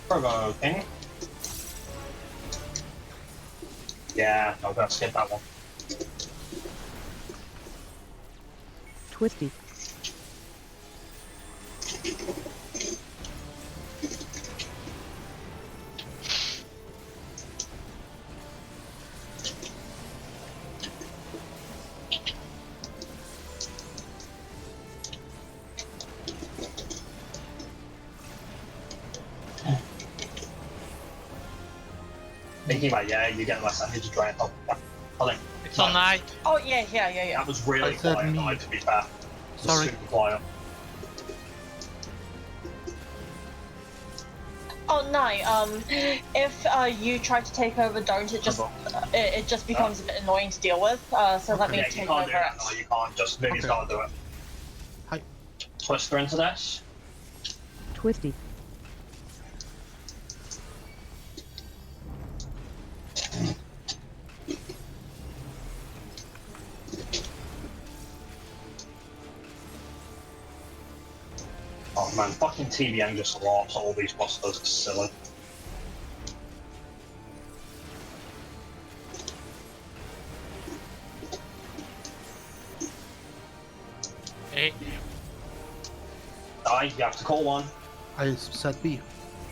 Provoking. Yeah, I'm gonna skip that one. Twisty. Thinking about, yeah, you get less damage to try and help that. I think It's on night. Oh yeah. that was really I said quiet, me. though, to be fair. It was Sorry. super quiet. Oh no. If you try to take over, don't it just becomes a bit annoying to deal with. So let me Yeah, you take can't over do that, it. no, you can't. Just Vivi's Okay. gotta do it. Hi. Twister into this. Twisty. Oh man, fucking TBN just laughs at all these busters, it's silly. Hey, Die, you have to call one. I said B.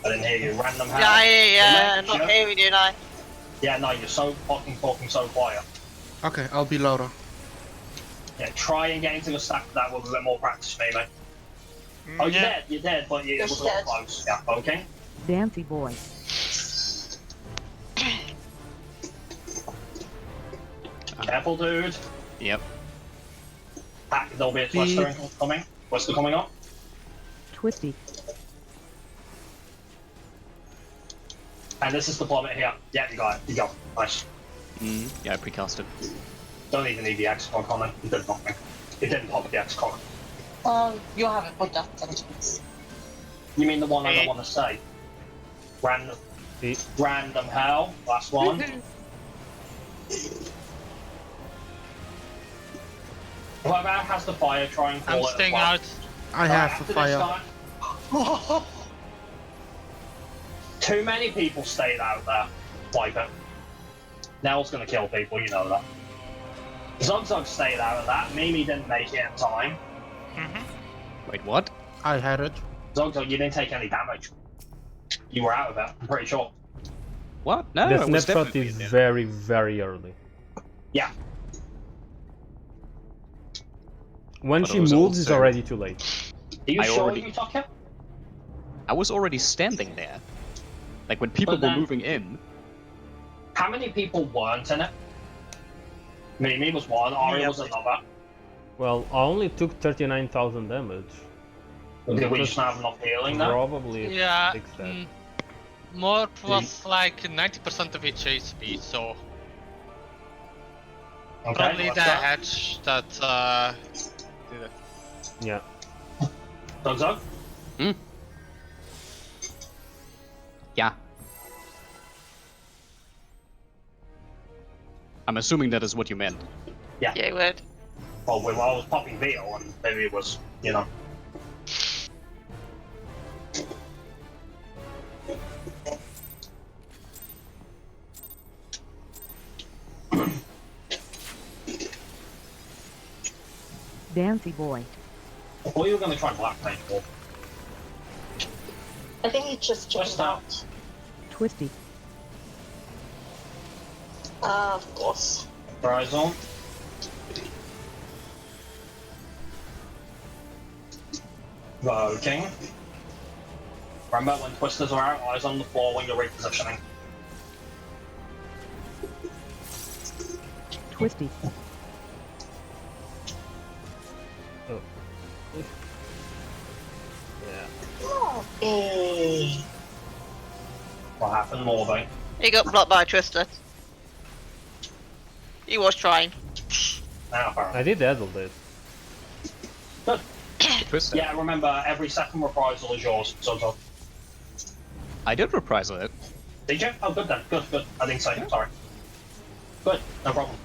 I didn't hear you. Random house. Yeah, Make not sure- hearing you now. Yeah, no, you're so fucking talking so quiet. Okay, I'll be louder. Yeah, try and get into the stack of that with a bit more practice, maybe. Oh, Yeah. you're dead, but it You're was a little dead. close. Yeah, okay. Dancy boy. Careful, dude. Yep. There'll be a Twister coming. Twister coming up. Twisty. And this is the plummet here. Yeah, you got it. You go. Nice. Yeah, I precasted. Don't even need the X-Con coming. It did nothing. It didn't pop the X-Con. You haven't put that sentence. You mean the one I don't want to say? Random hell. Last one. Whoever has the fire, try and call I'm it as staying well. out. I have a fire. Too many people stayed out there. Wipe it. Nell's gonna kill people, you know that. Zugzug stayed out of that. Mimi didn't make it in time. Wait, what? I had it. Zugzug, you didn't take any damage. You were out of it, I'm pretty sure. What? No, The I was snapshot definitely is in there. very, very early. Yeah. When But she it was moves, it's also- already too late. Are you I sure already- you took it? I was already standing there. Like when people But were then- moving in. How many people weren't in it? Mimi was one, Ari Yeah. was another. Well, I only took 39,000 damage. Did we just not have enough healing now? Probably Yeah. fix that. Morp was like 90% of each HP, so Okay, probably what's the that? hedge that did it. Yeah. Thumbs up? Yeah. I'm assuming that is what you meant. Yeah, it would. Well, when I was popping Veal, and maybe it was, you know. Dancy boy. I thought you were going to try and blackmail me. I think he just jumped out. Twisty. Of course. Horizon. Voting. Remember, when twisters are out, eyes on the floor when you're repositioning. Twisty. Oh. Yeah. Oh, eh. What happened, Morby? He got blocked by a Twister. He was trying. Now, apparently. I did dazzle this. Good. Twister. Yeah, remember, every second reprisal is yours, so. I did reprisal it. Did you? Oh, good then. Good, good. I think so. Sorry. Good. No problem.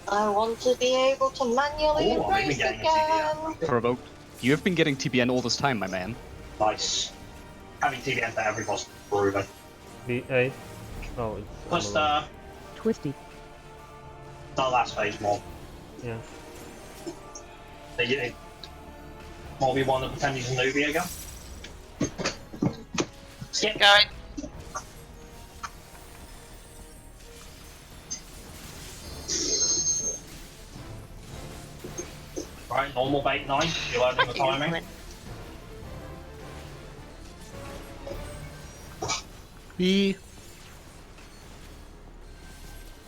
I want to be able to manually Ooh, I'm even embrace getting a again. Provoked. You have been getting TBN all this time, my man. Nice. Having TVN for every boss proven. B8. Oh, it's. Plus, Twisty. the last phase more. Yeah. Morby one to pretend he's a newbie again. Skip. Going. Right, normal bait 9. You're learning the timing. B.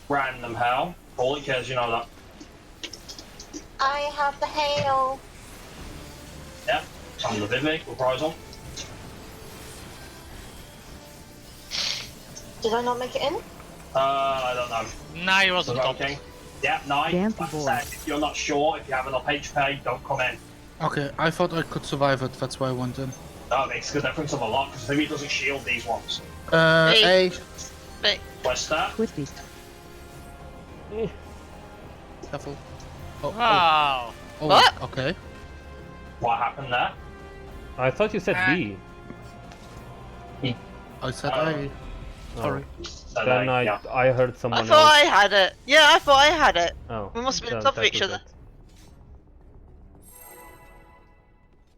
Random hell. All it cares, you know that. I have the hail. Yep. On the Vivek, reprisal. Did I not make it in? I don't know. Nah, he wasn't top. Provoking. Yeah, 9. Dancy Like I boy. said, if you're not sure, if you have enough HP, don't come in. Okay, I thought I could survive it. That's why I went in. That makes the difference of a lot, because Vivek doesn't shield these ones. A. Twister. Twisty. Careful. Oh, Wow. oh, What? okay. What happened there? I thought you said B. I said Oh. A. Sorry. So Then they- yeah. I heard I someone thought I else. had it. Yeah, I thought I had it. Oh. We must have been on that- top of that each was other. it.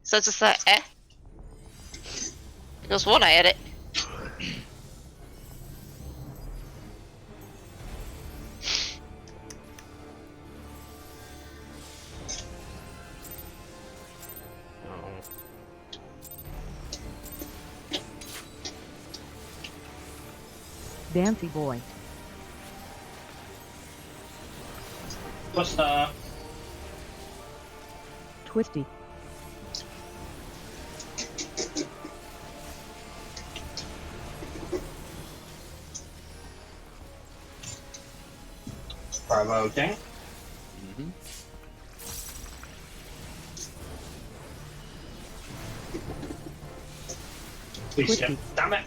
So just like, eh? There was one I had it. Oh. Dancy boy. Twister. Twisty. Provoking. Mm-hmm. Please skip. Twisty. Damn it.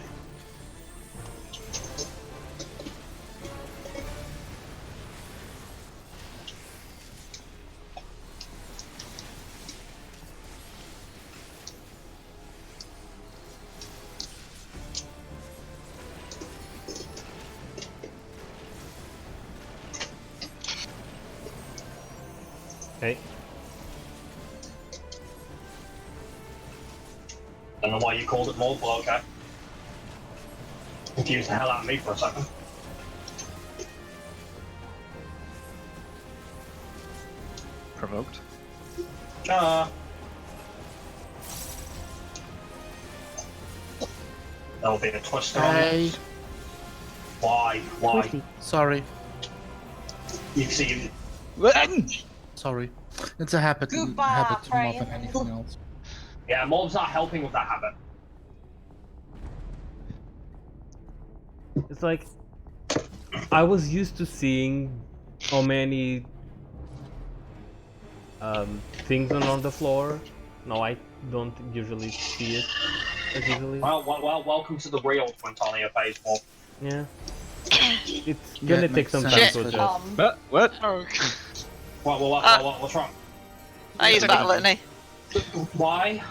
Okay. Don't know why you called it more, but okay. Confused the hell out of me for a second. Provoked. There'll be a twister on Hey. this. Why? Why? Twisty. Sorry. You see, Sorry. It's a habit Goodbye, habit more than Brian. anything else. yeah, mobs are helping with that habit. It's like I was used to seeing how many things on the floor. Now I don't usually see it as easily. Well, welcome to the real Quintonia phase 4. Yeah. It's Yeah, gonna it take makes some sense, time to but- adjust. What? Oh, What's wrong? He's battling me. Why?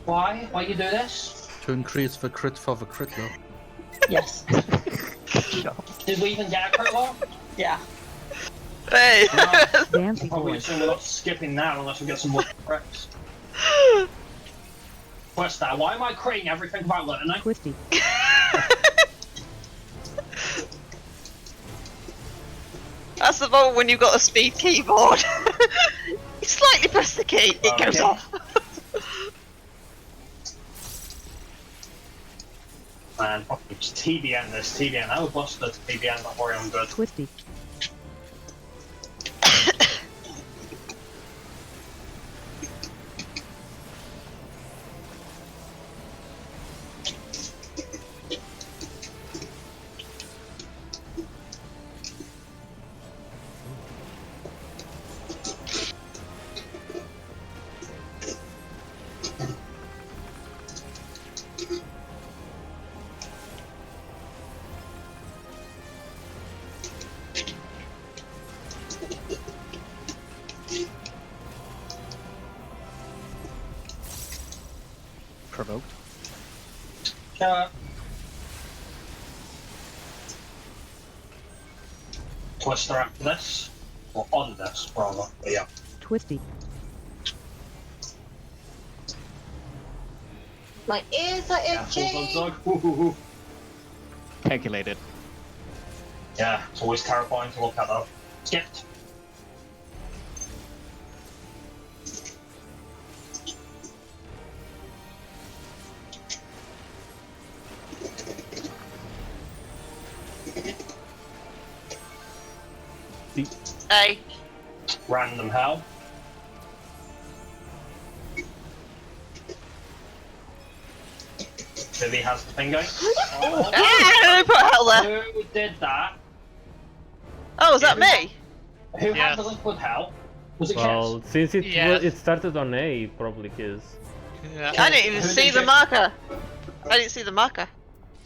Why? Why you do this? To increase the crit for the crit low. Yes. Did we even get a crit low? Yeah. Hey! Dancing Probably boy. assume we're not skipping now unless we get some more crits. What's that? Why am I critting everything about learning? Twisty. That's the moment when you've got a speed keyboard. You slightly press the key, it goes Okay. off. Man, just TBN this, TBN. I would bust the TBN, don't worry, I'm good. Twisty. Provoked. Twister after this. Or on this, rather. But yeah. Twisty. My ears are Yeah, full itchy. dog. Hoo, hoo, hoo. Calculated. Yeah, it's always terrifying to look at though. Skipped. Hey. Random hell. Vivi has the thing going. Ah, who put hell there? Who did that? Oh, was that me? Who Yes. had the liquid hell? Was it Well, Kez? since it Yes. it started on A, probably Kiz. yeah. I didn't even Who see did the you- marker. I didn't see the marker.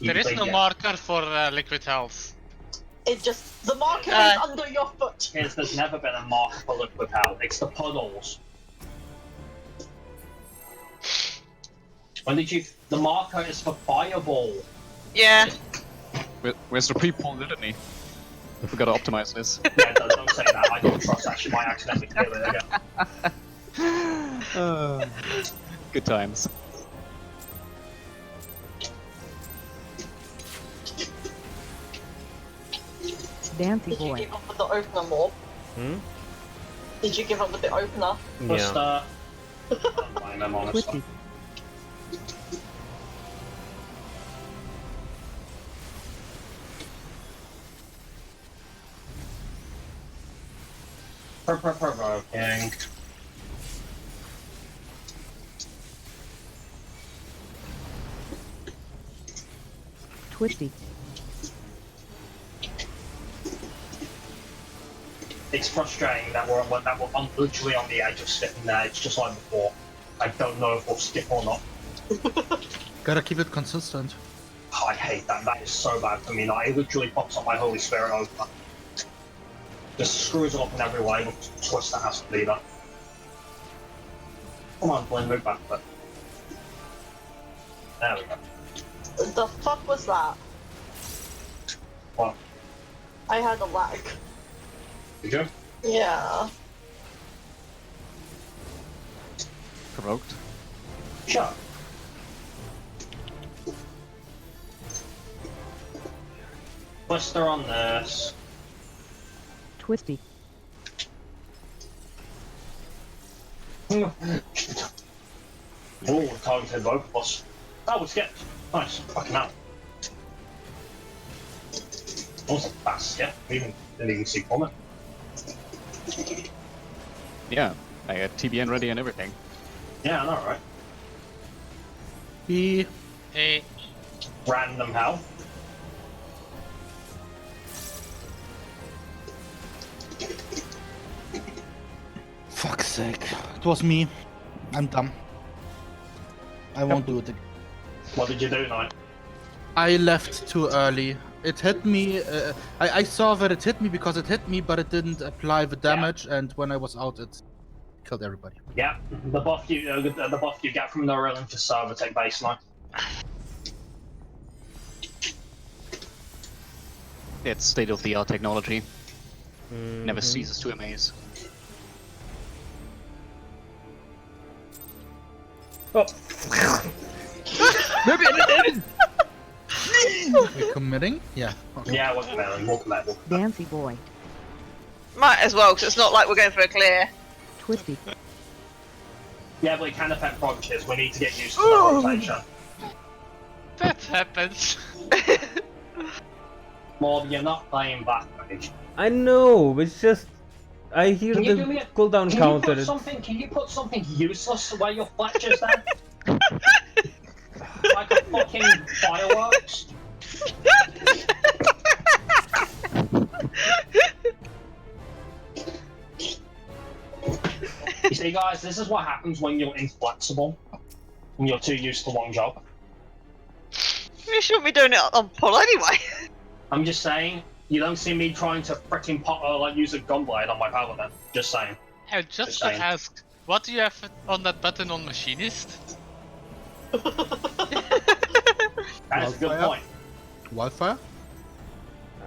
There is no Yeah. marker for liquid health. It just the marker Uh, is under your foot. Kez, there's never been a marker for liquid hell. It's the puddles. When did you? The marker is for fireball. Yeah. Where's the pre-pull litany? We gotta optimize this. Yeah, don't say that. I don't trust that. She might accidentally kill it again. Good times. Dancing Did you boy. give up with the opener more? Hmm? Did you give up with the opener? Just, Yeah. don't mind them, honestly. Twisty. Provoking. Twisty. It's frustrating that we're literally on the edge of skipping there. It's just like before. I don't know if we'll skip or not. Gotta keep it consistent. Oh, I hate that. That is so bad for me. Like, it literally pops up my Holy Spirit over. Just screws it up in every way. Twister has to be that. Come on, Blinn, move back a bit. There we go. The fuck was that? What? I had a lag. Did you? Yeah. Provoked. Sure. Twister on this. Twisty. Oh, targeted both of us. Oh, we skipped. Nice. Fucking hell. That was a fast skip. Didn't even see coming. Yeah, I had TBN ready and everything. Yeah, I know, right? B. Hey, Random hell. Fuck's sake. It was me. I'm dumb. I won't do it again. What did you do, Knight? I left too early. It hit me. I saw that it hit me because it hit me, but it didn't apply the damage. And when I was out, it killed everybody. Yeah, the buff you get from the relentless server take baseline. It's state-of-the-art technology. Never Mhm. ceases to amaze. Oh. We're committing? Yeah. Okay. Yeah, what's level? Dancy boy. Might as well, because it's not like we're going for a clear. Twisty. Yeah, but it can affect branches. We need to get used to the rotation. that happens. More you're not playing backpage. I know, it's just I hear Can you do the me a- cooldown counter. Can you put something useless where your Fletcher's then? Like a fucking fireworks? You see, guys, this is what happens when you're inflexible. When you're too used to one job. You shouldn't be doing it on pull anyway. I'm just saying, you don't see me trying to freaking use a gunblade on my paladin. Just saying. And just to saying. ask, what do you have on that button on Machinist? That is a good Wildfire? point. Wildfire?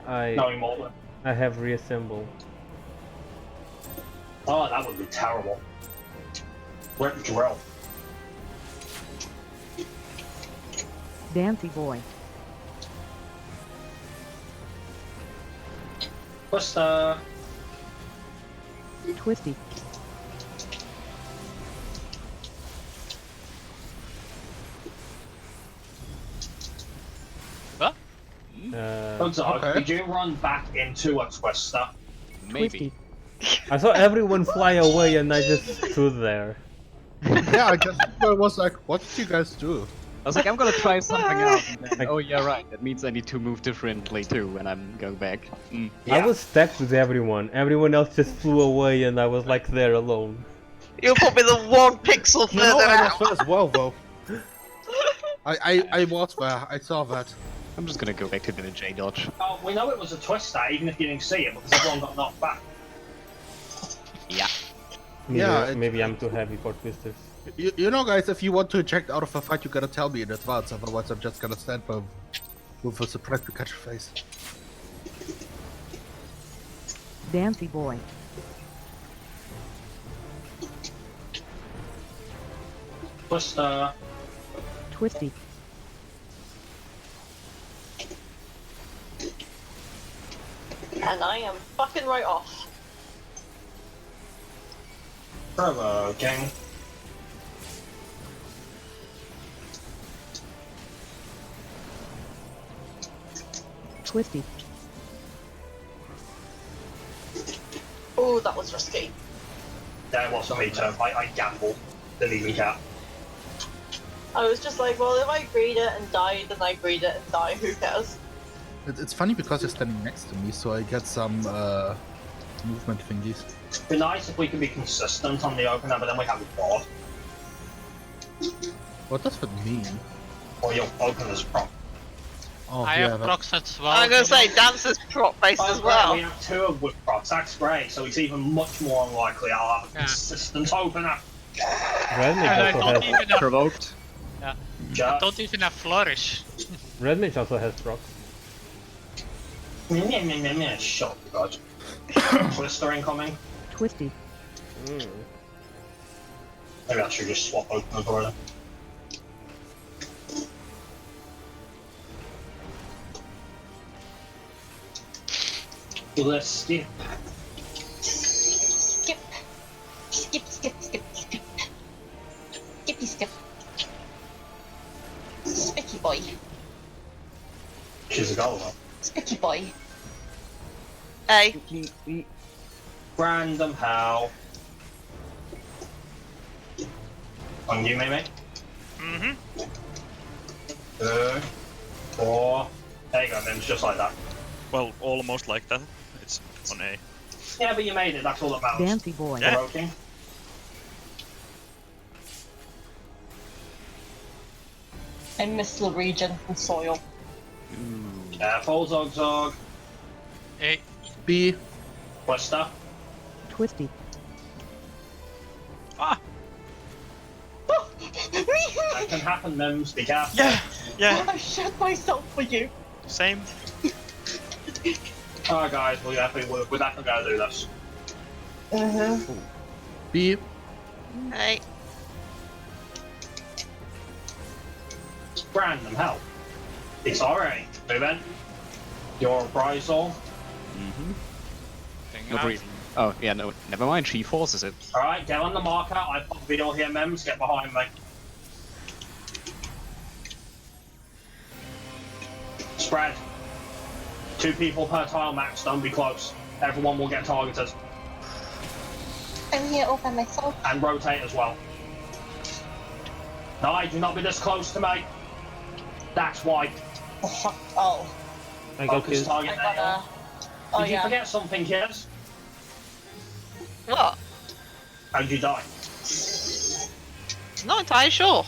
No, Immortal. I have reassemble. Oh, that would be terrible. Rip drill. Dancy boy. Twister. Twisty. What? Okay. Did you run back into a Twister? Maybe. I saw everyone fly away and I just stood there. Yeah, I guess I was like, what did you guys do? I was like, I'm gonna try something out. And then, oh yeah, right. That means I need to move differently too when I'm going back. I Yeah. was stacked with everyone. Everyone else just flew away and I was like there alone. You're probably the one pixel You further know, I out. was there as well, though. I was there. I saw that. I'm just gonna go back to the J dodge. Oh, we know it was a Twister, even if you didn't see it, because everyone got knocked back. Yeah. Maybe I'm too heavy for twisters. You know, guys, if you want to eject out of a fight, you gotta tell me in advance. Otherwise, I'm just gonna stand by with a surprise Pikachu face. Dancy boy. Twister. Twisty. And I am fucking right off. Bravo, gang. Twisty. Oh, that was risky. Yeah, it was for me too. I gambled. Didn't even count. I was just like, well, if I greed it and die, then I greed it and die. Who cares? It's funny because you're standing next to me, so I get some movement thingies. It'd be nice if we could be consistent on the opener, but then we have a board. What does that mean? Or your opener's prop. Oh, I yeah, have that- procs as well. I'm gonna say Dancer's prop based Oh, as great, well. we have two with props. That's great. So it's even much more unlikely I'll have a Yeah. consistent opener. Red And I Mage don't also even has have, Provoked. I Just... don't even have Flourish. Red Mage also has procs. Shut up, God. Twister incoming. Twisty. Maybe I should just swap openers already. Let's skip. Skip. Skip, skip, skip, skip. Skippy skip. Spicky boy. She's a goal though. Spicky boy. A. Random how. On you, Mimi. Mm-hmm. 2, 4. There you go, Mims, just like that. Well, almost like that. It's on A. Yeah, but you made it, that's all that matters. Dancy boy. Yeah. Broken. I miss the region and soil. Careful, Zog Zog. A. B. Twister. Twisty. Ah! That can happen, Mims, be careful. Yeah! I shot myself for you. Same. Alright guys, we're definitely gonna do this. B. A. Random help. It's alright. Move in. Your reprisal. No breathing. Oh, yeah, no, never mind, she forces it. Alright, get on the marker. I put video here, Mims. Get behind me. Spread. 2 people per tile max, don't be close. Everyone will get targeted. I'm here all by myself. And rotate as well. No, do not be this close to me. That's why. Oh. I got Focus killed. target I nail. gotta... Oh Did you yeah. forget something, kids? What? How did you die? Not entirely sure.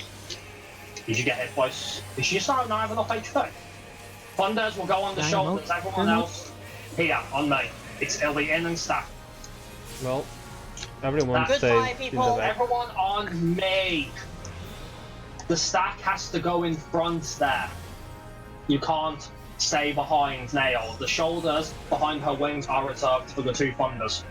Did you get hit twice? Is she not have enough HP? Thunders will go on the Dynamo. shoulders. Everyone else here on me. It'll be in and stack. Well, everyone Goodbye, stays in the people. back. Everyone on me. The stack has to go in front there. You can't stay behind Nail. The shoulders behind her wings are reserved for the 2 thunders.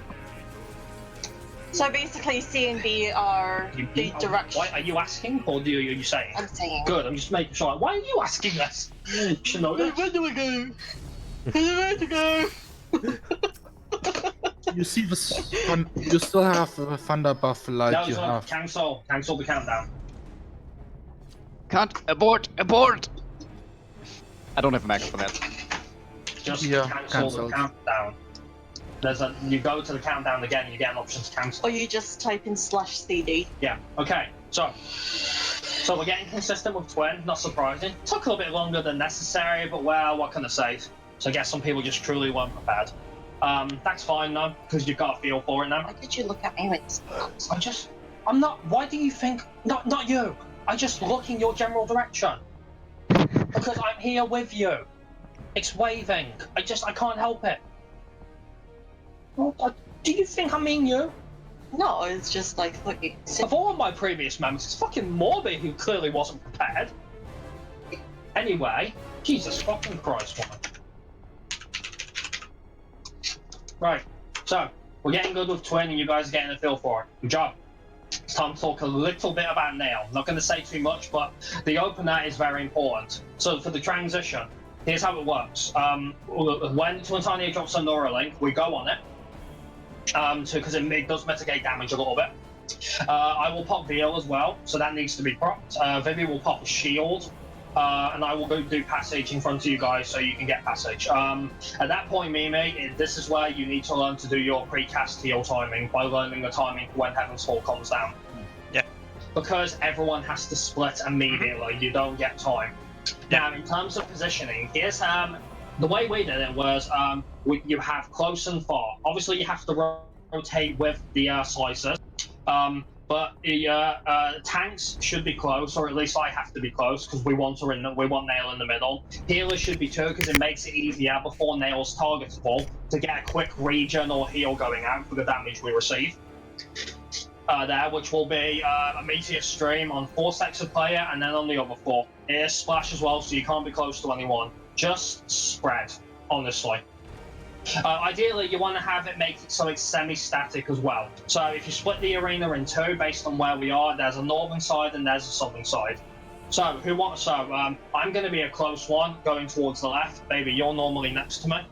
So basically C and B are the direction. Why are you asking, or are you saying? I'm saying. Good. I'm just making sure. Why are you asking this? You should know this. Where do we go? Where to go? You see this? You still have a thunder buff like No, you so have. cancel the countdown. Can't abort! I don't have max for that. Just Yeah, cancel the countdown. You go to the countdown again, you get an option to cancel. Or you just type in /CD. Yeah. Okay. So we're getting consistent with twin. Not surprising. Took a little bit longer than necessary, but well, what can I say? So I guess some people just truly weren't prepared. That's fine though, because you've got a feel for it now. Why did you look at me with I'm not. Why do you think? Not you. I just look in your general direction. Because I'm here with you. It's waving. I can't help it. Do you think I mean you? No, it's just like looking. Of all of my previous members, it's fucking Morby who clearly wasn't prepared. Anyway, Jesus fucking Christ, woman. Right, so we're getting good with twin and you guys are getting a feel for it. Good job. It's time to talk a little bit about Nail. I'm not going to say too much, but the opener is very important. So for the transition, here's how it works. When Twintania drops a Neuralink, we go on it. Because it does mitigate damage a little bit. I will pop Veal as well, so that needs to be propped. Vivi will pop a shield, and I will go do passage in front of you guys so you can get passage. At that point, Mimi, this is where you need to learn to do your pre-cast heal timing by learning the timing for when Heaven's Fall comes down. Yeah. Because everyone has to split immediately, you don't get time. Now, in terms of positioning, here's the way we did it was you have close and far. Obviously, you have to rotate with the slicers, but the tanks should be close, or at least I have to be close because we want Nail in the middle. Healers should be too because it makes it easier before Nail's targets fall to get a quick regen or heal going out for the damage we receive. There, which will be a meteor stream on 4 sets of player and then on the other 4. Air splash as well, so you can't be close to anyone. Just spread, honestly. Ideally, you want to have it make it so it's semi-static as well. So if you split the arena in 2 based on where we are, there's a northern side and there's a southern side. So I'm going to be a close one, going towards the left. Baby, you're normally next to me.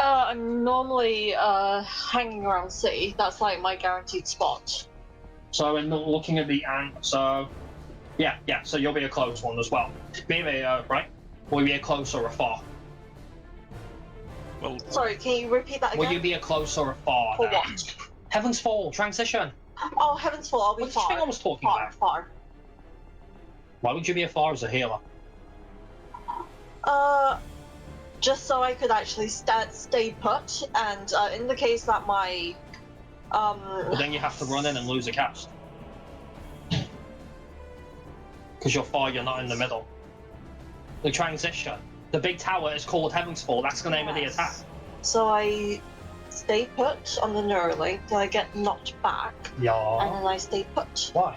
I'm normally hanging around C. That's like my guaranteed spot. So in looking at the so yeah, so you'll be a close one as well. Be right? Will you be a close or a far? Well, Sorry, can you repeat that again? Will you be a close or a far? For now? what? Heaven's Fall transition. Oh, Heaven's Fall, I'll be What do you think I far. was talking Far, about? far. Why would you be a far as a healer? Just so I could actually stay put, and in the case that my But then you have to run in and lose a cast. Because you're far, you're not in the middle. The transition. The big tower is called Heaven's Fall. That's the name of the attack. So I stay put on the Neuralink till I get knocked back, and Yeah. then I stay put. Why?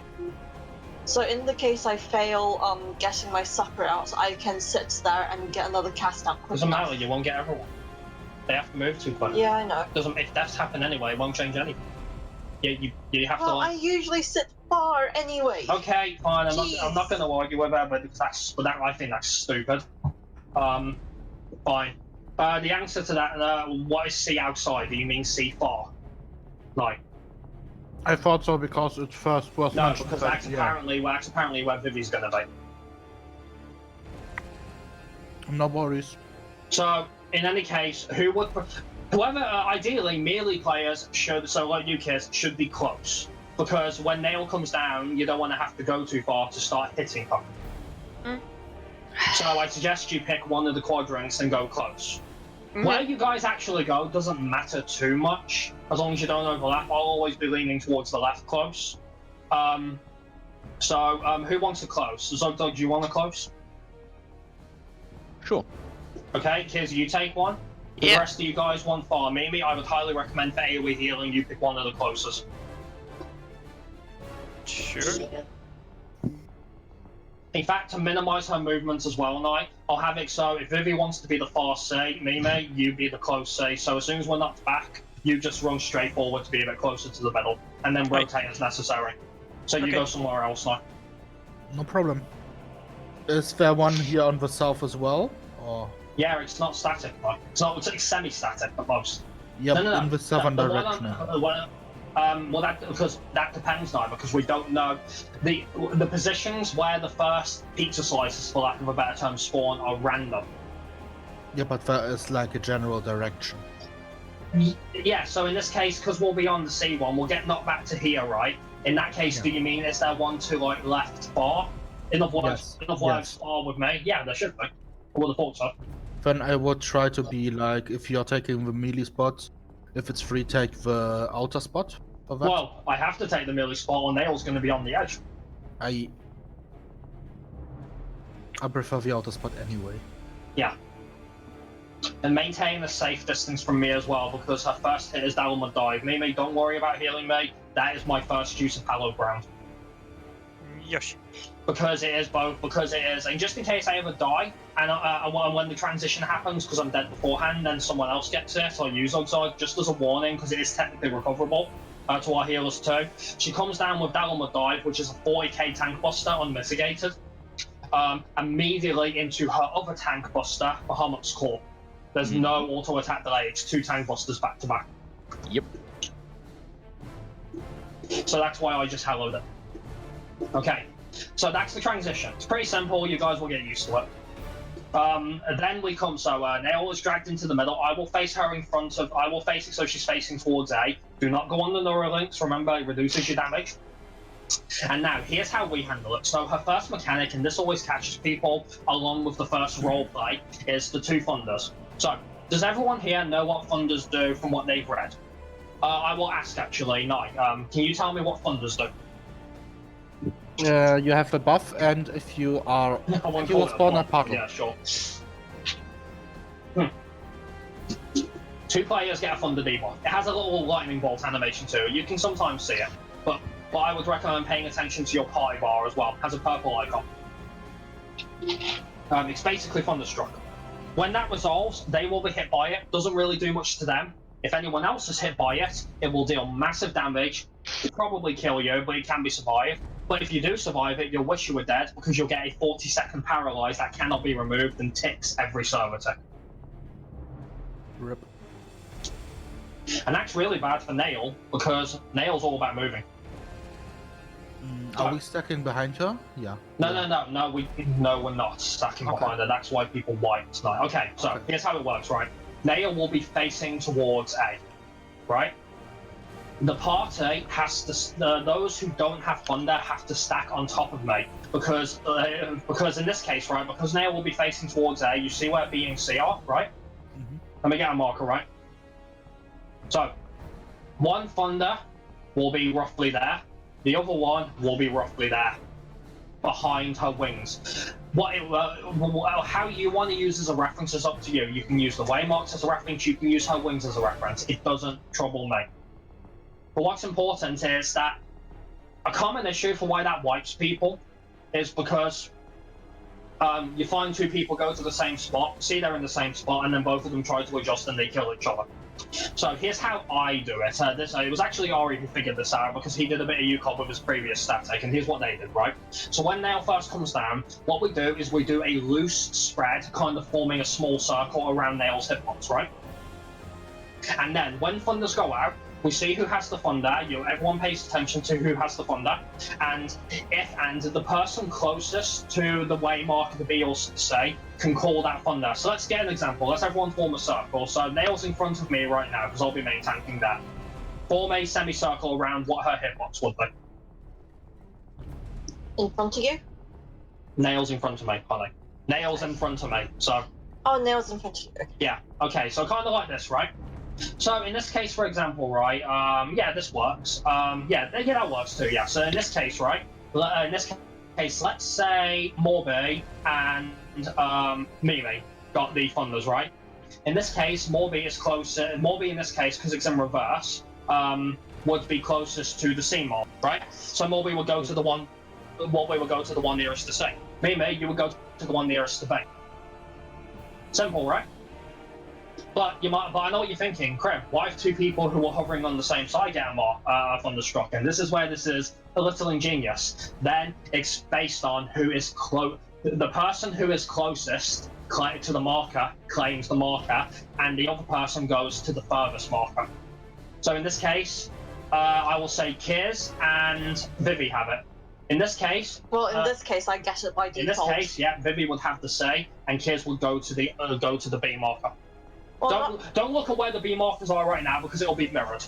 So in the case I fail getting my sucker out, I can sit there and get another cast out quick Doesn't enough. matter, you won't get everyone. They have to move too quick. Yeah, I know. Doesn't if deaths happen anyway, it won't change anything. You have Well, to I like. usually sit far anyway. Okay, fine. I'm Jeez. not going to argue with that, but I think that's stupid. Fine. The answer to that, what is C outside? Do you mean C far? Like. I thought so because it first was No, mentioned. because but that's apparently where Vivi's going to be. No worries. So, in any case, whoever, ideally, melee players should, so like you kids, should be close. Because when nail comes down, you don't want to have to go too far to start hitting them. Mm. So I suggest you pick one of the quadrants and go close. Where you guys actually go doesn't matter too much, as long as you don't overlap. I'll always be leaning towards the left close. Who wants a close? Zogdog, do you want a close? Sure. Okay, kids, you take one. The Yeah. rest of you guys want far. Mimi, I would highly recommend for AoE healing you pick one of the closest. sure. In fact, to minimize her movements as well, Knight, I'll have it so if Vivi wants to be the far C, Mimi, you be the close C. So as soon as we're knocked back, you just run straight forward to be a bit closer to the middle, and then rotate as necessary. So you Okay. go somewhere else, Knight. No problem. Is there one here on the south as well? Or Yeah, it's not static, Knight. It's semi-static at most. yep, No. in the southern The one direction. well, that depends now because we don't know the positions where the first pizza slices, for lack of a better term, spawn are random. Yeah, but there is like a general direction. Yeah, so in this case, because we'll be on the C one, we'll get knocked back to here, right? In that case, Yeah. do you mean is there one to like left far? In other words, Yes. far with me? Yeah, there should be. I would have thought so. Then I would try to be like, if you're taking the melee spot, if it's free, take the outer spot for that. Well, I have to take the melee spot, or Nail's going to be on the edge. I prefer the outer spot anyway. Yeah. And maintain a safe distance from me as well, because her first hit is Dalma Dive. Mimi, don't worry about healing me. That is my first use of hallowed ground. Yoshi. Because it is both, and just in case I ever die, and when the transition happens, because I'm dead beforehand, then someone else gets it, so I use Oxide, just as a warning, because it is technically recoverable to our healers too. She comes down with Dalma Dive, which is a 40k tank buster, unmitigated, immediately into her other tank buster, Bahamut's Claw. There's no auto attack delay, it's 2 tank busters back to back. Yep. So that's why I just hallowed it. Okay, so that's the transition. It's pretty simple, you guys will get used to it. Then we come, Nail is dragged into the middle. I will face her in front of, I will face it so she's facing towards A. Do not go on the Neuralinks, remember it reduces your damage. And now, here's how we handle it. So her first mechanic, and this always catches people along with the first roleplay, is the 2 thunders. So, does everyone here know what thunders do from what they've read? I will ask actually, Knight, can you tell me what thunders do? You have the buff, and if you are, I won't you call will it a spawn a buff. puddle. Yeah, sure. 2 players get a thunder debuff. It has a little lightning bolt animation too. You can sometimes see it, but I would recommend paying attention to your party bar as well. It has a purple icon. It's basically thunderstruck. When that resolves, they will be hit by it. Doesn't really do much to them. If anyone else is hit by it, it will deal massive damage. It'll probably kill you, but it can be survived. But if you do survive it, you'll wish you were dead because you'll get a 40-second paralyze that cannot be removed and ticks every server tick. Rip. And that's really bad for Nail, because Nail's all about moving. Are we stacking behind her? Yeah. No, we're not stacking behind her. That's why people wipe tonight. Okay, so here's how it works, right? Nail will be facing towards A, right? The party has to, those who don't have Thunder have to stack on top of me, because in this case, right, because Nail will be facing towards A, you see where B and C are, right? Let me get a marker, right? So, one Thunder will be roughly there. The other one will be roughly there, behind her wings. How you want to use as a reference is up to you. You can use the waymarks as a reference, you can use her wings as a reference. It doesn't trouble me. But what's important is that a common issue for why that wipes people is because you find two people go to the same spot, see they're in the same spot, and then both of them try to adjust and they kill each other. So here's how I do it. It was actually Ari who figured this out because he did a bit of UCoB with his previous static, and here's what they did, right? So when Nail first comes down, what we do is we do a loose spread, kind of forming a small circle around Nail's hitbox, right? And then when Thunders go out, we see who has the Thunder. Everyone pays attention to who has the Thunder, and the person closest to the waymark, the B or C, can call that Thunder. So let's get an example. Let's everyone form a circle. So Nail's in front of me right now because I'll be main tanking that. Form a semicircle around what her hitbox would be. In front of you? Nail's in front of me, honey. Nail's in front of me. So. Oh, Nail's in front of you. Yeah. Okay. So kind of like this, right? So in this case, for example, right, yeah, this works. Yeah, that works too, yeah. So in this case, right, let's say Morby and Mimi got the Thunders, right? In this case, Morby is closer. Morby in this case, because it's in reverse, would be closest to the C mark, right? So Morby would go to the one. Morby would go to the one nearest to C. Mimi, you would go to the one nearest to B. Simple, right? But I know what you're thinking, Krem. Why have two people who are hovering on the same side get a Thunderstruck? And this is where this is a little ingenious. Then it's based on who is the person who is closest to the marker claims the marker, and the other person goes to the furthest marker. So in this case, I will say Kiz and Vivi have it. In this case, in this case, I get it by default. In this case, yeah, Vivi would have the say, and Kiz would go to the B marker. Well, don't look at where the B markers are right now because it'll be mirrored.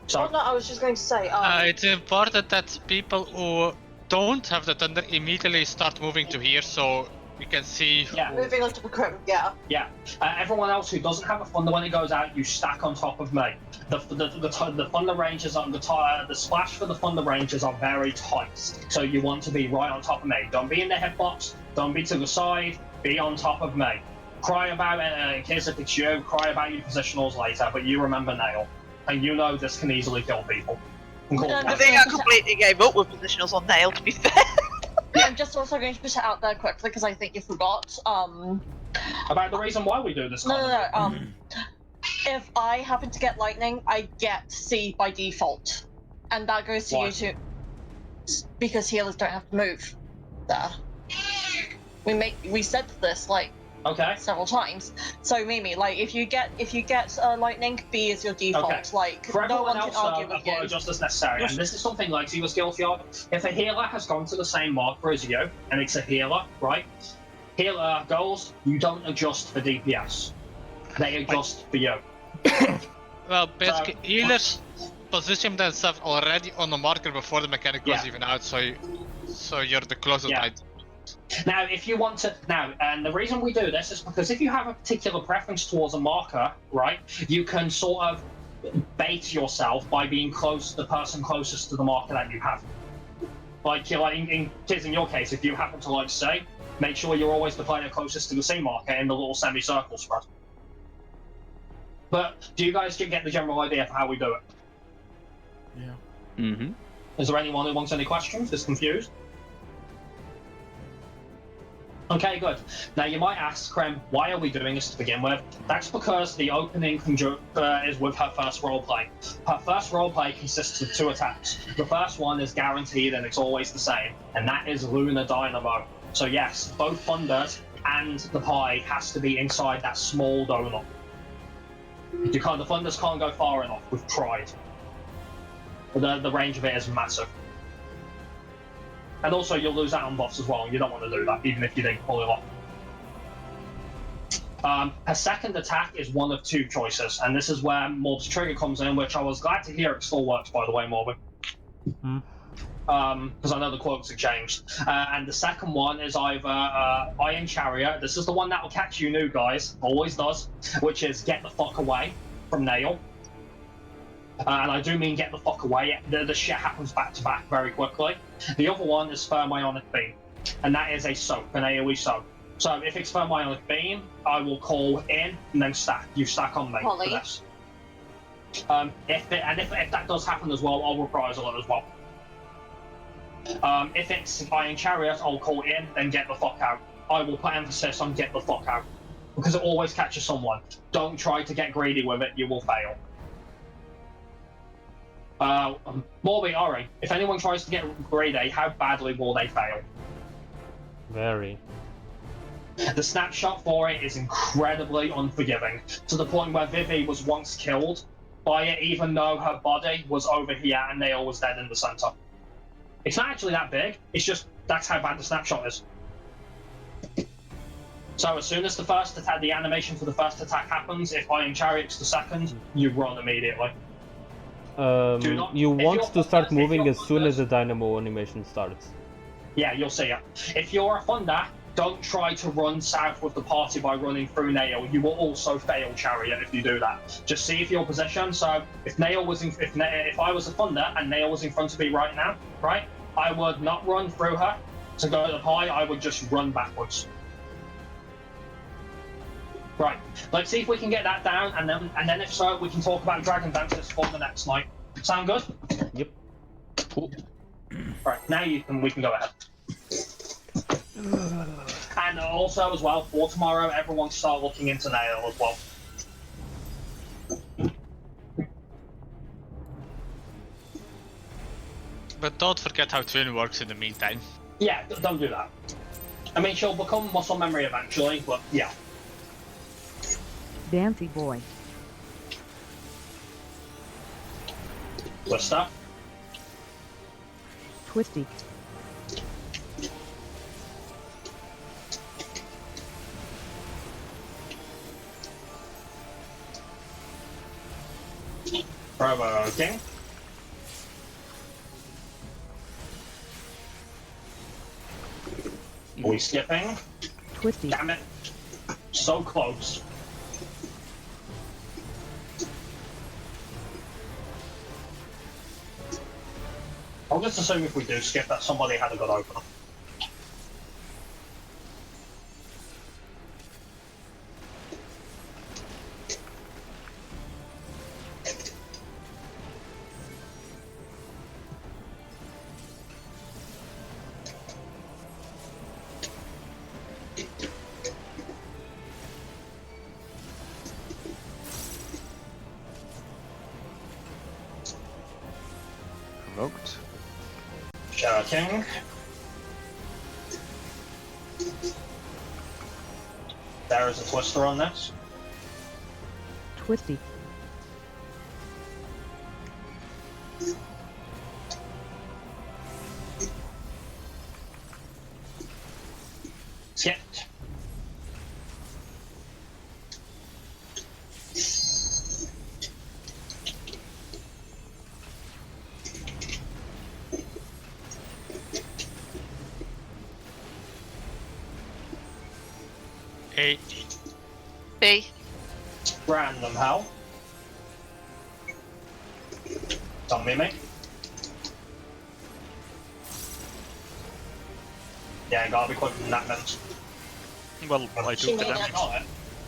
So. Well, no, I was just going to say. It's important that people who don't have the Thunder immediately start moving to here, so we can see. Yeah. Moving on to the Crim. Yeah. Yeah. Everyone else who doesn't have a Thunder when it goes out, you stack on top of me. The Thunder ranges on the splash for the Thunder ranges are very tight, so you want to be right on top of me. Don't be in the hitbox. Don't be to the side. Be on top of me. Cry about it, in case if it's you, cry about your positionals later, but you remember Nail. And you know this can easily kill people. I think I completely gave up with positionals on Nail, to be fair. I'm just also going to put it out there quickly because I think you forgot. About the reason why we do this. No. If I happen to get lightning, I get C by default. And that goes to you too. Because healers don't have to move there. We said this, like, several times. So Mimi, like if you get lightning, B is your default. Okay. Like for no one else, can argue with you. Just as necessary. And this is something like she was guilty of. If a healer has gone to the same marker as you, and it's a healer, right? Healer goals, you don't adjust for DPS. They adjust for you. Well, basically, healers position themselves already on the marker before the mechanic goes even out, so you're the closest. Yeah. Now, if you want to, and the reason we do this is because if you have a particular preference towards a marker, right, you can sort of bait yourself by being the person closest to the marker that you have. Like in your case, if you happen to say, make sure you're always the player closest to the same marker in the little semicircle spread. But do you guys get the general idea of how we do it? Yeah. Mm-hmm. Is there anyone who wants any questions? Is confused? Okay, good. Now you might ask, Krem, why are we doing this to begin with? That's because the opening is with her first roleplay. Her first roleplay consists of 2 attacks. The first one is guaranteed and it's always the same, and that is Lunar Dynamo. So yes, both Thunders and the pie has to be inside that small donut. The Thunders can't go far enough with Pride. The range of it is massive. And also you'll lose out on buffs as well, and you don't want to do that, even if you didn't pull it off. Her second attack is one of two choices, and this is where Morb's trigger comes in, which I was glad to hear it still works, by the way, Morby. Because I know the quotes have changed. And the second one is either Iron Chariot. This is the one that will catch you new guys, always does, which is get the fuck away from Nail. And I do mean get the fuck away. The shit happens back to back very quickly. The other one is Thermionic Beam, and that is a soak, an AoE soak. So if it's Thermionic Beam, I will call in and then stack. You stack on me for this. If that does happen as well, I'll reprisal it as well. If it's Iron Chariot, I'll call in, then get the fuck out. I will put emphasis on get the fuck out, because it always catches someone. Don't try to get greedy with it, you will fail. Morby, Ori, if anyone tries to get greedy, how badly will they fail? Very. The snapshot for it is incredibly unforgiving, to the point where Vivi was once killed by it, even though her body was over here and Nail was dead in the center. It's not actually that big, it's just that's how bad the snapshot is. So as soon as the first attack, the animation for the first attack happens, if Iron Chariot's the second, you run immediately. You want to start moving as soon as the dynamo animation starts. Yeah, you'll see it. If you're a Thunder, don't try to run south with the party by running through Nail. You will also fail Chariot if you do that. Just see if your position. So if Nail was if I was a Thunder and Nail was in front of me right now, right, I would not run through her to go to the pie. I would just run backwards. Right, let's see if we can get that down, and then if so, we can talk about Dragon Dances for the next night. Sound good? Yep. Cool. Right, now we can go ahead. And also as well, for tomorrow, everyone start looking into Nail as well. But don't forget how Twin works in the meantime. Yeah, don't do that. I mean, she'll become muscle memory eventually, but yeah. Dancy boy. Twister. Twisty. Provoking. Are we skipping? Twisty. Damn it. So close. I'll just assume if we do skip that somebody had a good opener. Provoked. Shouting. There is a Twister on this. Twisty. Skipped. A. B. Random hell. Don't mimic. Yeah, gotta be quicker than that, man. Well, I took the damage.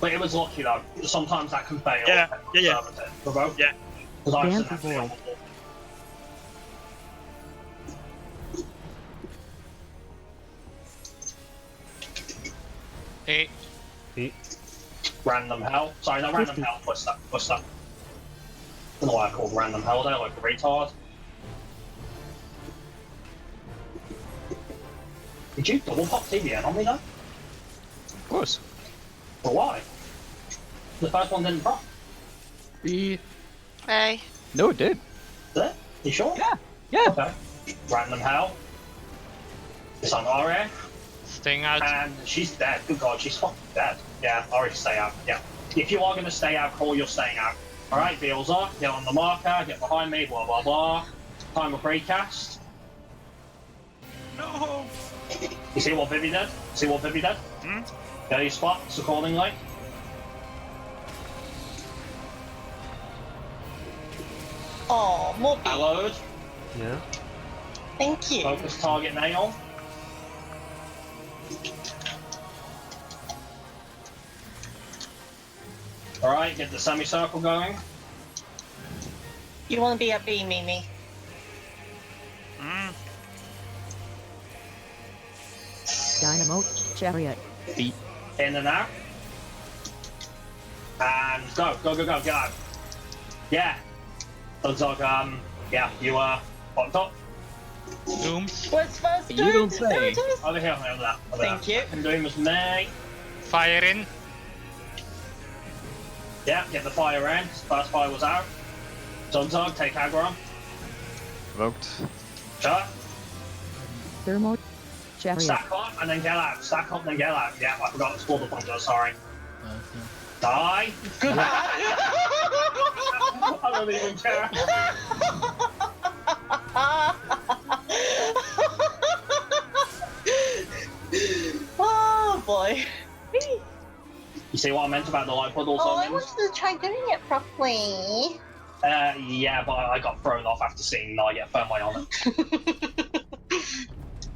But it was lucky though. Sometimes that can fail. Yeah. For both. Yeah. Because I've seen Dancy that fail boy. before. A. B. Random hell. Sorry, no, random hell. What's that? I don't know why I called random hell there, like a retard. Did you double pop TBN on me though? Of course. But why? The first one didn't pop. B. Hey. No, it did. Is it? You sure? Yeah. Yeah. Okay. Random hell. It's on Aria. Staying out. And she's dead. Good god, she's fucking dead. Yeah, Aria, stay out. Yeah. If you are going to stay out, call, you're staying out. Alright, Beals up, get on the marker, get behind me, blah blah blah. Time of precast. No! You see what Vivi did? See what Vivi did? Hmm? Get your spots accordingly. Oh, more B. Hallowed. Yeah. Thank you. Focus target nail. Alright, get the semicircle going. You want to be at B, Mimi? Hmm? Dynamo, chariot. B. In and out. And go, go, go, go, get out. Yeah. Looks like, yeah, you are on top. Dooms. What's first? You don't say. Over here, over there. Over Thank there. you. And doing was me. Fire in. Yeah, get the fire in. First fire was out. Zog, take aggro. Provoked. Shut. Thermo, chariot. Stack up and then get out. Stack up and then get out. Yeah, I forgot to score the thunder, sorry. Die. Good. I don't even care. Oh boy. You see what I meant about the light puddles? Oh, I on wanted to try doing it properly. Yeah, but I got thrown off after seeing Nye get firmly on it.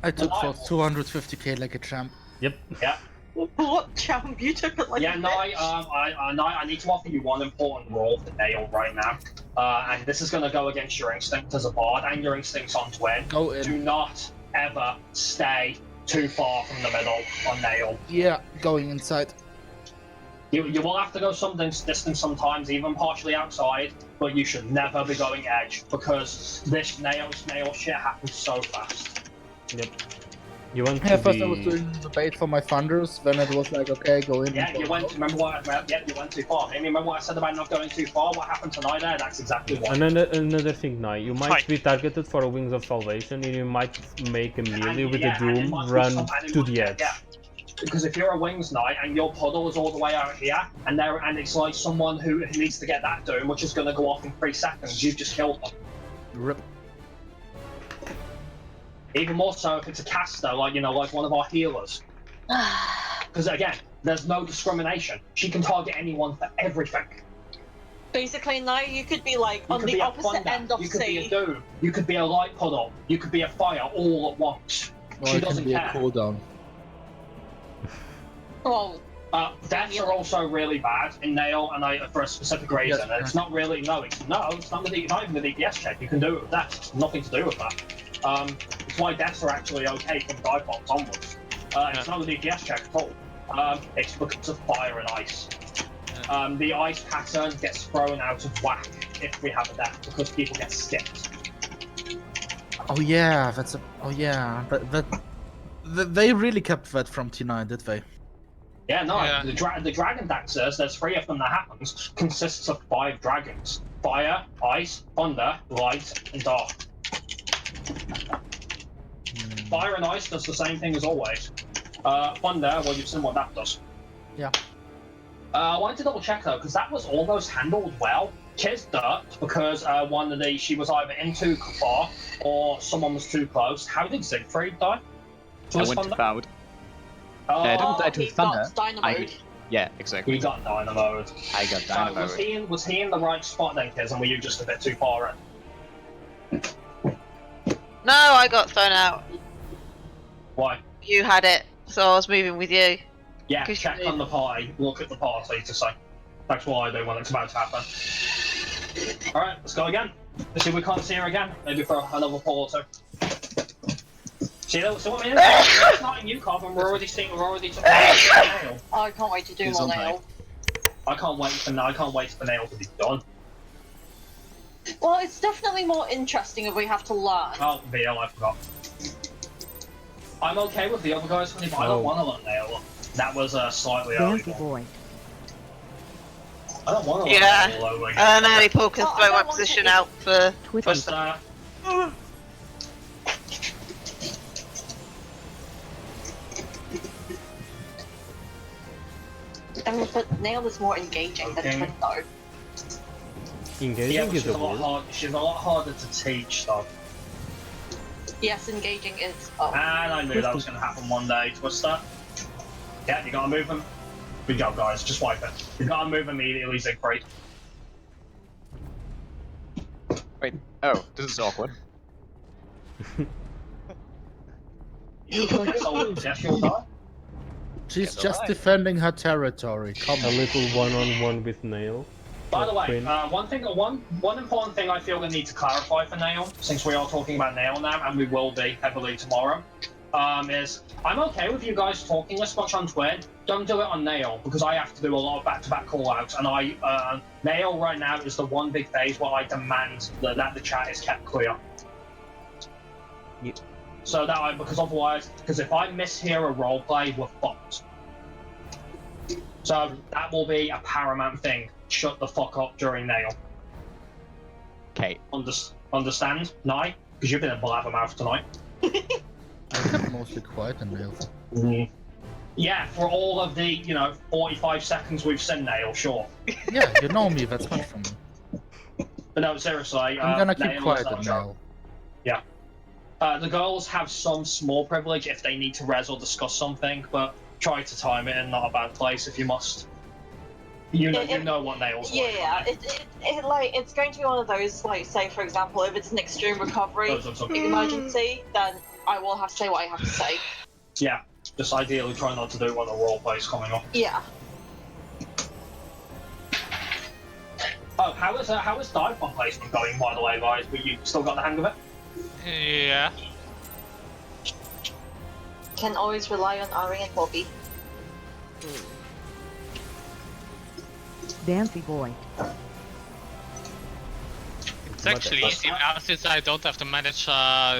I took for 250k like a champ. Yep. Yeah. What champ? You took it like Yeah, a Nye, bitch. Nye, I need to offer you one important rule for Nail right now. And this is going to go against your instinct as a bard and your instincts on Twin. Go in. Do not ever stay too far from the middle on Nail. Yeah, going inside. You will have to go some distance sometimes, even partially outside, but you should never be going edge, because this nail shit happens so fast. Yep. You want Yeah, to first be... I was doing the bait for my thunders, then it was like, okay, go in. Yeah, and you go went. out. Remember what? Yeah, you went too far. Amy, remember what I said about not going too far? What happened tonight there? That's exactly what. Another thing, now you might Hi. be targeted for a Wings of Salvation, and you might make a melee And, with yeah, the and it Doom, must be run some- and it to must- the edge. Yeah. Because if you're a Wings Knight and your puddle is all the way out here, and it's like someone who needs to get that Doom, which is going to go off in 3 seconds, you've just killed them. Rip. Even more so if it's a caster, like like one of our healers. Because again, there's no discrimination. She can target anyone for everything. Basically, now you could be like You on could the be a opposite thunder, end of you could be a C. doom, you could be a light puddle, you could be a fire all at once. Or She it can doesn't be care. a cooldown. Well, Deaths are also really bad in Nail, and for a specific reason. Yes, And it's not really it's not not even the DPS check. You can do it with that. It's nothing to do with that. It's why deaths are actually okay from dive bombs onwards. It's not the DPS check at all. It's because of fire and ice. The ice pattern gets thrown out of whack if we have a death because people get skipped. Oh yeah, that's a. Oh yeah, they really kept that from T9, did they? Yeah, no, Yeah. the dragon dancers, there's 3 of them that happens, consists of 5 dragons. Fire, ice, thunder, light, and dark. Fire and ice does the same thing as always. Thunder, well you've seen what that does. Yeah. I wanted to double check though, because that was almost handled well. Kiz dirt, because she was either in too far, or someone was too close. How did Siegfried die? I went to Cloud. Oh, I didn't die to he Thunder. got dynamoed. Yeah, exactly. he got dynamoed. I got So dynamo. was he in the right spot then, Kiz, and were you just a bit too far in? No, I got thrown out. Why? You had it, so I was moving with you. Yeah, 'Cause check you- on the party, look at the party to say. That's what I do when it's about to happen. Alright, let's go again. Let's see if we can't see her again. Maybe for another pull or 2. See what I mean? It's not in UCoB and we're already talking about Nail. I can't wait to do He's more on nail. I can't wait for Nail to be done. Well, it's definitely more interesting if we have to learn. Oh, VL, I forgot. I'm okay with the other guys, but I don't want to learn Nail. That was slightly early. Danky boy. I don't want to Yeah. all over again. And then Paul can Well, I throw my don't want position to- out for. Twist. But Nail is more engaging than Okay. Twin, though. Engaging Yeah, but is she's a a lot word. hard. She's a lot harder to teach, though. Yes, engaging is. Oh. And I knew that was going to happen one day. Twister. Yeah, you gotta move him. Good job, guys. Just wipe it. You gotta move immediately, Siegfried. Wait. Oh, this is awkward. So, yes, you'll die. She's Yeah, just alright. defending her territory. Come A on. little one-on-one with Nail. By the way, Quinn. one important thing I feel we need to clarify for Nail, since we are talking about Nail now, and we will be heavily tomorrow, is I'm okay with you guys talking this much on Twin. Don't do it on Nail, because I have to do a lot of back-to-back call-outs, and Nail right now is the one big phase where I demand that the chat is kept clear. Yep. So that because if I mishear a roleplay, we're fucked. So that will be a paramount thing. Shut the fuck up during Nail. Okay. Understand? Nye? Because you've been a blabbermouth tonight. I kept mostly quiet and nailed. Yeah, for all of the, 45 seconds we've seen Nail, sure. Yeah, you know me, that's much for me. But no, seriously. I'm gonna Nail keep is quiet not and a joke. nail. The girls have some small privilege if they need to res or discuss something, but try to time it in not a bad place if you must. You know what Nail's like. Yeah, it's going to be one of those, like, say, for example, if it's an extreme recovery emergency, then I will have to say what I have to say. Yeah, just ideally try not to do it when the roleplay's coming up. Yeah. Oh, how is dive bomb placement going, by the way, guys? But you still got the hang of it? Yeah. Can always rely on Ari and Bobby. Dancy boy. It's actually easy now since I don't have to manage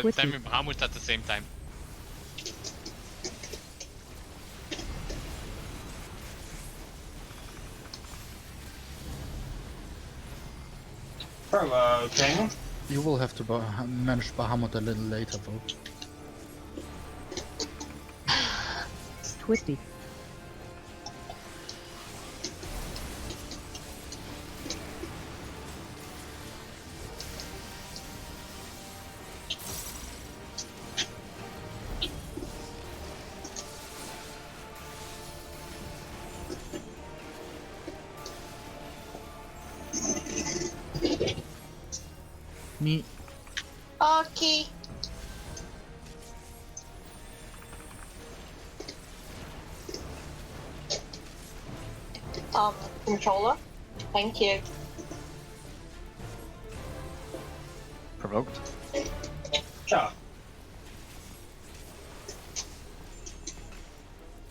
Twisty. Demi Bahamut at the same time. Provoking. You will have to manage Bahamut a little later, though. Twisty. Me. Okay. Controller. Thank you. Provoked. Sure.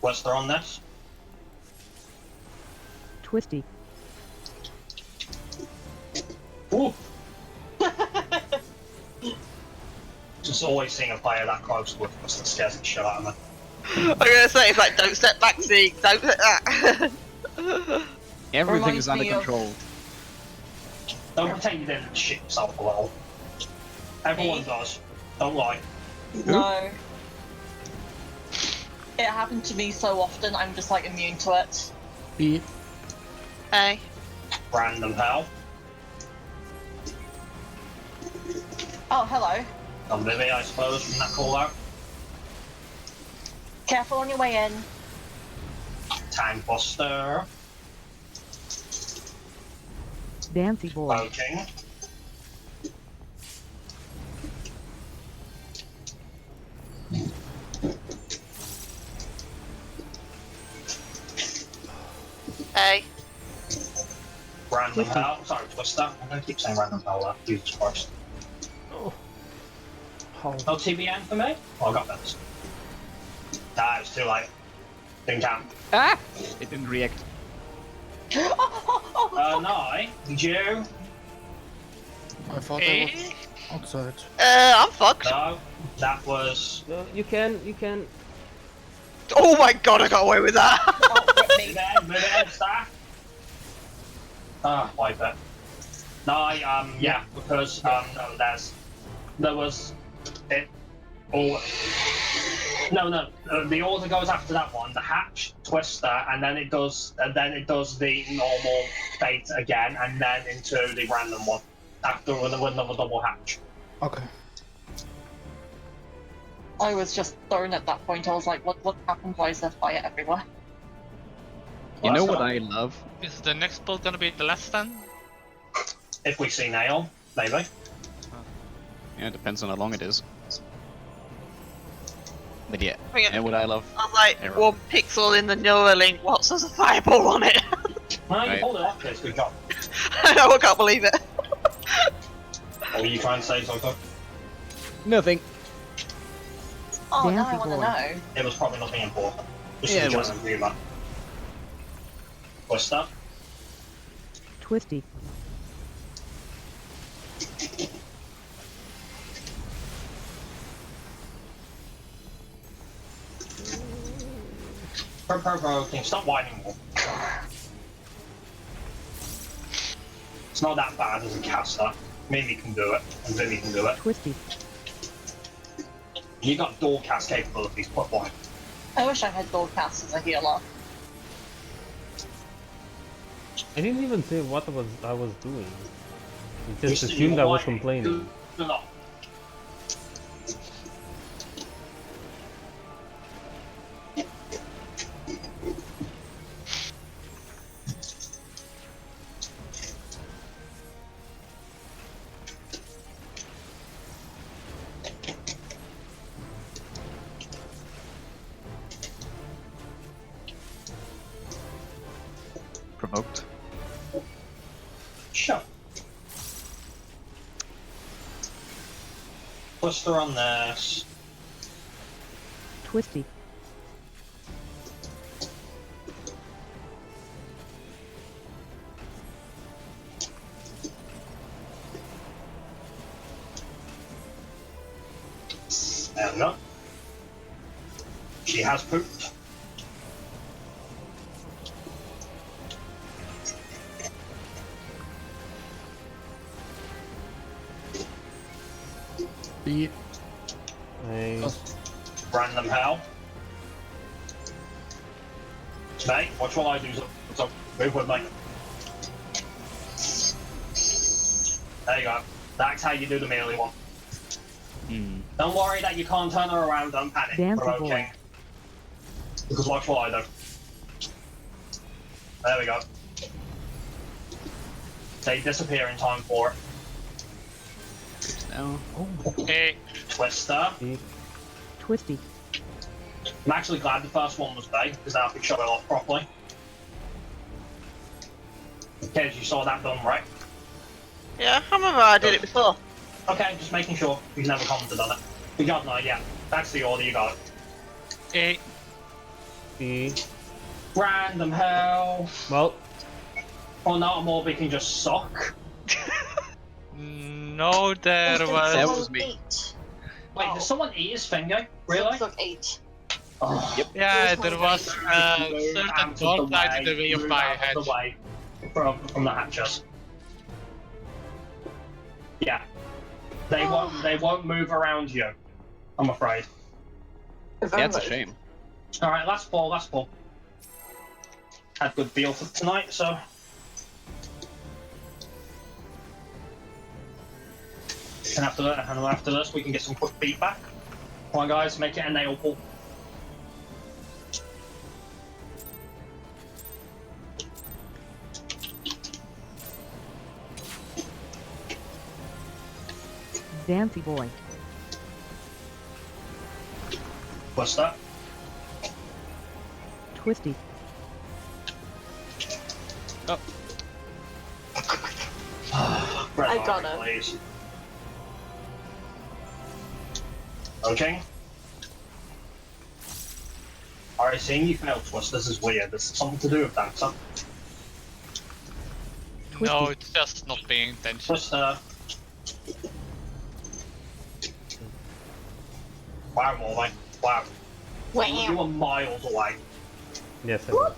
What's there on this? Twisty. Ooh. Just always seeing a player that close with us that scares the shit out of me. I'm gonna say it's like, don't step back, Zeke. Don't do that. Everything is Reminds under me of- control. Don't pretend you didn't shit yourself a little. Everyone Me? does. Don't lie. No. It happened to me so often, I'm just like immune to it. B. Hey. Random hell. Oh, hello. I'm Livy, I suppose, from that call out. Careful on your way in. Tank Buster. Dancy boy. Poking. Hey. Random hell. Sorry, Twister. I'm gonna keep saying random hell there. Jesus Christ. How? No TBN for me? Oh, I got this. Nah, it's too late. Didn't count. Ah! It didn't react. Nye, did you? I thought I was outside. I'm fucked. No, that was. No, you can. Oh my god, I got away with that. Oh, rip me. Move it, staff. Wipe it. No, yeah, because there was it. All. No, the order goes after that one. The hatch, Twister, and then it does the normal fate again, and then into the random one after with another double hatch. Okay. I was just thrown at that point. I was like, what happened? Why is there fire everywhere? You know what I love? Is the next build gonna be the last then? If we see nail, maybe. Yeah, it depends on how long it is. But yeah, Yeah. you know what I love? I was like, Error. 1 pixel in the Neuralink, what's there's a fireball on it? No, you Right. pulled it off, Chris. Good job. I can't believe it. Or were you trying to say something? Nothing. Oh, now I Dancy want to boy. know. It was probably nothing important. Just Yeah, it enjoy wasn't. the humor. Twister. Twisty. Can you stop whining more? It's not that bad as a caster. Maybe can do it, and Vivi can do it. Twisty. You got dual cast capabilities, put one. I wish I had gold cast as a healer. I didn't even say what I was doing. I just You assumed I was whining. complaining. Do not. Provoked. Sure. Twister on this. Twisty. There we go. She has pooped. B. Random hell. Mate, watch what I do. So move with me. There you go. That's how you do the melee one. Don't worry that you can't turn her around, don't panic. Dancy We're boy. okay. Because watch what I do. There we go. They disappear in time for it. Now. Hey, Twister. Twisty. I'm actually glad the first one was Bay, because now I can show it off properly. Okay, you saw that done, right? Yeah, I remember I did it before. Okay, just making sure. You've never commented on it. Good job, no, yeah. That's the order, you got it. hey. B. Random hell. Well, Oh no, Morby can just suck. No, there That was. was me. 8. Wait, did someone eat his finger? Really? Took 8. Oh. Yep. Yeah, there was Move certain out of dark the light in the way of move my out head. of the way from the hatches. Yeah. They won't move around you. I'm afraid. Yeah, it's a shame. Alright, last ball. Had good deal for tonight, so. And after this, we can get some quick feedback. Come on, guys, make it a nail pull. Dancy boy. What's that? Twisty. Red I got line, it. please. Okay. Alright, seeing you fail Twist, this is weird. This is something to do with that. So, No, it's just not paying attention. Twist, wow, Morby. Wow. You were miles away. yes, I was.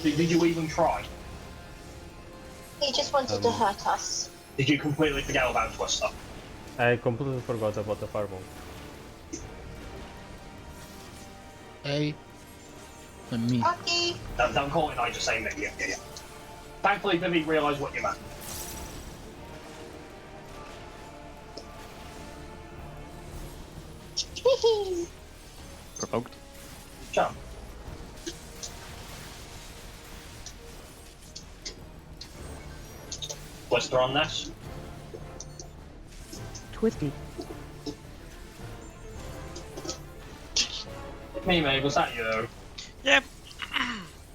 Did you even try? He just wanted to hurt us. Did you completely forget about Twister? I completely forgot about the fireball. A. And me. Rocky! Don't call it I just say me. Yeah. Thankfully, Vivi realised what you meant. Provoked. Jump. Twister on this. Twisty. Mimi, was that you? Yep.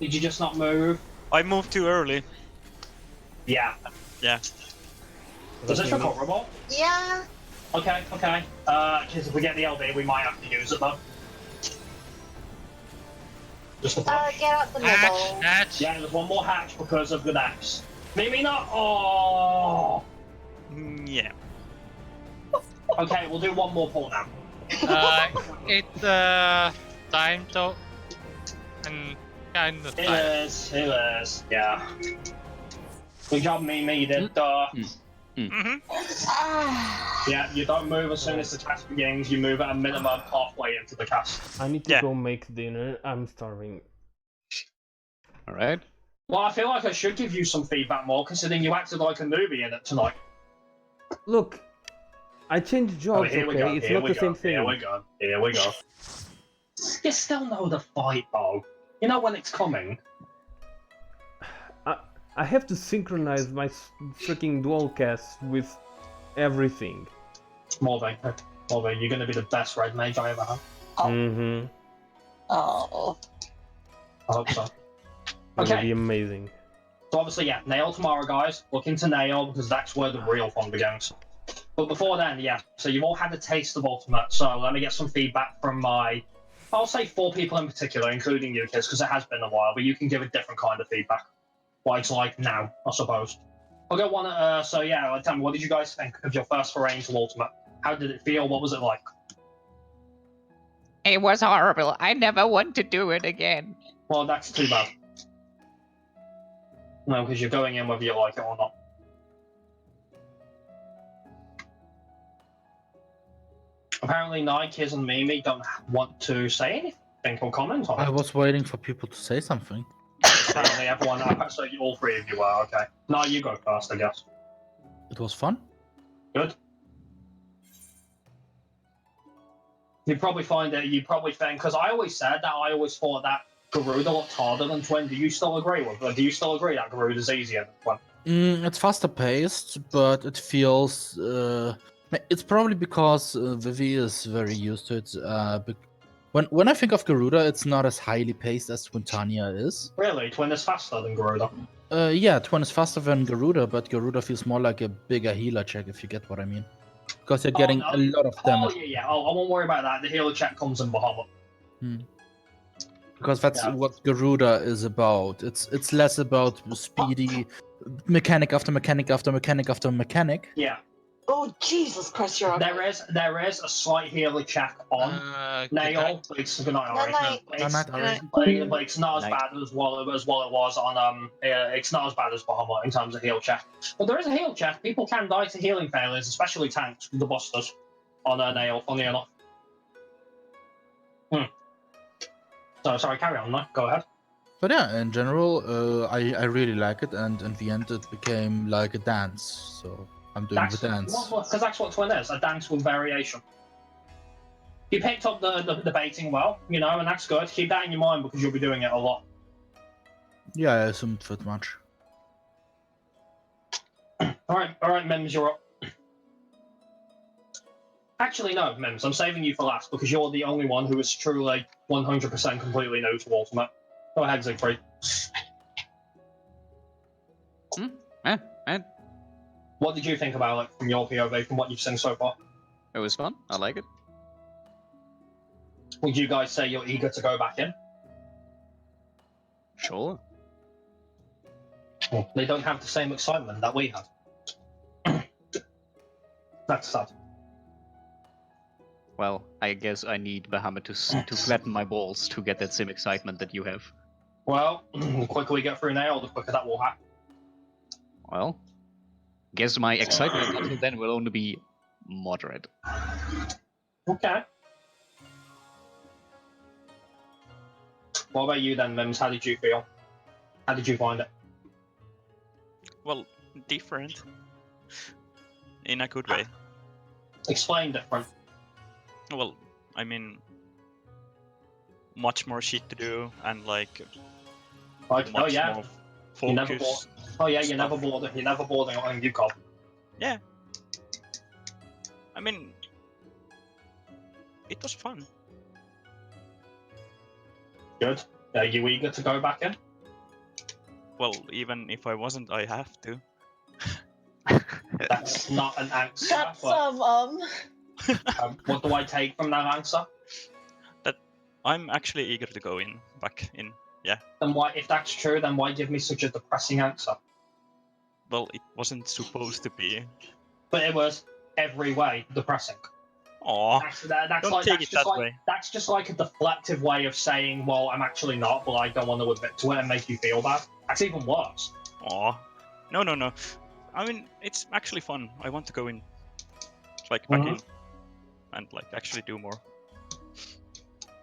Did you just not move? I moved too early. Yeah. Yeah. Was this recoverable? Yeah. Okay. Because if we get the LB, we might have to use it though. Just a push. Get out the middle. Hatch. Yeah, there's one more hatch because of the next. Maybe not. Oh. Yeah. Okay, we'll do one more pull now. It's time to and kind of It time. is. Yeah. Good job, Mimi. You did. Yeah, you don't move as soon as the cast begins. You move at a minimum halfway into the cast. I need to go make dinner. I'm starving. Alright. Well, I feel like I should give you some feedback more, considering you acted like a newbie in it tonight. Look, I changed jobs, here we okay? go. It's Here not we the go. same thing. Here we go. Here we go. You still know the fight, though. You know when it's coming. I have to synchronize my freaking dual cast with everything. Morve, you're gonna be the best red mage I ever had. Mm-hmm. Oh. I hope so. That would Okay. be amazing. So obviously, yeah, nail tomorrow, guys. Look into nail because that's where the real fun begins. But before then, yeah. So you've all had a taste of Ultimate. So let me get some feedback from I'll say 4 people in particular, including you kids, because it has been a while. But you can give a different kind of feedback. What it's like now, I suppose. I'll go one. So yeah, tell me, what did you guys think of your first foray into Ultimate? How did it feel? What was it like? It was horrible. I never want to do it again. Well, that's too bad. No, because you're going in whether you like it or not. Apparently, Nikes and Mimi don't want to say anything or comment on it. I was waiting for people to say something. Apparently, everyone. So all 3 of you are okay. No, you go first, I guess. It was fun. Good. You probably think because I always said that I always thought that Garuda looked harder than Twin. Do you still agree do you still agree that Garuda's easier than Twin? It's faster paced, but it feels. It's probably because Vivi is very used to it. When I think of Garuda, it's not as highly paced as Twintania is. Really, Twin is faster than Garuda. Yeah, Twin is faster than Garuda, but Garuda feels more like a bigger healer check, if you get what I mean. Because you're getting a lot of damage. Oh yeah. Oh, I won't worry about that. The healer check comes in Bahamut. Because that's what Garuda is about. It's less about speedy mechanic after mechanic after mechanic after mechanic. Yeah. Oh Jesus Christ, you're okay. There is a slight healer check on nail. It's good night, Ari. But it's not as bad as what it was on it's not as bad as Bahamut in terms of heal check. But there is a heal check. People can die to healing failures, especially tanks, the busters on nail. Funny enough. So sorry, carry on. No, go ahead. But yeah, in general, I really like it, and in the end, it became like a dance. So I'm doing the dance. Because that's what Twin is, a dance with variation. You picked up the baiting well, and that's good. Keep that in your mind because you'll be doing it a lot. Yeah, I assumed that much. Alright, Mims, you're up. Actually, no, Mims, I'm saving you for last because you're the only one who is truly 100% completely new to Ultimate. Go ahead, Siegfried. What did you think about it from your POV, from what you've seen so far? It was fun. I like it. Would you guys say you're eager to go back in? Sure. Well, they don't have the same excitement that we had. That's sad. Well, I guess I need Bahamut to flatten my balls to get that same excitement that you have. Well, the quicker we get through nail, the quicker that will happen. Well, guess my excitement until then will only be moderate. Okay. What about you then, Mims? How did you feel? How did you find it? Well, different. In a good way. Explain different. Well, I mean, much more shit to do and like Like, much oh yeah, more you never focus. bought. Oh yeah, you stuff. never bought. You never bought on UCoB. Yeah. I mean, it was fun. Good. Are you eager to go back in? Well, even if I wasn't, I have to. That's not an answer. That's but, um. what do I take from that answer? That I'm actually eager to go back in. Yeah. Then why, if that's true, then why give me such a depressing answer? Well, it wasn't supposed to be. But it was every way depressing. Aw. Don't take it that way. That's just like a deflective way of saying, well, I'm actually not, but I don't want to admit to it and make you feel bad. That's even worse. Aw. No. I mean, it's actually fun. I want to go in. Like, back in. And, like, actually do more.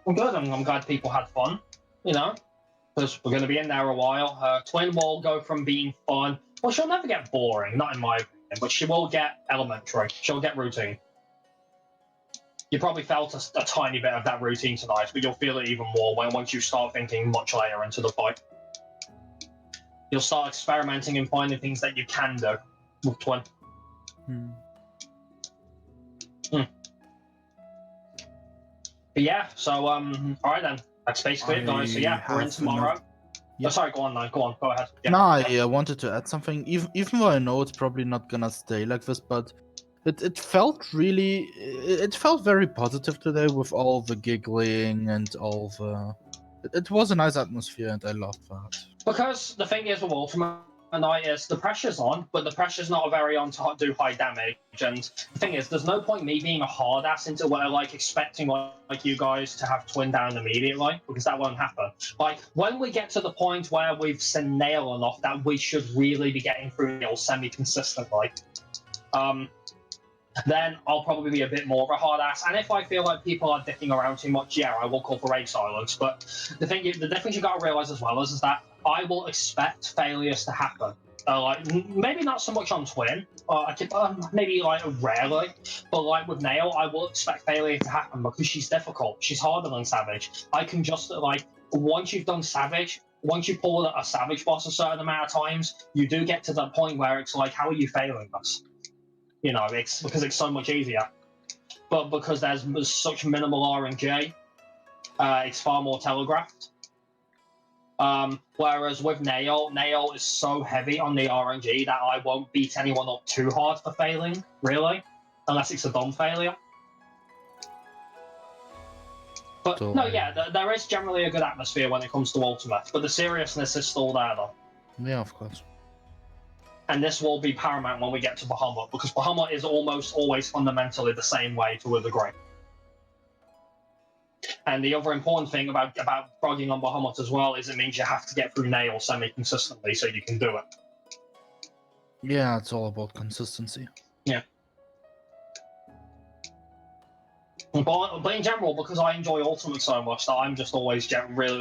Well, good. I'm glad people had fun, you know? Because we're going to be in there a while. Twin will go from being fun. Well, she'll never get boring, not in my opinion, but she will get elementary. She'll get routine. You probably felt a tiny bit of that routine tonight, but you'll feel it even more once you start thinking much later into the fight. You'll start experimenting and finding things that you can do with Twin. But yeah, so alright then. That's basically it, guys. So yeah, we're in tomorrow. Oh, sorry, go on, Go ahead. Yeah. No, I wanted to add something. Even though I know it's probably not gonna stay like this, but it felt very positive today with all the giggling and all the. It was a nice atmosphere, and I loved that. Because the thing is with Ultimate Night is the pressure's on, but the pressure's not very on to do high damage. And the thing is, there's no point me being a hard ass into where like expecting like you guys to have Twin down immediately, because that won't happen. Like when we get to the point where we've seen Nail enough that we should really be getting through Nail semi-consistently, then I'll probably be a bit more of a hard ass. And if I feel like people are dicking around too much, yeah, I will call for raid silence. But the difference you got to realize as well is that I will expect failures to happen. Like maybe not so much on Twin, maybe like rarely, but like with Nail, I will expect failure to happen because she's difficult. She's harder than Savage. I can just like once you've done Savage. Once you pull a Savage boss a certain amount of times, you do get to that point where it's like, how are you failing us? You know, it's because it's so much easier. But because there's such minimal RNG, it's far more telegraphed. Whereas with Nail is so heavy on the RNG that I won't beat anyone up too hard for failing, really, unless it's a dumb failure. But no, yeah, there is generally a good atmosphere when it comes to Ultimate, but the seriousness is still there, though. Yeah, of course. And this will be paramount when we get to Bahamut, because Bahamut is almost always fundamentally the same way to a degree. And the other important thing about frogging on Bahamut as well is it means you have to get through Nail semi-consistently so you can do it. Yeah, it's all about consistency. Yeah. But in general, because I enjoy Ultimate so much, that I'm just always really